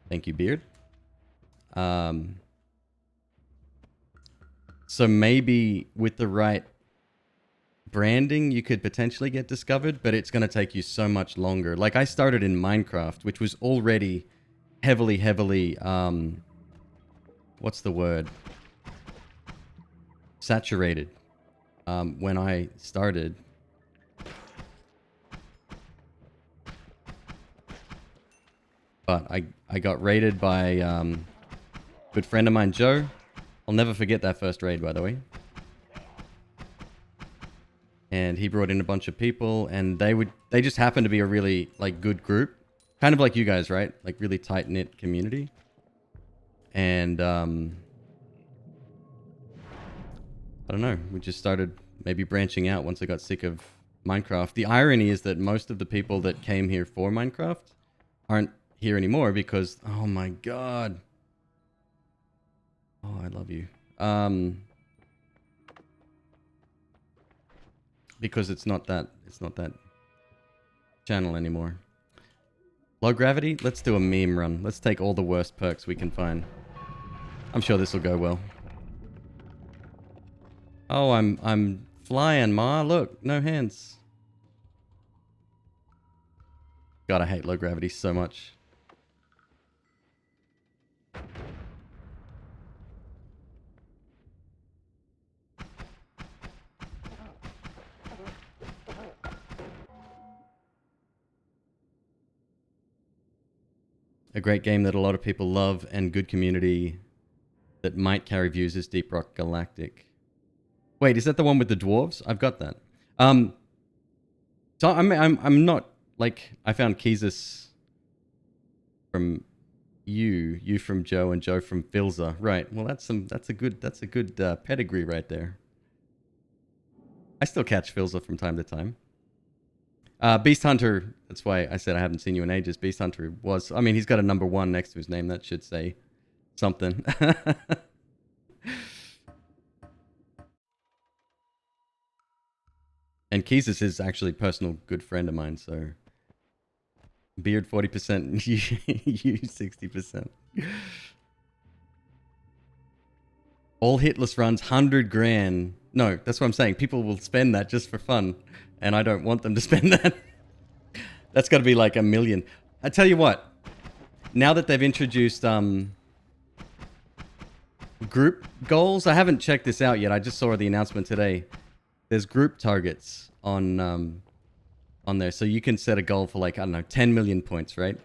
Thank you, Beard. So maybe with the right branding, you could potentially get discovered, but it's going to take you so much longer. Like, I started in Minecraft, which was already heavily, what's the word? Saturated. When I started. But I got raided by a good friend of mine, Joe. I'll never forget that first raid, by the way. And he brought in a bunch of people, and they just happened to be a really, like, good group. Kind of like you guys, right? Like, really tight-knit community. And, I don't know. We just started maybe branching out once I got sick of Minecraft. The irony is that most of the people that came here for Minecraft aren't here anymore because, oh my god. Oh, I love you. Because it's not that channel anymore. Low gravity? Let's do a meme run. Let's take all the worst perks we can find. I'm sure this will go well. Oh, I'm flying, Ma. Look, no hands. God, I hate low gravity so much. A great game that a lot of people love and good community that might carry views is Deep Rock Galactic. Wait, is that the one with the dwarves? I've got that. So I'm not, like, I found Keezus from you from Joe, and Joe from Filza. Right. Well, that's a good pedigree right there. I still catch Filza from time to time. Beast Hunter, that's why I said I haven't seen you in ages. Beast Hunter was, I mean, he's got a #1 next to his name. That should say something. And Keezus is actually a personal good friend of mine, so... Beard 40%, you 60%. All hitless runs, 100 grand. No, that's what I'm saying. People will spend that just for fun, and I don't want them to spend that. That's got to be like 1 million. I tell you what, now that they've introduced group goals, I haven't checked this out yet. I just saw the announcement today. There's group targets on there, so you can set a goal for, like, I don't know, 10 million points, right?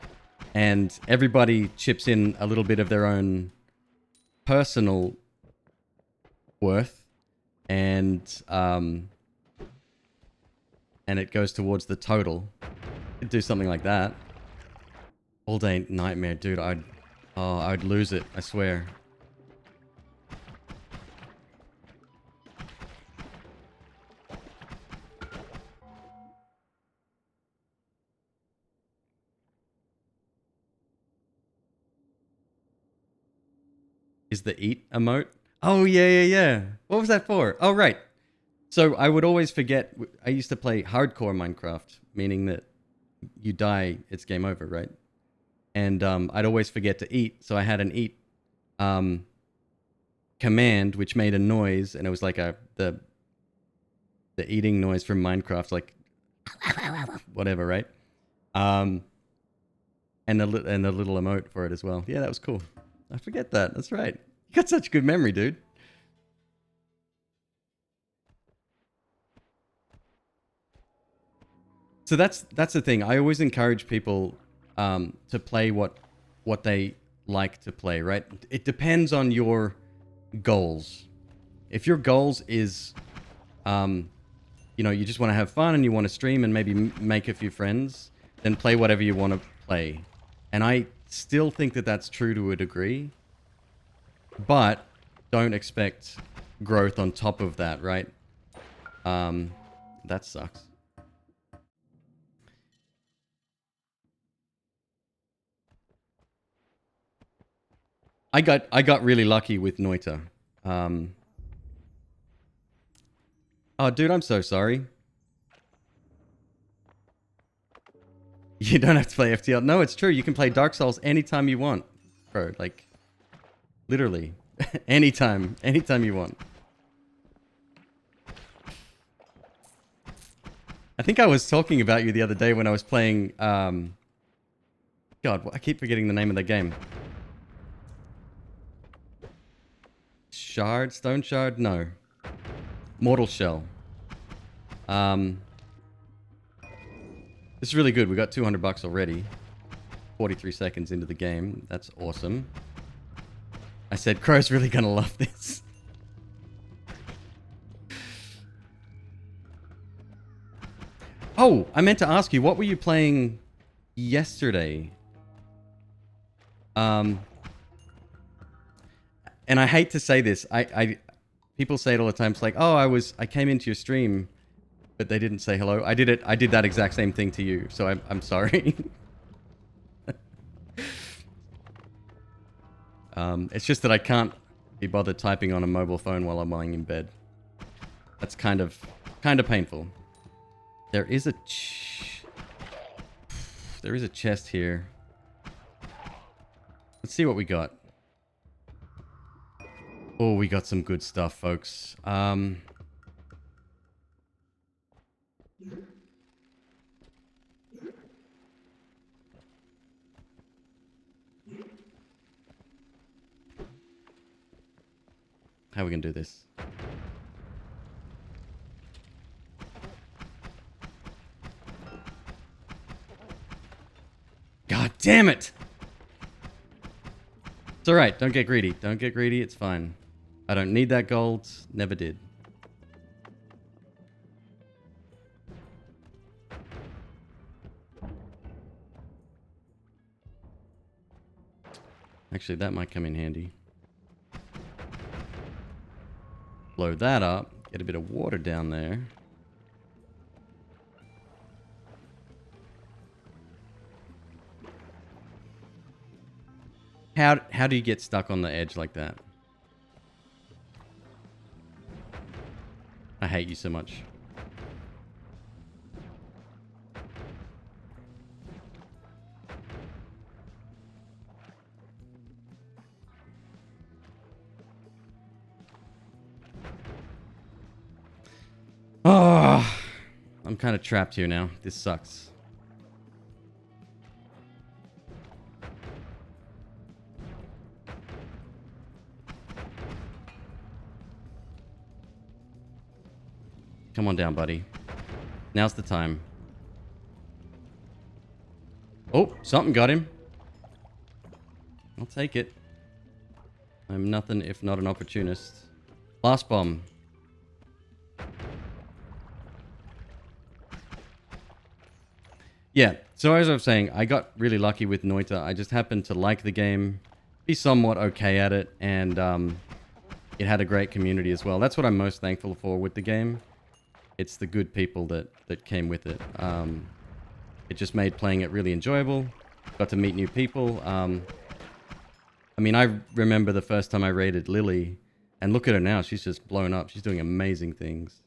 And everybody chips in a little bit of their own personal worth, and it goes towards the total. Could do something like that. All day nightmare, dude. I'd lose it, I swear. Is the eat emote? Oh, yeah. What was that for? Oh, right. So I would always forget. I used to play hardcore Minecraft, meaning that you die, it's game over, right? And I'd always forget to eat. So I had an eat command, which made a noise, and it was like the eating noise from Minecraft, like whatever, right? And a little emote for it as well. Yeah, that was cool. I forget that. That's right. You got such good memory, dude. So that's the thing. I always encourage people to play what they like to play, right? It depends on your goals. If your goals is, you just want to have fun and you want to stream and maybe make a few friends, then play whatever you want to play. And I still think that that's true to a degree, but don't expect growth on top of that, right? That sucks. I got really lucky with Noita. Oh, dude, I'm so sorry. You don't have to play FTL. No, it's true. You can play Dark Souls anytime you want. bro. Like, literally. Anytime you want. I think I was talking about you the other day when I was playing, God, I keep forgetting the name of the game. Stone Shard? No. Mortal Shell. This is really good. We got 200 bucks already. 43 seconds into the game. That's awesome. I said, Crow's really gonna love this. Oh, I meant to ask you, what were you playing yesterday? And I hate to say this. People say it all the time. It's like, oh, I came into your stream, but they didn't say hello. I did that exact same thing to you. So I'm sorry. It's just that I can't be bothered typing on a mobile phone while I'm lying in bed. That's kind of painful. There is a chest here. Let's see what we got. Oh, we got some good stuff, folks. How are we gonna do this? God damn it! It's alright, don't get greedy. Don't get greedy, it's fine. I don't need that gold, never did. Actually, that might come in handy. Blow that up, get a bit of water down there. How do you get stuck on the edge like that? I hate you so much. Oh, I'm kind of trapped here now. This sucks. Come on down, buddy. Now's the time. Oh, something got him. I'll take it. I'm nothing if not an opportunist. Last bomb. Yeah, so as I was saying, I got really lucky with Noita. I just happened to like the game, be somewhat okay at it, and it had a great community as well. That's what I'm most thankful for with the game. It's the good people that came with it. It just made playing it really enjoyable. Got to meet new people. I mean, I remember the first time I raided Lily, and look at her now. She's just blown up. She's doing amazing things.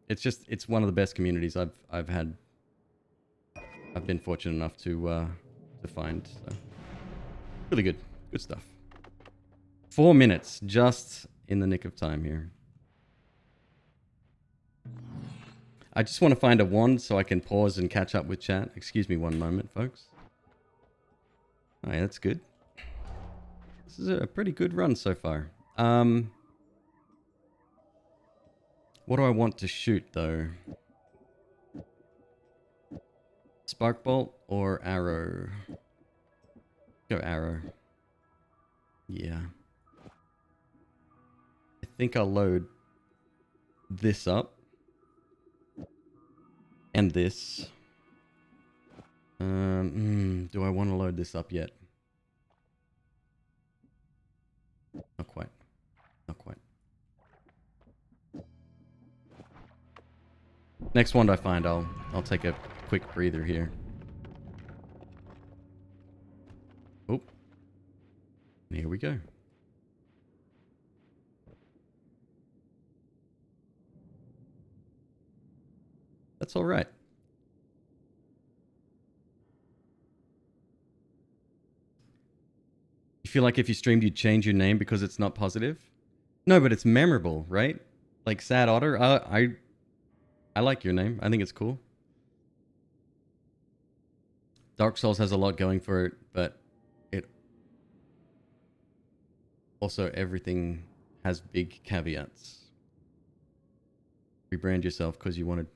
It's one of the best communities I've had. I've been fortunate enough to find. So. Really good stuff. 4 minutes, just in the nick of time here. I just want to find a wand so I can pause and catch up with chat. Excuse me one moment, folks. Alright, that's good. This is a pretty good run so far. What do I want to shoot, though? Spark bolt or arrow? Go arrow. Yeah. I think I'll load this up. And this. Do I want to load this up yet? Not quite. Not quite. Next one I find, I'll take a quick breather here. Oh. And here we go. That's all right. feel like if you streamed, you'd change your name because it's not positive? No, but it's memorable, right? Like Sad Otter, I like your name. I think it's cool. Dark Souls has a lot going for it, but it also everything has big caveats. Rebrand yourself because you wanted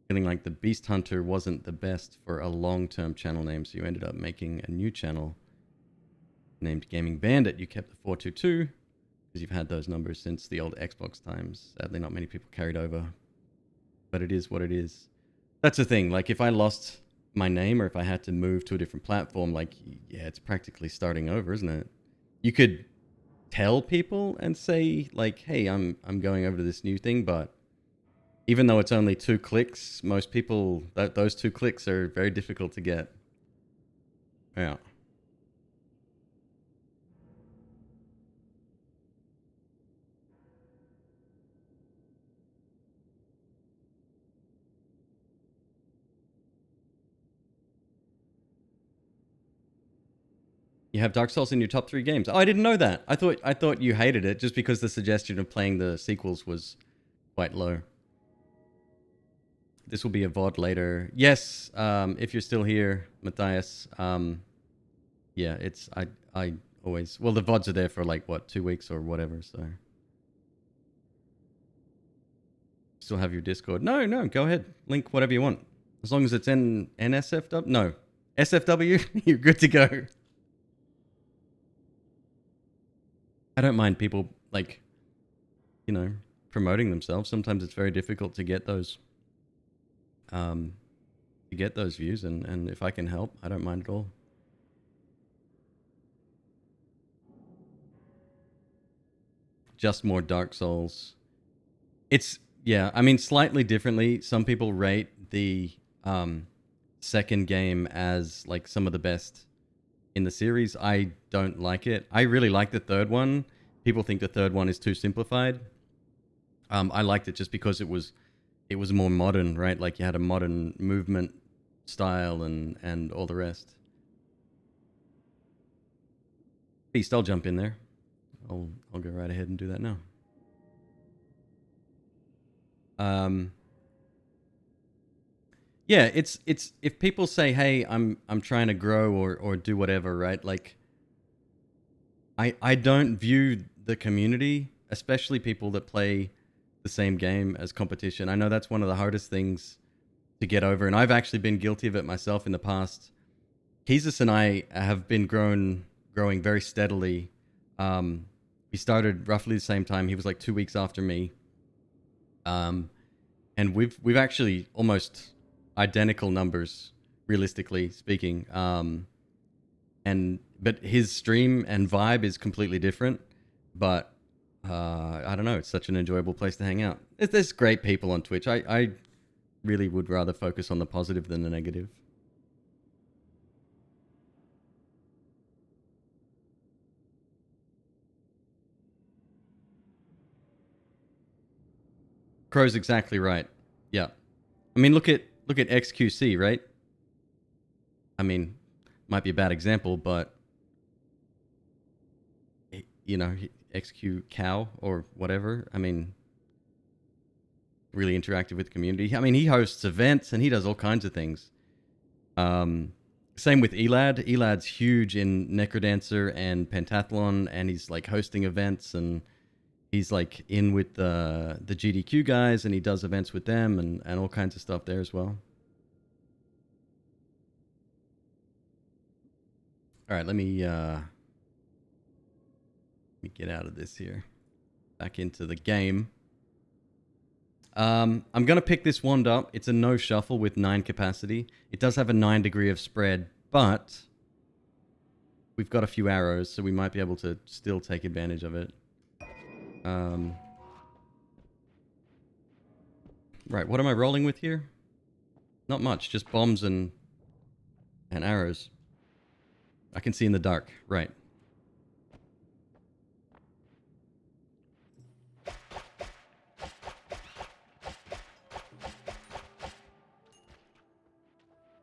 feeling like the Beast Hunter wasn't the best for a long-term channel name, so you ended up making a new channel named Gaming Bandit. You kept the 422 because you've had those numbers since the old Xbox times. Sadly, not many people carried over, but it is what it is. That's the thing. Like, if I lost my name or if I had to move to a different platform, like, yeah, it's practically starting over, isn't it? You could tell people and say, like, hey, I'm going over to this new thing, but even though it's only 2 clicks, most people, those 2 clicks are very difficult to get. Yeah. You have Dark Souls in your top 3 games. Oh, I didn't know that. I thought you hated it just because the suggestion of playing the sequels was quite low. This will be a VOD later. Yes, if you're still here, Matthias. Yeah, it's I always, well, the VODs are there for like what, 2 weeks or whatever. So still have your Discord. No, go ahead. Link whatever you want, as long as it's in NSFW. No, SFW. You're good to go. I don't mind people, like, you know, promoting themselves. Sometimes it's very difficult to get those views, and if I can help, I don't mind at all. Just more Dark Souls. It's, yeah, I mean, slightly differently. Some people rate the second game as like some of the best in the series. I don't like it. I really like the third one. People think the third one is too simplified. I liked it just because it was more modern, right? Like, you had a modern movement style and all the rest. Beast, I'll jump in there. I'll go right ahead and do that now. Yeah, it's if people say, hey, I'm trying to grow or do whatever, right? Like, I don't view the community, especially people that play the same game, as competition. I know that's one of the hardest things to get over, and I've actually been guilty of it myself in the past. Jesus and I have been growing very steadily. We started roughly the same time. He was like 2 weeks after me. And we've actually almost identical numbers, realistically speaking. But his stream and vibe is completely different. But I don't know. It's such an enjoyable place to hang out. There's great people on Twitch. I really would rather focus on the positive than the negative. Crow's exactly right. Yeah. I mean, look at XQC, right? I mean, might be a bad example, but you know, XQ Cow or whatever. I mean, really interactive with the community. I mean, he hosts events and he does all kinds of things. Same with Elad. Elad's huge in Necrodancer and Pentathlon, and he's like hosting events, and he's like in with the GDQ guys, and he does events with them and all kinds of stuff there as well. All right, let me get out of this here. Back into the game. I'm going to pick this wand up. It's a no shuffle with 9 capacity. It does have a 9 degree of spread, but we've got a few arrows, so we might be able to still take advantage of it. Right, what am I rolling with here? Not much, just bombs and arrows. I can see in the dark, right.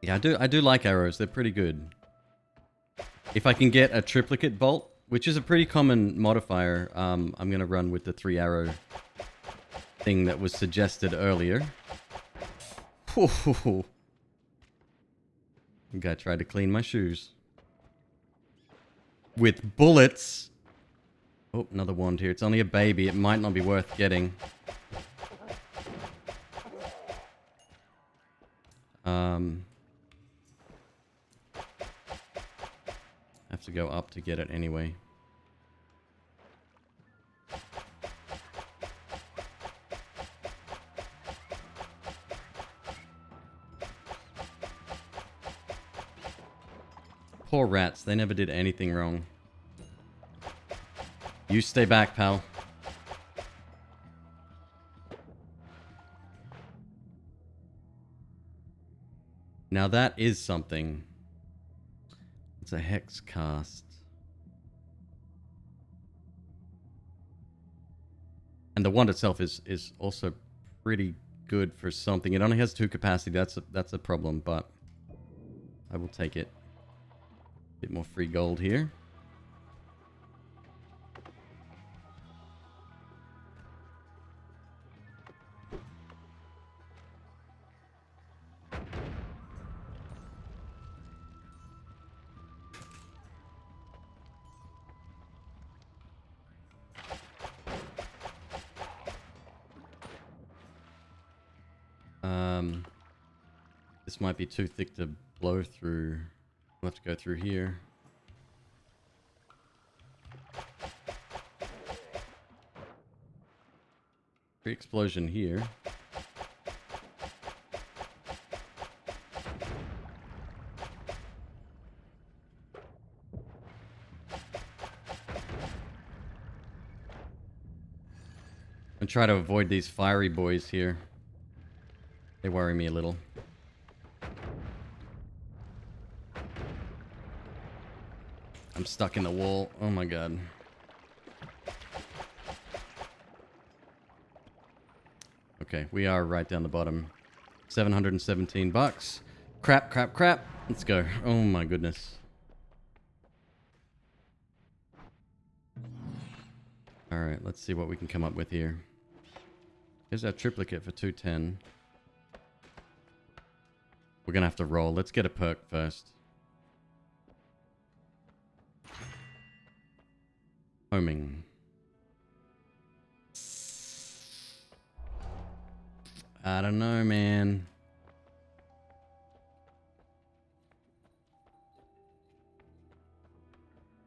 Yeah, I do like arrows. They're pretty good. If I can get a triplicate bolt, which is a pretty common modifier. I'm going to run with the 3 arrow thing that was suggested earlier. The guy tried to clean my shoes. With bullets. Oh, another wand here. It's only a baby. It might not be worth getting. Have to go up to get it anyway. Poor rats. They never did anything wrong. You stay back, pal. Now that is something. It's a hex cast. And the wand itself is also pretty good for something. It only has 2 capacity. That's a problem, but I will take it. Bit more free gold here. This might be too thick to blow through. We'll have to go through here. Free explosion here. And try to avoid these fiery boys here. They worry me a little. I'm stuck in the wall. Oh my god. Okay, we are right down the bottom. 717 bucks. Crap, crap, crap. Let's go. Oh my goodness. Alright, let's see what we can come up with here. Here's our triplicate for 210. We're gonna have to roll. Let's get a perk first. Homing. I don't know, man.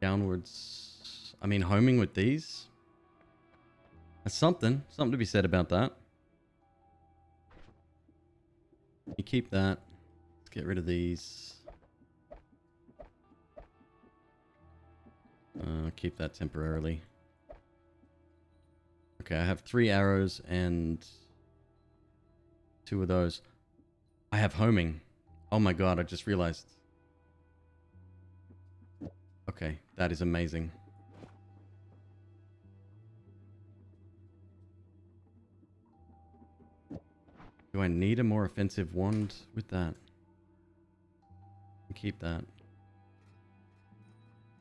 Downwards. I mean, homing with these? That's something. Something to be said about that. You keep that. Let's get rid of these. Keep that temporarily. Okay, I have 3 arrows and 2 of those. I have homing. Oh my god, I just realized. Okay, that is amazing. Do I need a more offensive wand with that? Keep that.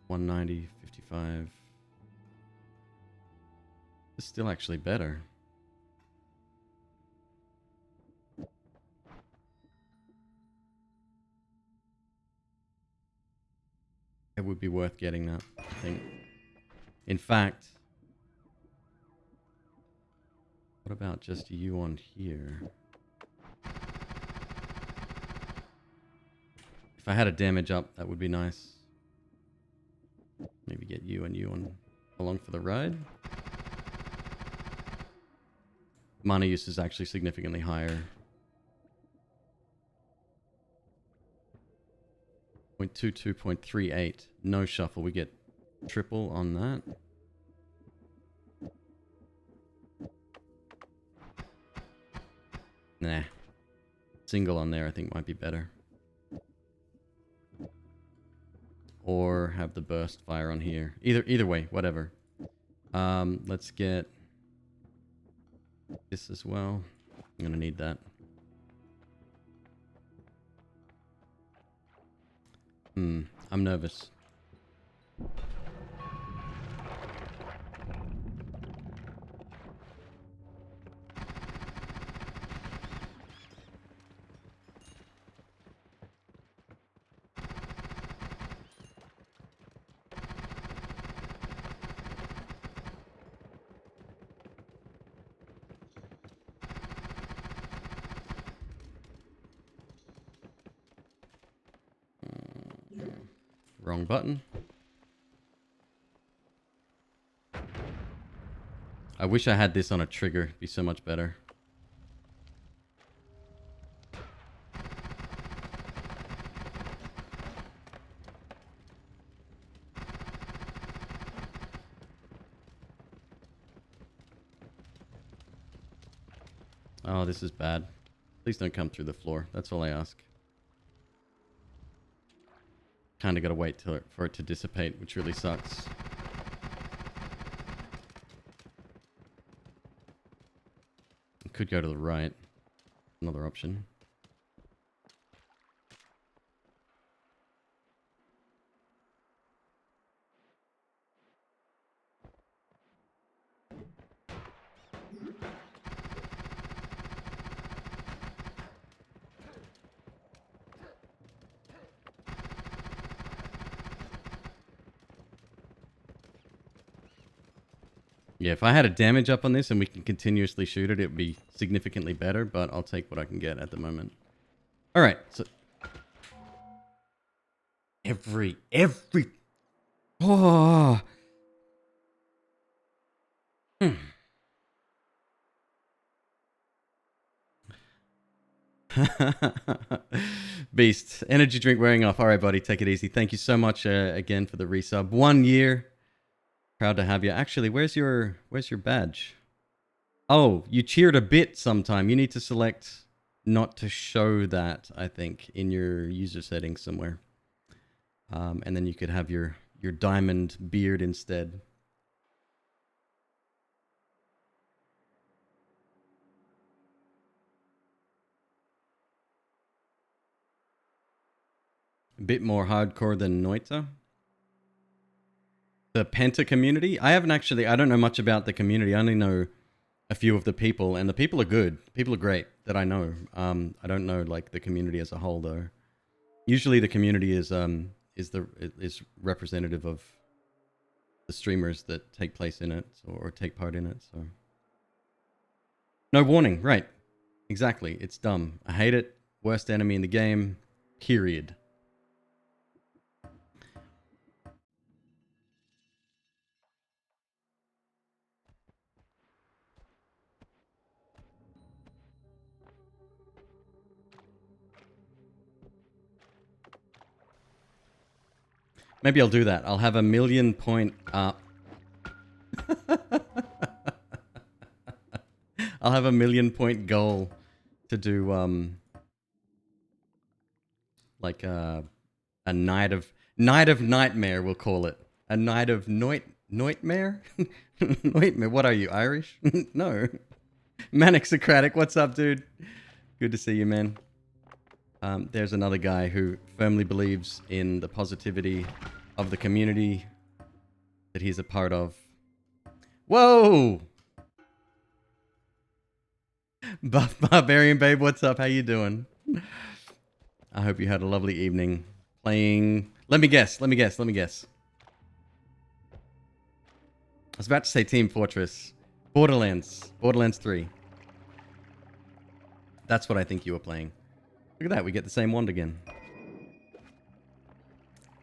190, 55. This is still actually better. It would be worth getting that, I think. In fact, what about just you on here? If I had a damage up, that would be nice. Maybe get you and you on along for the ride. Mana use is actually significantly higher. 0.22, 0.38. No shuffle. We get triple on that. Nah. Single on there I think might be better. Or have the burst fire on here. Either way, whatever. Let's get this as well. I'm gonna need that. I'm nervous. Wrong button. I wish I had this on a trigger. It'd be so much better. Oh, this is bad. Please don't come through the floor. That's all I ask. Kind of got to wait for it to dissipate, which really sucks. Could go to the right. Another option. Yeah, if I had a damage up on this and we can continuously shoot it, it would be significantly better, but I'll take what I can get at the moment. All right, so... Every... Oh! Beast. Energy drink wearing off. All right, buddy, take it easy. Thank you so much again for the resub. 1 year. Proud to have you. Actually, where's your badge? Oh, you cheered a bit sometime. You need to select not to show that, I think, in your user settings somewhere. And then you could have your diamond beard instead. A bit more hardcore than Noita. The Penta community? I don't know much about the community. I only know a few of the people, and the people are good. People are great that I know. I don't know like the community as a whole though. Usually the community is representative of the streamers that take place in it or take part in it, so. No warning, right. Exactly. It's dumb. I hate it. Worst enemy in the game. Period. Maybe I'll do that. I'll have a 1,000,000 point I'll have a 1,000,000 point goal to do like a night of nightmare, we'll call it. A night of Noitmare? Noitmare, what are you, Irish? No. Manic Socratic, what's up, dude? Good to see you, man. There's another guy who firmly believes in the positivity of the community that he's a part of. Whoa! Buff Barbarian Babe, what's up? How you doing? I hope you had a lovely evening playing... Let me guess. I was about to say Team Fortress. Borderlands 3. That's what I think you were playing. Look at that, we get the same wand again.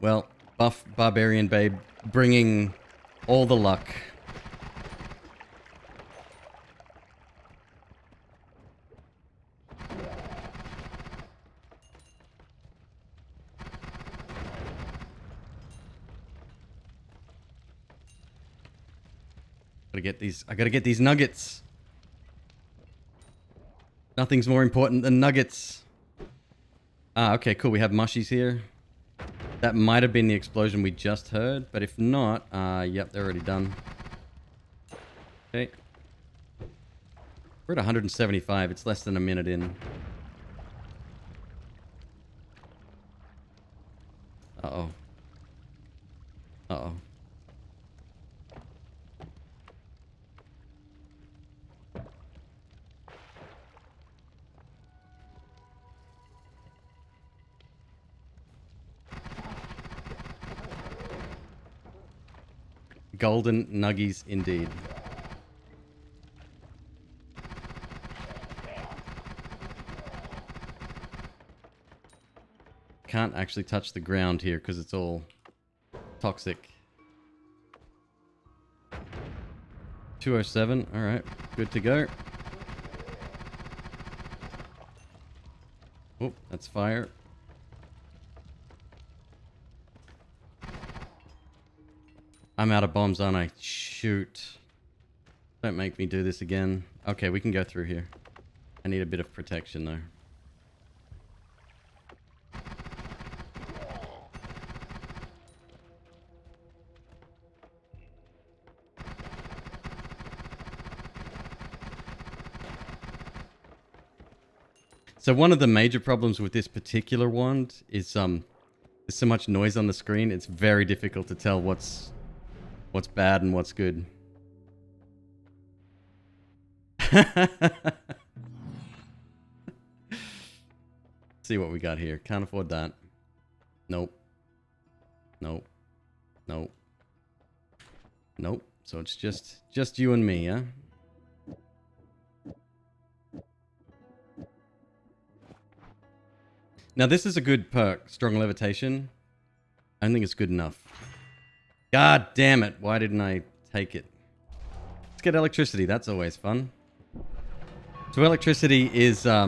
Well, Buff Barbarian Babe bringing all the luck. I gotta get these nuggets. Nothing's more important than nuggets. Ah, okay, cool. We have mushies here. That might have been the explosion we just heard, but if not, yep, they're already done. Okay. We're at 175. It's less than a minute in. Uh-oh. Uh-oh. Golden nuggies indeed. Can't actually touch the ground here because it's all Toxic. 207. All right. Good to go. Oh, that's fire. I'm out of bombs, aren't I? Shoot. Don't make me do this again. Okay, we can go through here. I need a bit of protection, though. So one of the major problems with this particular wand is there's so much noise on the screen. It's very difficult to tell what's bad and what's good. See what we got here. Can't afford that. Nope. Nope. Nope. Nope. So it's just you and me, yeah? Now this is a good perk, strong levitation. I don't think it's good enough. God damn it, why didn't I take it? Let's get electricity, that's always fun. So electricity is, how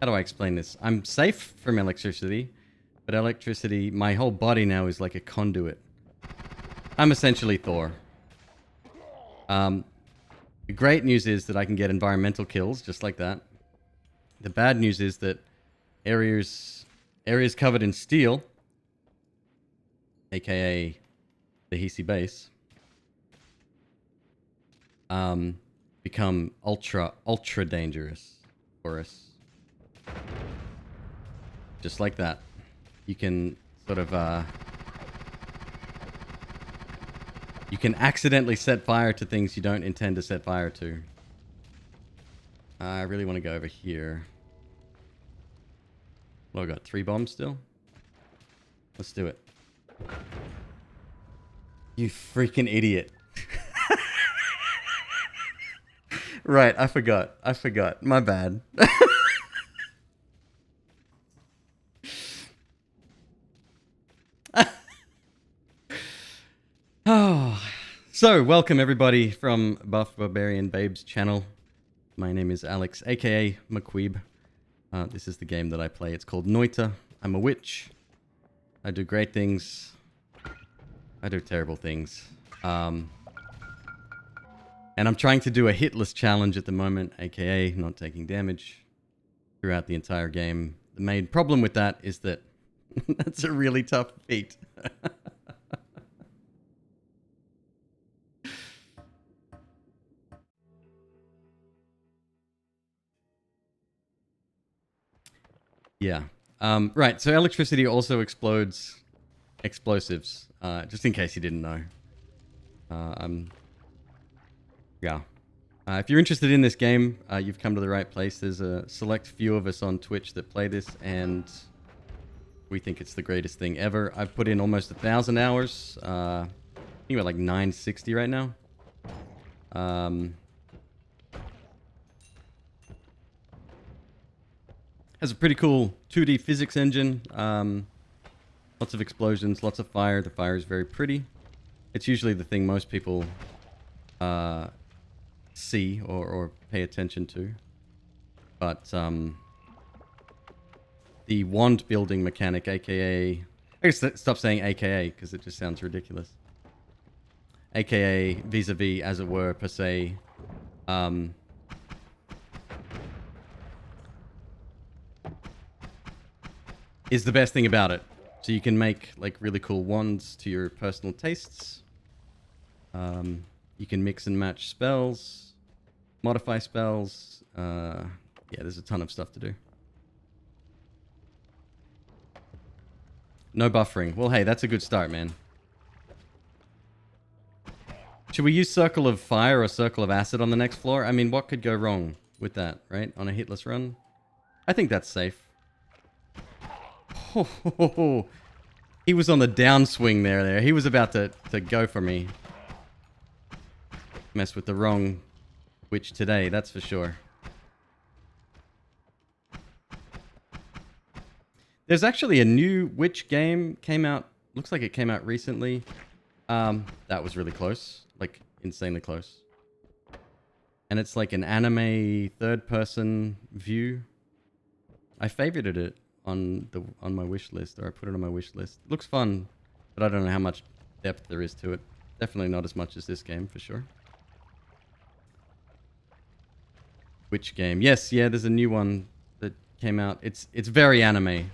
do I explain this? I'm safe from electricity, but electricity, my whole body now is like a conduit. I'm essentially Thor. The great news is that I can get environmental kills, just like that. The bad news is that areas covered in steel, aka the Hisi base, become ultra dangerous for us. Just like that. You can sort of you can accidentally set fire to things you don't intend to set fire to. I really want to go over here. Well, I got 3 bombs still. Let's do it. You freaking idiot. Right, I forgot. My bad. Oh, so welcome everybody from Buff Barbarian Babes channel. My name is Alex, aka McQueeb. This is the game that I play. It's called Noita. I'm a witch. I do great things. I do terrible things. And I'm trying to do a hitless challenge at the moment, aka not taking damage throughout the entire game. The main problem with that is that that's a really tough feat. Yeah. Right, so electricity also explodes explosives, just in case you didn't know. Yeah. If you're interested in this game, you've come to the right place. There's a select few of us on Twitch that play this, and we think it's the greatest thing ever. I've put in almost 1,000 hours. I think we're like 960 right now. Has a pretty cool 2D physics engine. Lots of explosions, lots of fire. The fire is very pretty. It's usually the thing most people see or pay attention to. But the wand building mechanic, aka... I guess stop saying aka, because it just sounds ridiculous. Aka vis-a-vis, as it were, per se. Is the best thing about it. So you can make like really cool wands to your personal tastes. You can mix and match spells, modify spells. Yeah, there's a ton of stuff to do. No buffering. Well, hey, that's a good start, man. Should we use Circle of Fire or Circle of Acid on the next floor? I mean, what could go wrong with that, right? On a hitless run? I think that's safe. Oh, he was on the downswing there. He was about to go for me. Mess with the wrong witch today, that's for sure. There's actually a new witch game came out Looks like it came out recently. That was really close. Like, insanely close. And it's like an anime third-person view. I favorited it on my wish list, or I put it on my wish list. It looks fun, but I don't know how much depth there is to it. Definitely not as much as this game, for sure. Which game? Yes, yeah, there's a new one that came out. It's very anime.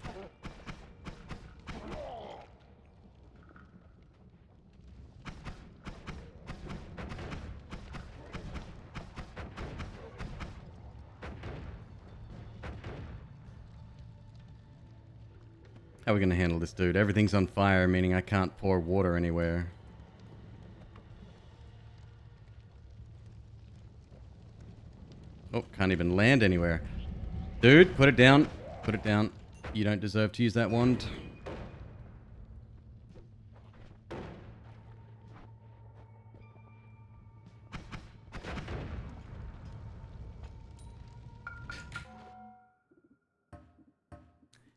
How are we going to handle this dude? Everything's on fire, meaning I can't pour water anywhere. Oh, can't even land anywhere. Dude, put it down. Put it down. You don't deserve to use that wand.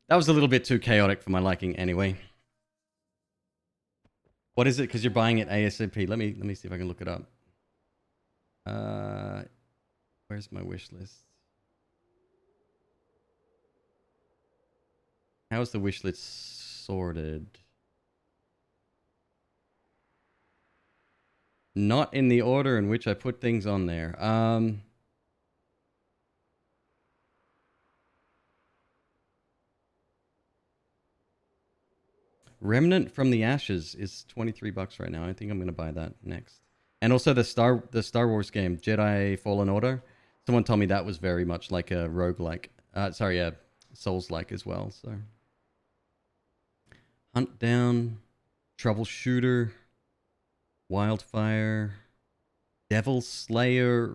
That was a little bit too chaotic for my liking anyway. What is it? Because you're buying it ASAP. Let me see if I can look it up. Where's my wish list? How is the wish list sorted? Not in the order in which I put things on there. Remnant from the Ashes is $23 right now. I think I'm going to buy that next. And also the Star Wars game, Jedi Fallen Order. Someone told me that was very much like a roguelike. Sorry, a Souls-like as well. So Hunt Down, Troubleshooter, Wildfire, Devil Slayer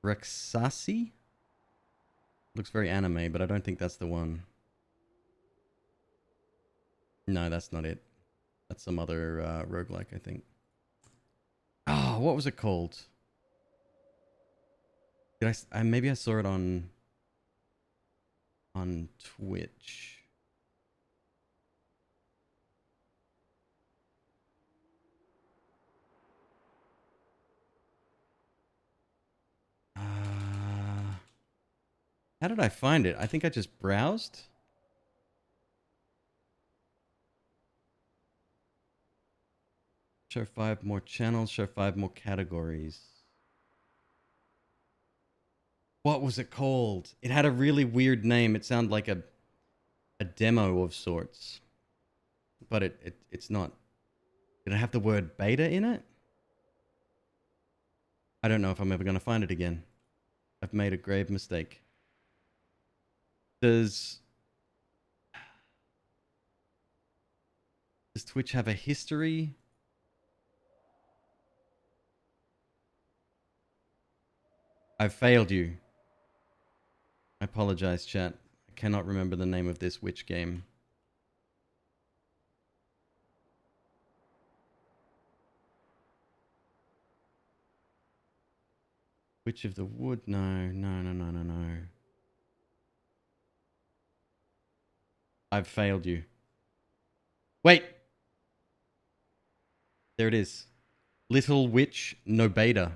Rexasi? Looks very anime, but I don't think that's the one. No, that's not it. That's some other roguelike, I think. Oh, what was it called? Did maybe I saw it on Twitch. How did I find it? I think I just browsed. Show 5 more channels, show 5 more categories. What was it called? It had a really weird name. It sounded like a demo of sorts. But it's not. Did it have the word beta in it? I don't know if I'm ever going to find it again. I've made a grave mistake. Does Twitch have a history? I've failed you. I apologize, chat. I cannot remember the name of this witch game. Witch of the Wood? No. I've failed you. Wait! There it is. Little Witch No Beta.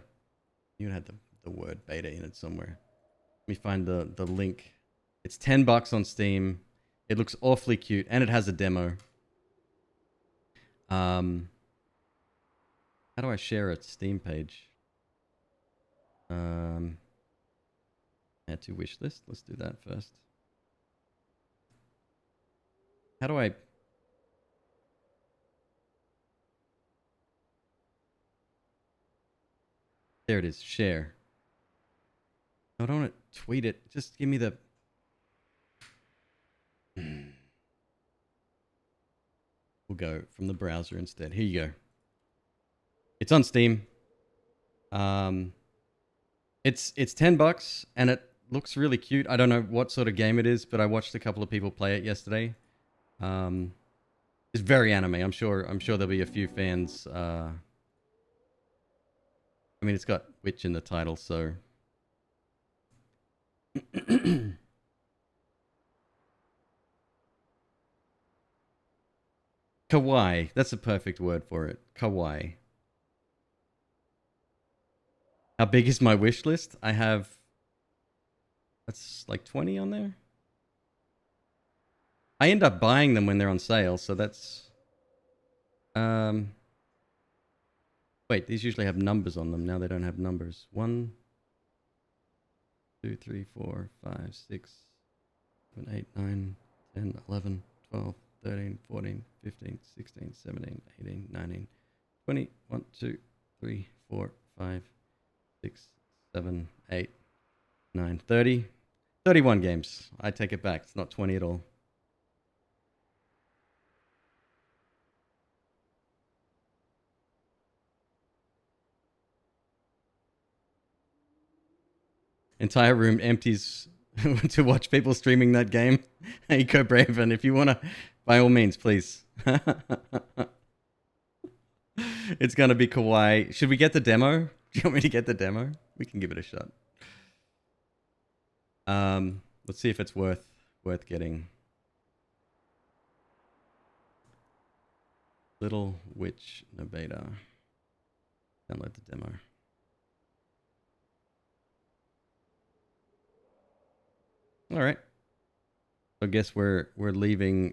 You had the word beta in it somewhere. Let me find the link. It's $10 on Steam. It looks awfully cute, and it has a demo. How do I share a Steam page? Add to wish list. Let's do that first. How do I... There it is. Share. I don't want to tweet it. Just give me the... We'll go from the browser instead. Here you go. It's on Steam. It's $10 and it looks really cute. I don't know what sort of game it is, but I watched a couple of people play it yesterday. It's very anime. I'm sure there'll be a few fans. I mean, it's got witch in the title, so. Kawaii. That's a perfect word for it. Kawaii. How big is my wish list? I have... That's like 20 on there. I end up buying them when they're on sale, so that's... Wait, these usually have numbers on them. Now they don't have numbers. 1, 2, 3, 4, 5, 6, 7, 8, 9, 10, 11, 12, 13, 14, 15, 16, 17, 18, 19, 20, 1, 2, 3, 4, 5, 6, 7, 8, 9, 30. 31 games. I take it back. It's not 20 at all. Entire room empties to watch people streaming that game. Hey, Go Braven, if you want to, by all means, please. It's going to be kawaii. Should we get the demo? Do you want me to get the demo? We can give it a shot. Let's see if it's worth getting. Little Witch No Beta. Download the demo. All right. So I guess we're leaving